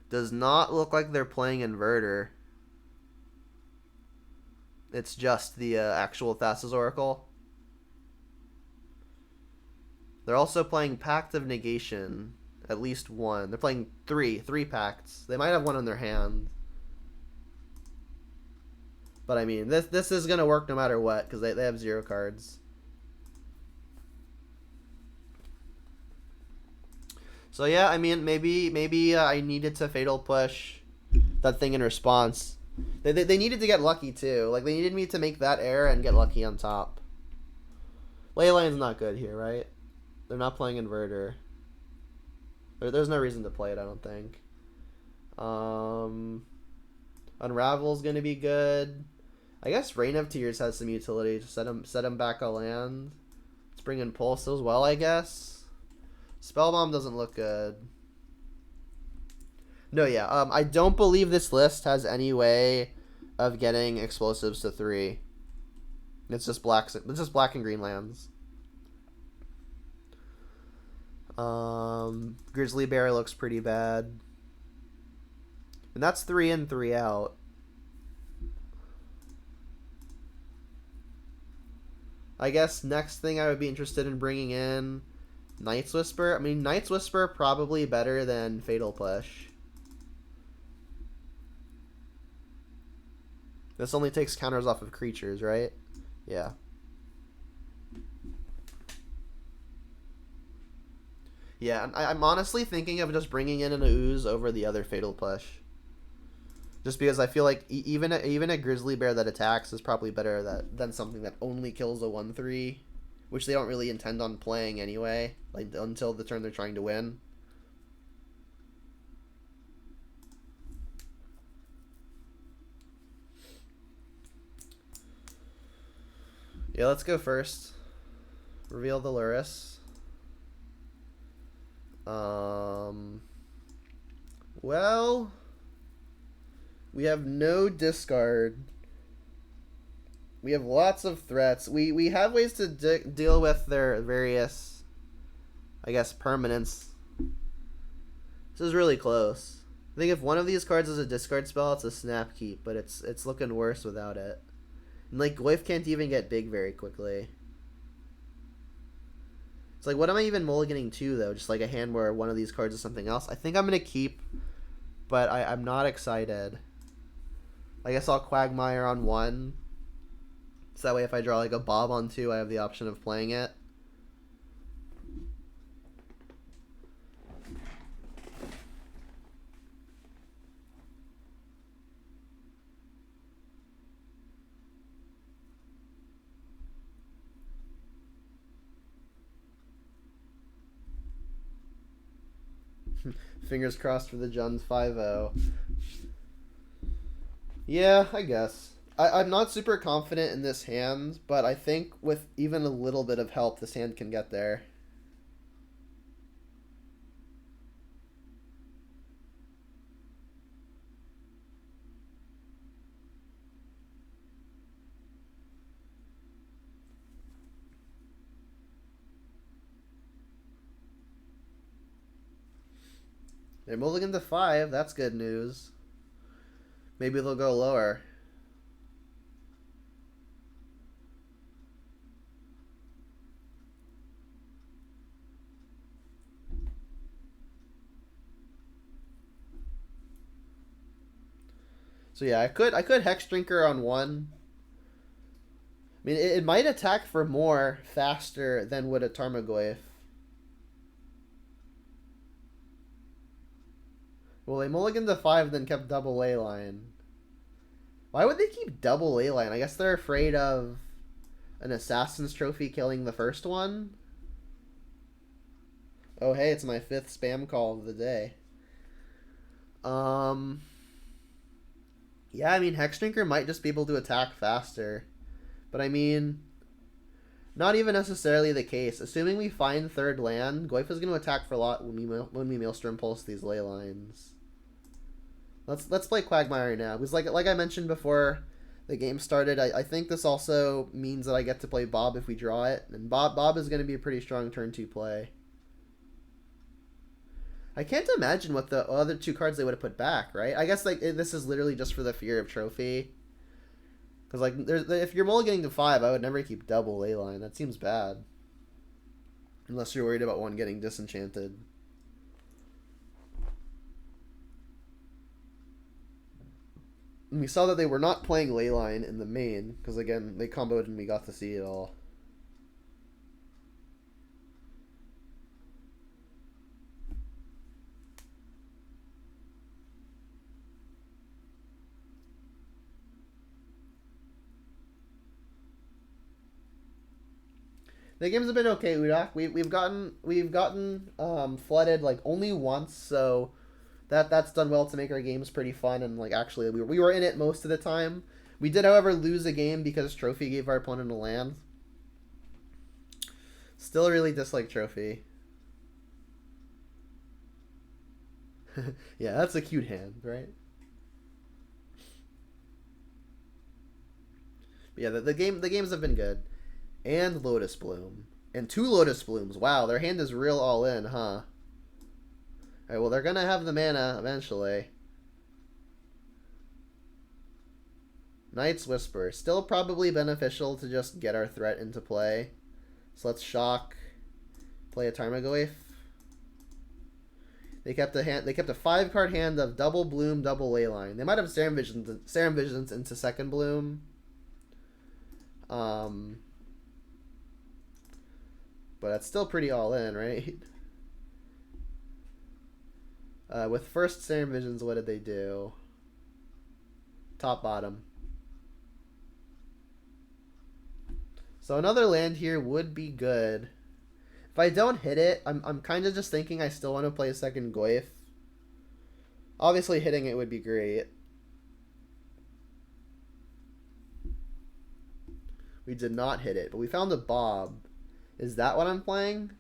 does not look like they're playing Inverter. It's just the actual Thassa's Oracle. They're also playing Pact of Negation. At least one. They're playing three pacts. They might have one in their hand. But I mean, this is going to work no matter what, because they have 0 cards. So yeah, I mean, maybe I needed to Fatal Push that thing in response. They needed to get lucky too. Like, they needed me to make that error and get lucky on top. Leyline's not good here, right? They're not playing Inverter. There's no reason to play it, I don't think. Unravel's gonna be good. I guess Reign of Tears has some utility to set him back a land. Let's bring in Pulse as well, I guess. Spellbomb doesn't look good. No, yeah. I don't believe this list has any way of getting explosives to 3. It's just black and green lands. Grizzly Bear looks pretty bad. And that's 3 in, 3 out. I guess next thing I would be interested in bringing in Night's Whisper. I mean, Night's Whisper probably better than Fatal Push. This only takes counters off of creatures, right? Yeah. Yeah, and I'm honestly thinking of just bringing in an Ooze over the other Fatal Push. Just because I feel like even a Grizzly Bear that attacks is probably better than something that only kills a 1/3, which they don't really intend on playing anyway, like until the turn they're trying to win. Yeah, let's go first. Reveal the Luris. Well, we have no discard. We have lots of threats. We have ways to deal with their various, I guess, permanents. This is really close. I think if one of these cards is a discard spell, it's a Snap Keep, but it's looking worse without it. And like, Goyf can't even get big very quickly. It's like, what am I even mulliganing to, though? Just like a hand where one of these cards is something else? I think I'm going to keep, but I'm not excited. I guess I'll Quagmire on 1. So that way if I draw like a Bob on 2, I have the option of playing it. Fingers crossed for the Juns 5-0. Yeah, I guess. I'm not super confident in this hand, but I think with even a little bit of help, this hand can get there. They're mulligan to 5. That's good news. Maybe they'll go lower. So yeah, I could Hex Drinker on 1. I mean, it might attack for more faster than would a Tarmogoyf. Well, they mulliganed to 5, then kept double Leyline. Why would they keep double Leyline? I guess they're afraid of an Assassin's Trophy killing the first one. Oh, hey, it's my 5th spam call of the day. Yeah, I mean, Hexdrinker might just be able to attack faster. But I mean, not even necessarily the case. Assuming we find 3rd land, Goyf is going to attack for a lot when we Maelstrom Pulse these ley lines. Let's play Quagmire now. Because like I mentioned before the game started, I think this also means that I get to play Bob if we draw it. And Bob is going to be a pretty strong turn 2 play. I can't imagine what the other 2 cards they would have put back, right? I guess like this is literally just for the fear of trophy. Because like if you're mulliganing to 5, I would never keep double Leyline. That seems bad. Unless you're worried about one getting disenchanted. And we saw that they were not playing Leyline in the main, because again, they comboed and we got to see it all. The games have been okay, Udak. We've gotten flooded like only once, so that's done well to make our games pretty fun, and like actually we were in it most of the time. We did, however, lose a game because Trophy gave our opponent a land. Still really dislike Trophy. Yeah, that's a cute hand, right? But yeah, the games have been good. And Lotus Bloom. And 2 Lotus Blooms. Wow, their hand is real all in, huh? Alright, well, they're gonna have the mana eventually. Knight's Whisper. Still probably beneficial to just get our threat into play. So let's shock. Play a Tarmogoyf. They kept a 5-card hand of double Bloom, double Leyline. They might have Serum Visions into 2nd Bloom. But that's still pretty all in, right? With first Serum Visions, what did they do? Top, bottom. So another land here would be good. If I don't hit it, I'm kind of just thinking I still want to play a 2nd Goyf. Obviously hitting it would be great. We did not hit it, but we found a Bob. Is that what I'm playing?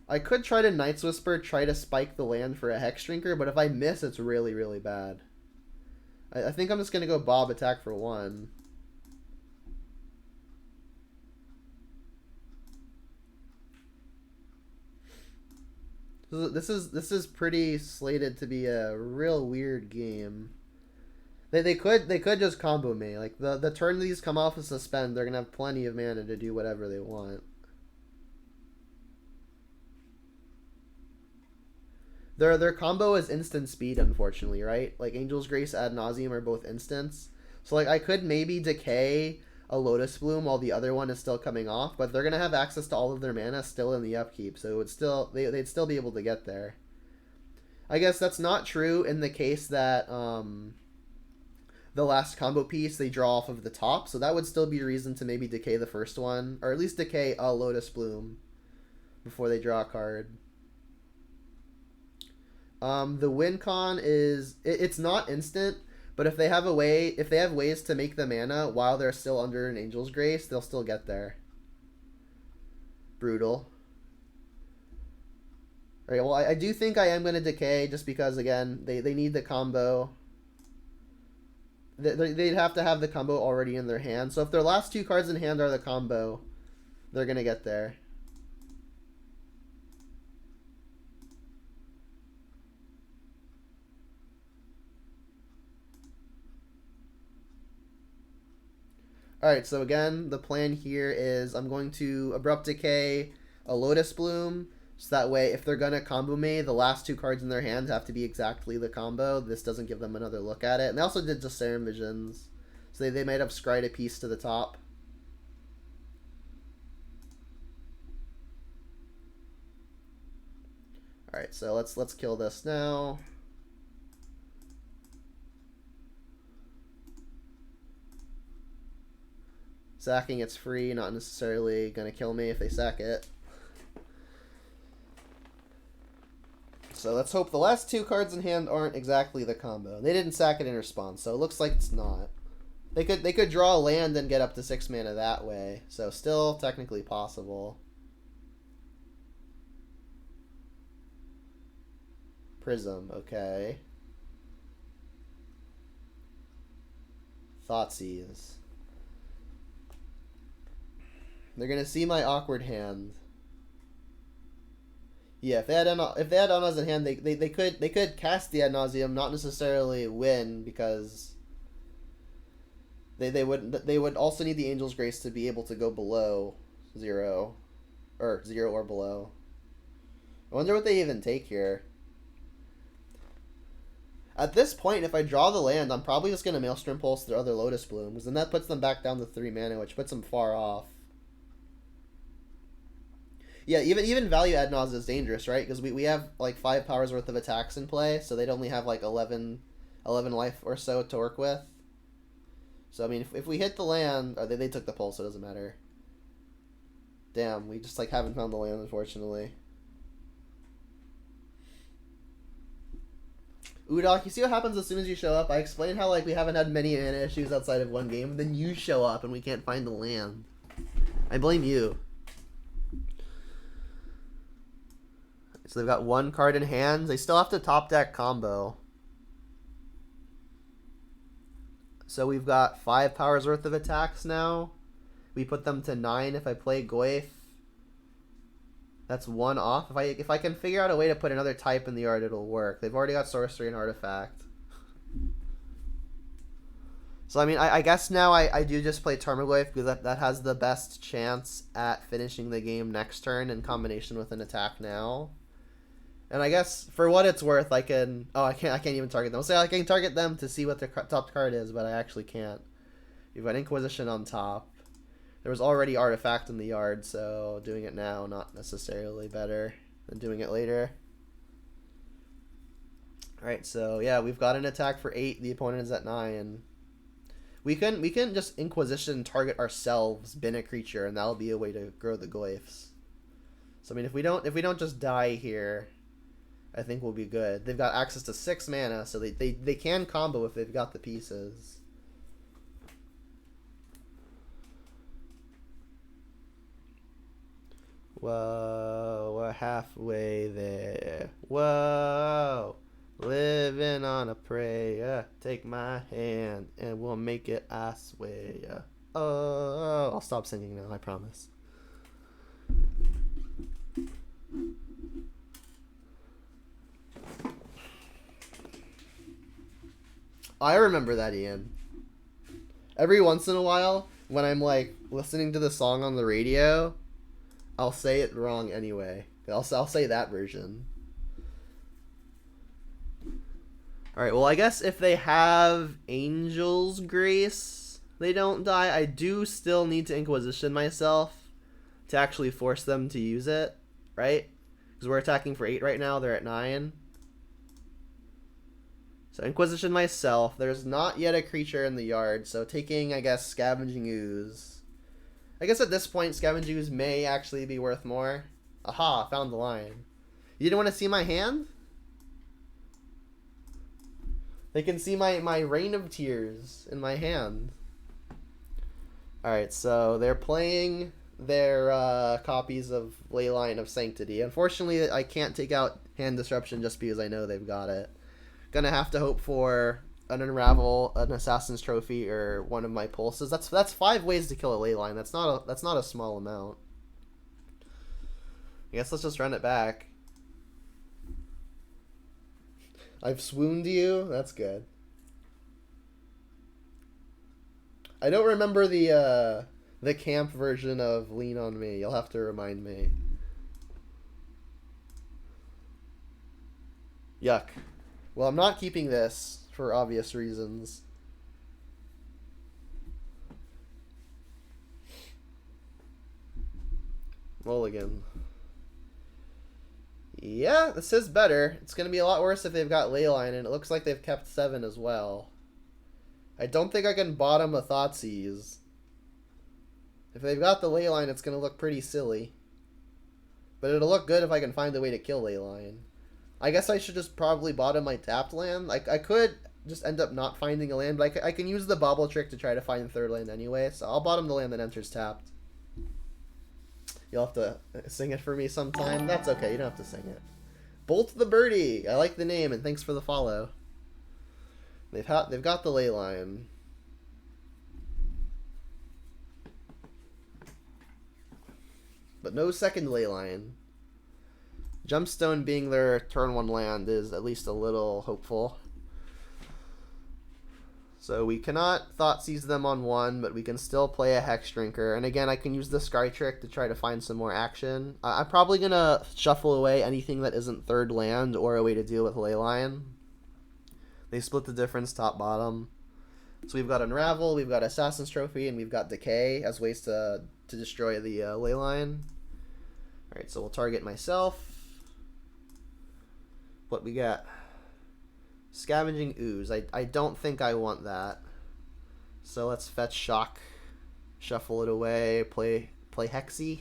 I could try to Knight's Whisper, try to spike the land for a Hex Drinker, but if I miss, it's really, really bad. I think I'm just going to go Bob attack for 1. So this is pretty slated to be a real weird game. They could just combo me. Like the turn these come off of suspend, they're gonna have plenty of mana to do whatever they want. Their combo is instant speed, unfortunately, right? Like Angel's Grace ad nauseum are both instants. So like I could maybe decay a Lotus Bloom while the other one is still coming off, but they're gonna have access to all of their mana still in the upkeep, so it would still they'd still be able to get there. I guess that's not true in the case that the last combo piece they draw off of the top, so that would still be a reason to maybe decay the first one, or at least decay a Lotus Bloom before they draw a card. The win con is it's not instant, but if they have ways to make the mana while they're still under an Angel's Grace, they'll still get there. Brutal. Alright, well I do think I am going to decay just because again they need the combo. They'd have to have the combo already in their hand. So if their last two cards in hand are the combo, they're going to get there. Alright, so again, the plan here is I'm going to Abrupt Decay a Lotus Bloom. So that way, if they're going to combo me, the last two cards in their hand have to be exactly the combo. This doesn't give them another look at it. And they also did Discern Visions. So they might have scryed a piece to the top. Alright, so let's kill this now. Sacking it's free, not necessarily going to kill me if they sack it. So let's hope the last two cards in hand aren't exactly the combo. They didn't sack it in response, so it looks like it's not. They could draw a land and get up to 6 mana that way, so still technically possible. Prism, okay. Thoughtseize. They're gonna see my awkward hand. Yeah, if they had Unas in hand, they could cast the Ad Nauseam, not necessarily win because they would also need the Angel's Grace to be able to go below 0 or below. I wonder what they even take here. At this point, if I draw the land, I'm probably just gonna Maelstrom Pulse their other Lotus Blooms, and that puts them back down to 3 mana, which puts them far off. Yeah, even value ad nauseam is dangerous, right? Because we have like 5 powers worth of attacks in play, so they'd only have like 11 life or so to work with. So I mean, if we hit the land, or they took the pulse, so it doesn't matter. Damn, we just like haven't found the land, unfortunately. Udok, you see what happens as soon as you show up? I explained how like we haven't had many mana issues outside of one game, and then you show up and we can't find the land. I blame you. So they've got 1 card in hand. They still have to top deck combo. So we've got 5 powers worth of attacks now. We put them to 9 if I play Goyf. That's 1 off. If I can figure out a way to put another type in the yard, it'll work. They've already got Sorcery and Artifact. So I mean, I guess now I do just play Tarmogoyf because that has the best chance at finishing the game next turn in combination with an attack now. And I guess for what it's worth, I can. Oh, I can't even target them. I'll say I can target them to see what their top card is, but I actually can't. You've got Inquisition on top. There was already Artifact in the yard, so doing it now not necessarily better than doing it later. All right, so yeah, we've got an attack for 8. The opponent is at 9. We can just Inquisition target ourselves, bin a creature, and that'll be a way to grow the Goyfs. So I mean, if we don't just die here, I think we'll be good. They've got access to 6 mana, so they can combo if they've got the pieces. Whoa, we're halfway there. Whoa, living on a prayer. Take my hand and we'll make it, I swear. Oh, I'll stop singing now, I promise. I remember that, Ian. Every once in a while, when I'm like listening to the song on the radio, I'll say it wrong anyway. I'll say that version. Alright, well, I guess if they have Angel's Grace, they don't die. I do still need to Inquisition myself to actually force them to use it, right? Because we're attacking for 8 right now. They're at 9. So Inquisition myself. There's not yet a creature in the yard, so taking, I guess, Scavenging Ooze. I guess at this point, Scavenging Ooze may actually be worth more. Aha, found the line. You didn't want to see my hand? They can see my Rain of Tears in my hand. Alright, so they're playing their copies of Leyline of Sanctity. Unfortunately, I can't take out Hand Disruption just because I know they've got it. Gonna have to hope for an Unravel, an Assassin's Trophy, or one of my Pulses. That's 5 ways to kill a Leyline. That's not a small amount. I guess let's just run it back. I've swooned you? That's good. I don't remember the camp version of Lean on Me. You'll have to remind me. Yuck. Well, I'm not keeping this for obvious reasons. Mulligan. Yeah, this is better. It's going to be a lot worse if they've got Leyline, and it looks like they've kept 7 as well. I don't think I can bottom a Thoughtseize. If they've got the Leyline, it's going to look pretty silly. But it'll look good if I can find a way to kill Leyline. I guess I should just probably bottom my tapped land. I could just end up not finding a land, but I can use the bobble trick to try to find the 3rd land anyway, so I'll bottom the land that enters tapped. You'll have to sing it for me sometime. That's okay, you don't have to sing it. Bolt the Birdie! I like the name, and thanks for the follow. They've got the Leyline. But no second Leyline. Jumpstone being their turn 1 land is at least a little hopeful. So we cannot Thoughtseize them on 1, but we can still play a Hex Drinker. And again, I can use the Scry Trick to try to find some more action. I'm probably going to shuffle away anything that isn't 3rd land or a way to deal with Leyline. They split the difference top bottom. So we've got Unravel, we've got Assassin's Trophy, and we've got Decay as ways to destroy the Leyline. Alright, so we'll target myself. What we got? Scavenging Ooze. I don't think I want that. So let's fetch Shock. Shuffle it away. Play Hexy.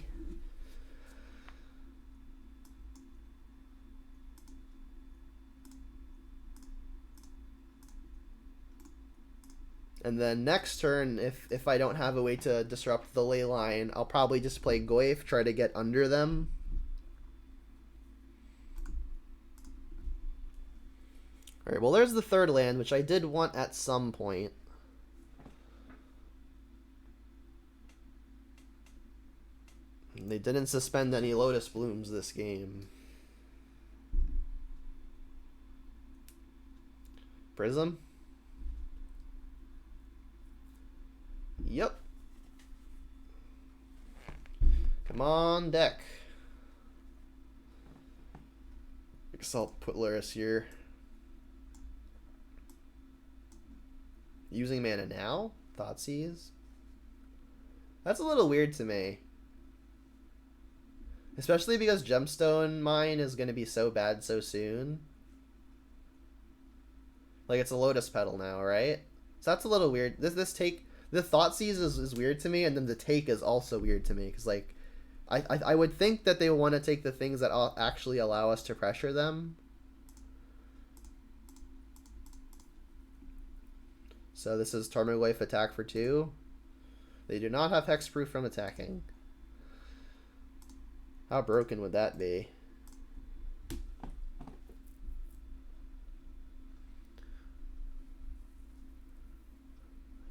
And then next turn, if I don't have a way to disrupt the Leyline, I'll probably just play Goyf, try to get under them. Alright, well there's the 3rd land, which I did want at some point. They didn't suspend any Lotus Blooms this game. Prism? Yep. Come on, deck. I guess I'll put Luris here. Using mana now? Thoughtseize? That's a little weird to me. Especially because Gemstone Mine is going to be so bad so soon. Like, it's a Lotus Petal now, right? So that's a little weird. This take... The Thoughtseize is weird to me, and then the take is also weird to me. Because, like, I would think that they want to take the things that actually allow us to pressure them. So this is Tarmogoyf attack for 2. They do not have hexproof from attacking. How broken would that be?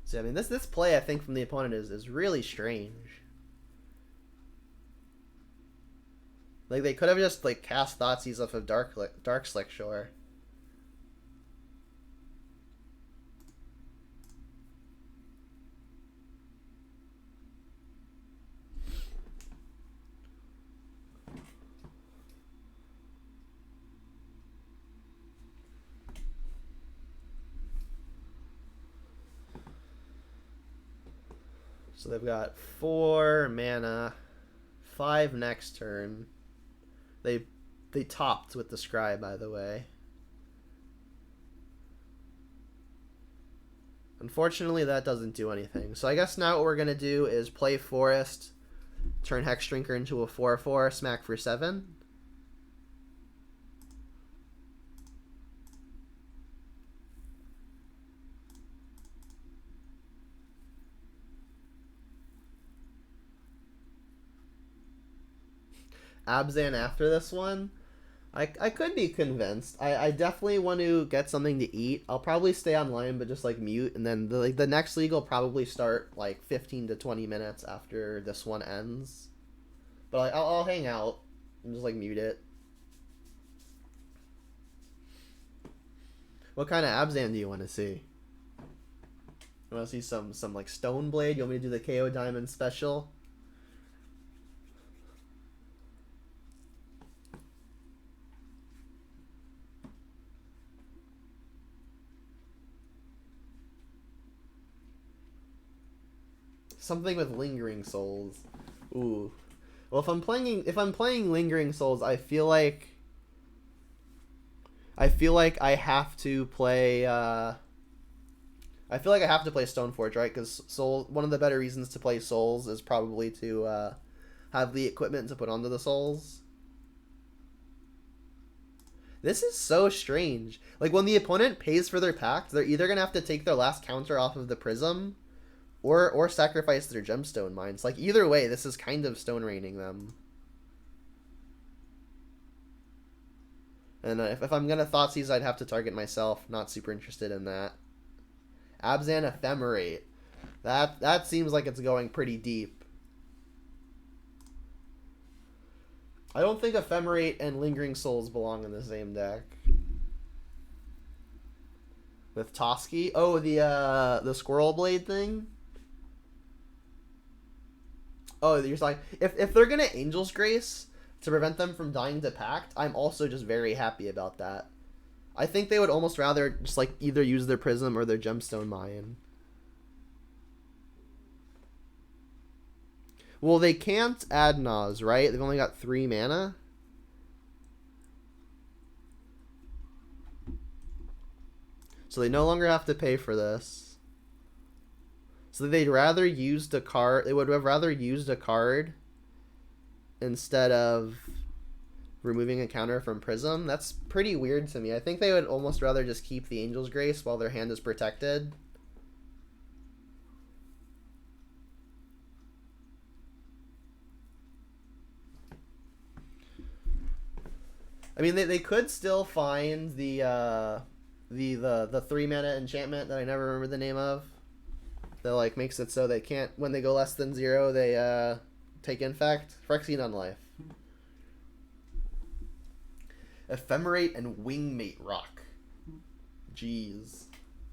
So I mean, this play I think from the opponent is really strange. Like they could have just like cast Thoughtseize off of Dark Slick Shore. So they've got 4 mana, 5 next turn. They topped with the Scry, by the way. Unfortunately, that doesn't do anything. So I guess now what we're going to do is play Forest, turn Hexdrinker into a 4/4, smack for 7. Abzan after this one? I could be convinced. I definitely want to get something to eat. I'll probably stay online, but just like mute, and then the next league will probably start like 15 to 20 minutes after this one ends. But like, I'll hang out and just like mute it. What kind of Abzan do you want to see? You want to see some like Stoneblade? You want me to do the KO Diamond special? Something with Lingering Souls. Ooh. Well, if I'm playing Lingering Souls, I feel like I have to play I feel like I have to play Stoneforge, right? Cuz Soul, one of the better reasons to play Souls is probably to have the equipment to put onto the Souls. This is so strange. Like, when the opponent pays for their pact, they're either going to have to take their last counter off of the Prism or sacrifice their gemstone mines. Like, either way, this is kind of stone raining them. And if I'm gonna Thoughtseize, I'd have to target myself. Not super interested in that. Abzan Ephemerate. That seems like it's going pretty deep. I don't think Ephemerate and Lingering Souls belong in the same deck. With Toski? Oh, the Squirrel Blade thing? Oh, you're like, if they're gonna Angel's Grace to prevent them from dying to Pact, I'm also just very happy about that. I think they would almost rather just like either use their Prism or their Gemstone Mayan. Well, they can't add Nas, right? They've only got 3 mana. So they no longer have to pay for this. So they'd rather use the card. They would have rather used a card instead of removing a counter from Prism. That's pretty weird to me. I think they would almost rather just keep the Angel's Grace while their hand is protected. I mean, they could still find the 3 mana enchantment that I never remember the name of. That like makes it so they can't, when they go less than 0, they take Infect. Phyrexian Unlife. Ephemerate and Wingmate Rock. Jeez.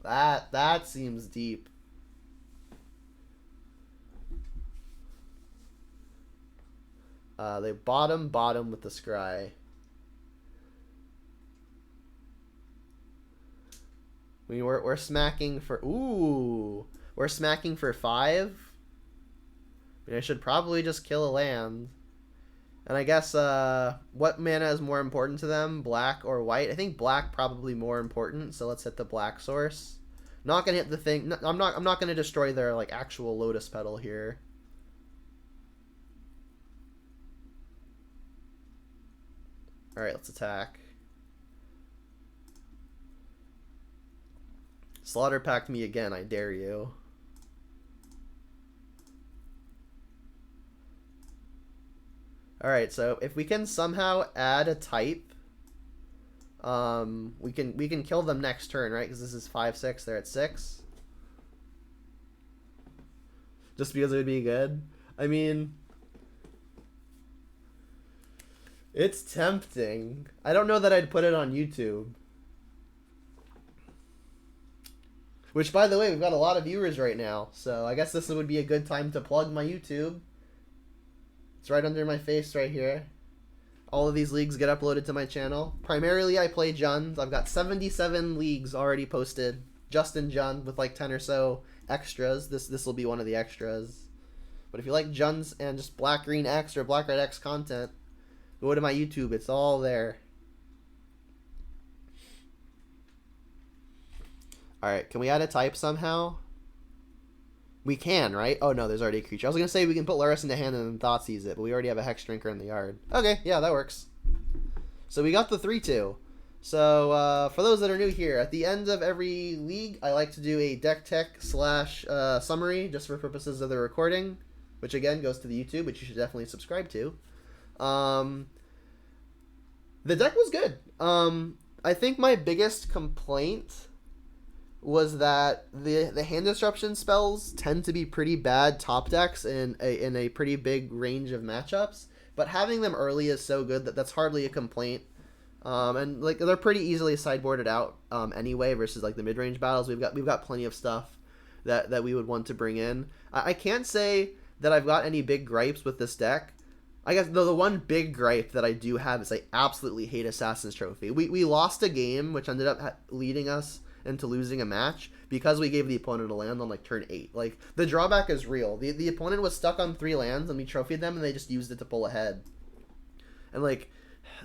That seems deep. They bottom with the Scry. I mean, we're smacking for... Ooh! We're smacking for 5. I mean, I should probably just kill a land. And I guess, what mana is more important to them? Black or white? I think black probably more important, so let's hit the black source. Not gonna hit the thing... I'm not gonna destroy their, like, actual Lotus Petal here. Alright, let's attack. Slaughter Pact me again, I dare you. Alright, so if we can somehow add a type, we can kill them next turn, right? Because this is 5/6, they're at 6. Just because it would be good. I mean, it's tempting. I don't know that I'd put it on YouTube. Which, by the way, we've got a lot of viewers right now, so I guess this would be a good time to plug my YouTube. It's right under my face right here. All of these leagues get uploaded to my channel. Primarily, I play Jund. I've got 77 leagues already posted, just in Jund, with like 10 or so extras. This will be one of the extras. But if you like Juns and just Black Green X or Black Red X content, go to my YouTube. It's all there. Alright, can we add a type somehow? We can, right? Oh no, there's already a creature. I was going to say we can put Luris into hand and then Thoughtseize it, but we already have a Hex Drinker in the yard. Okay, yeah, that works. So we got the 3-2. So for those that are new here, at the end of every league, I like to do a deck tech / summary just for purposes of the recording, which again goes to the YouTube, which you should definitely subscribe to. The deck was good. I think my biggest complaint was that the hand disruption spells tend to be pretty bad top decks in a pretty big range of matchups, but having them early is so good that that's hardly a complaint. And like they're pretty easily sideboarded out anyway versus like the mid-range battles. We've got plenty of stuff that we would want to bring in. I can't say that I've got any big gripes with this deck. I guess the one big gripe that I do have is I absolutely hate Assassin's Trophy. We lost a game which ended up leading us into losing a match because we gave the opponent a land on like turn 8. Like the drawback is real. The opponent was stuck on 3 lands and we trophied them and they just used it to pull ahead. And like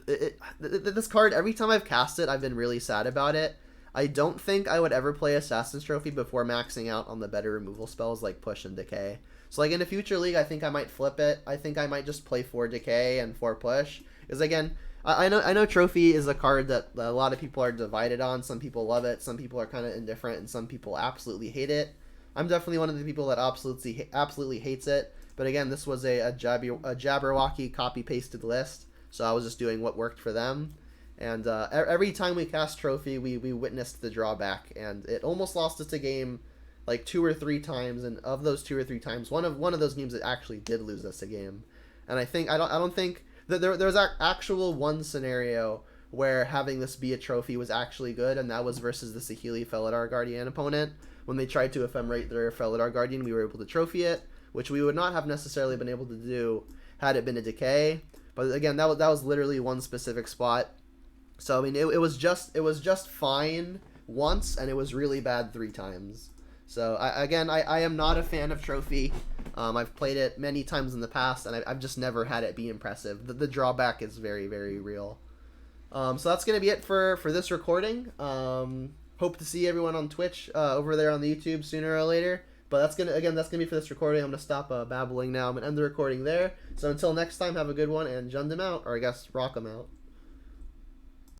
this card, every time I've cast it, I've been really sad about it. I don't think I would ever play Assassin's Trophy before maxing out on the better removal spells like Push and Decay. So like in a future league, I think I might flip it. I think I might just play 4 Decay and 4 Push. Because again, I know Trophy is a card that a lot of people are divided on. Some people love it, some people are kind of indifferent, and some people absolutely hate it. I'm definitely one of the people that absolutely hates it. But again, this was a Jaberwocki copy-pasted list, so I was just doing what worked for them. And every time we cast Trophy, we witnessed the drawback, and it almost lost us a game like 2 or 3 times. And of those 2 or 3 times, one of those games it actually did lose us a game. And I don't think that there's actual one scenario where having this be a trophy was actually good, and that was versus the Saheeli Felidar Guardian opponent. When they tried to ephemerate their Felidar Guardian, we were able to trophy it, which we would not have necessarily been able to do had it been a Decay. But again, that was literally one specific spot. So I mean, it was just fine once, and it was really bad 3 times. So I am not a fan of Trophy. I've played it many times in the past, and I've just never had it be impressive. The drawback is very, very real. So that's going to be it for this recording. Hope to see everyone on Twitch over there on the YouTube sooner or later. But that's gonna be for this recording. I'm going to stop babbling now. I'm going to end the recording there. So until next time, have a good one, and Jund him out, or I guess rock him out.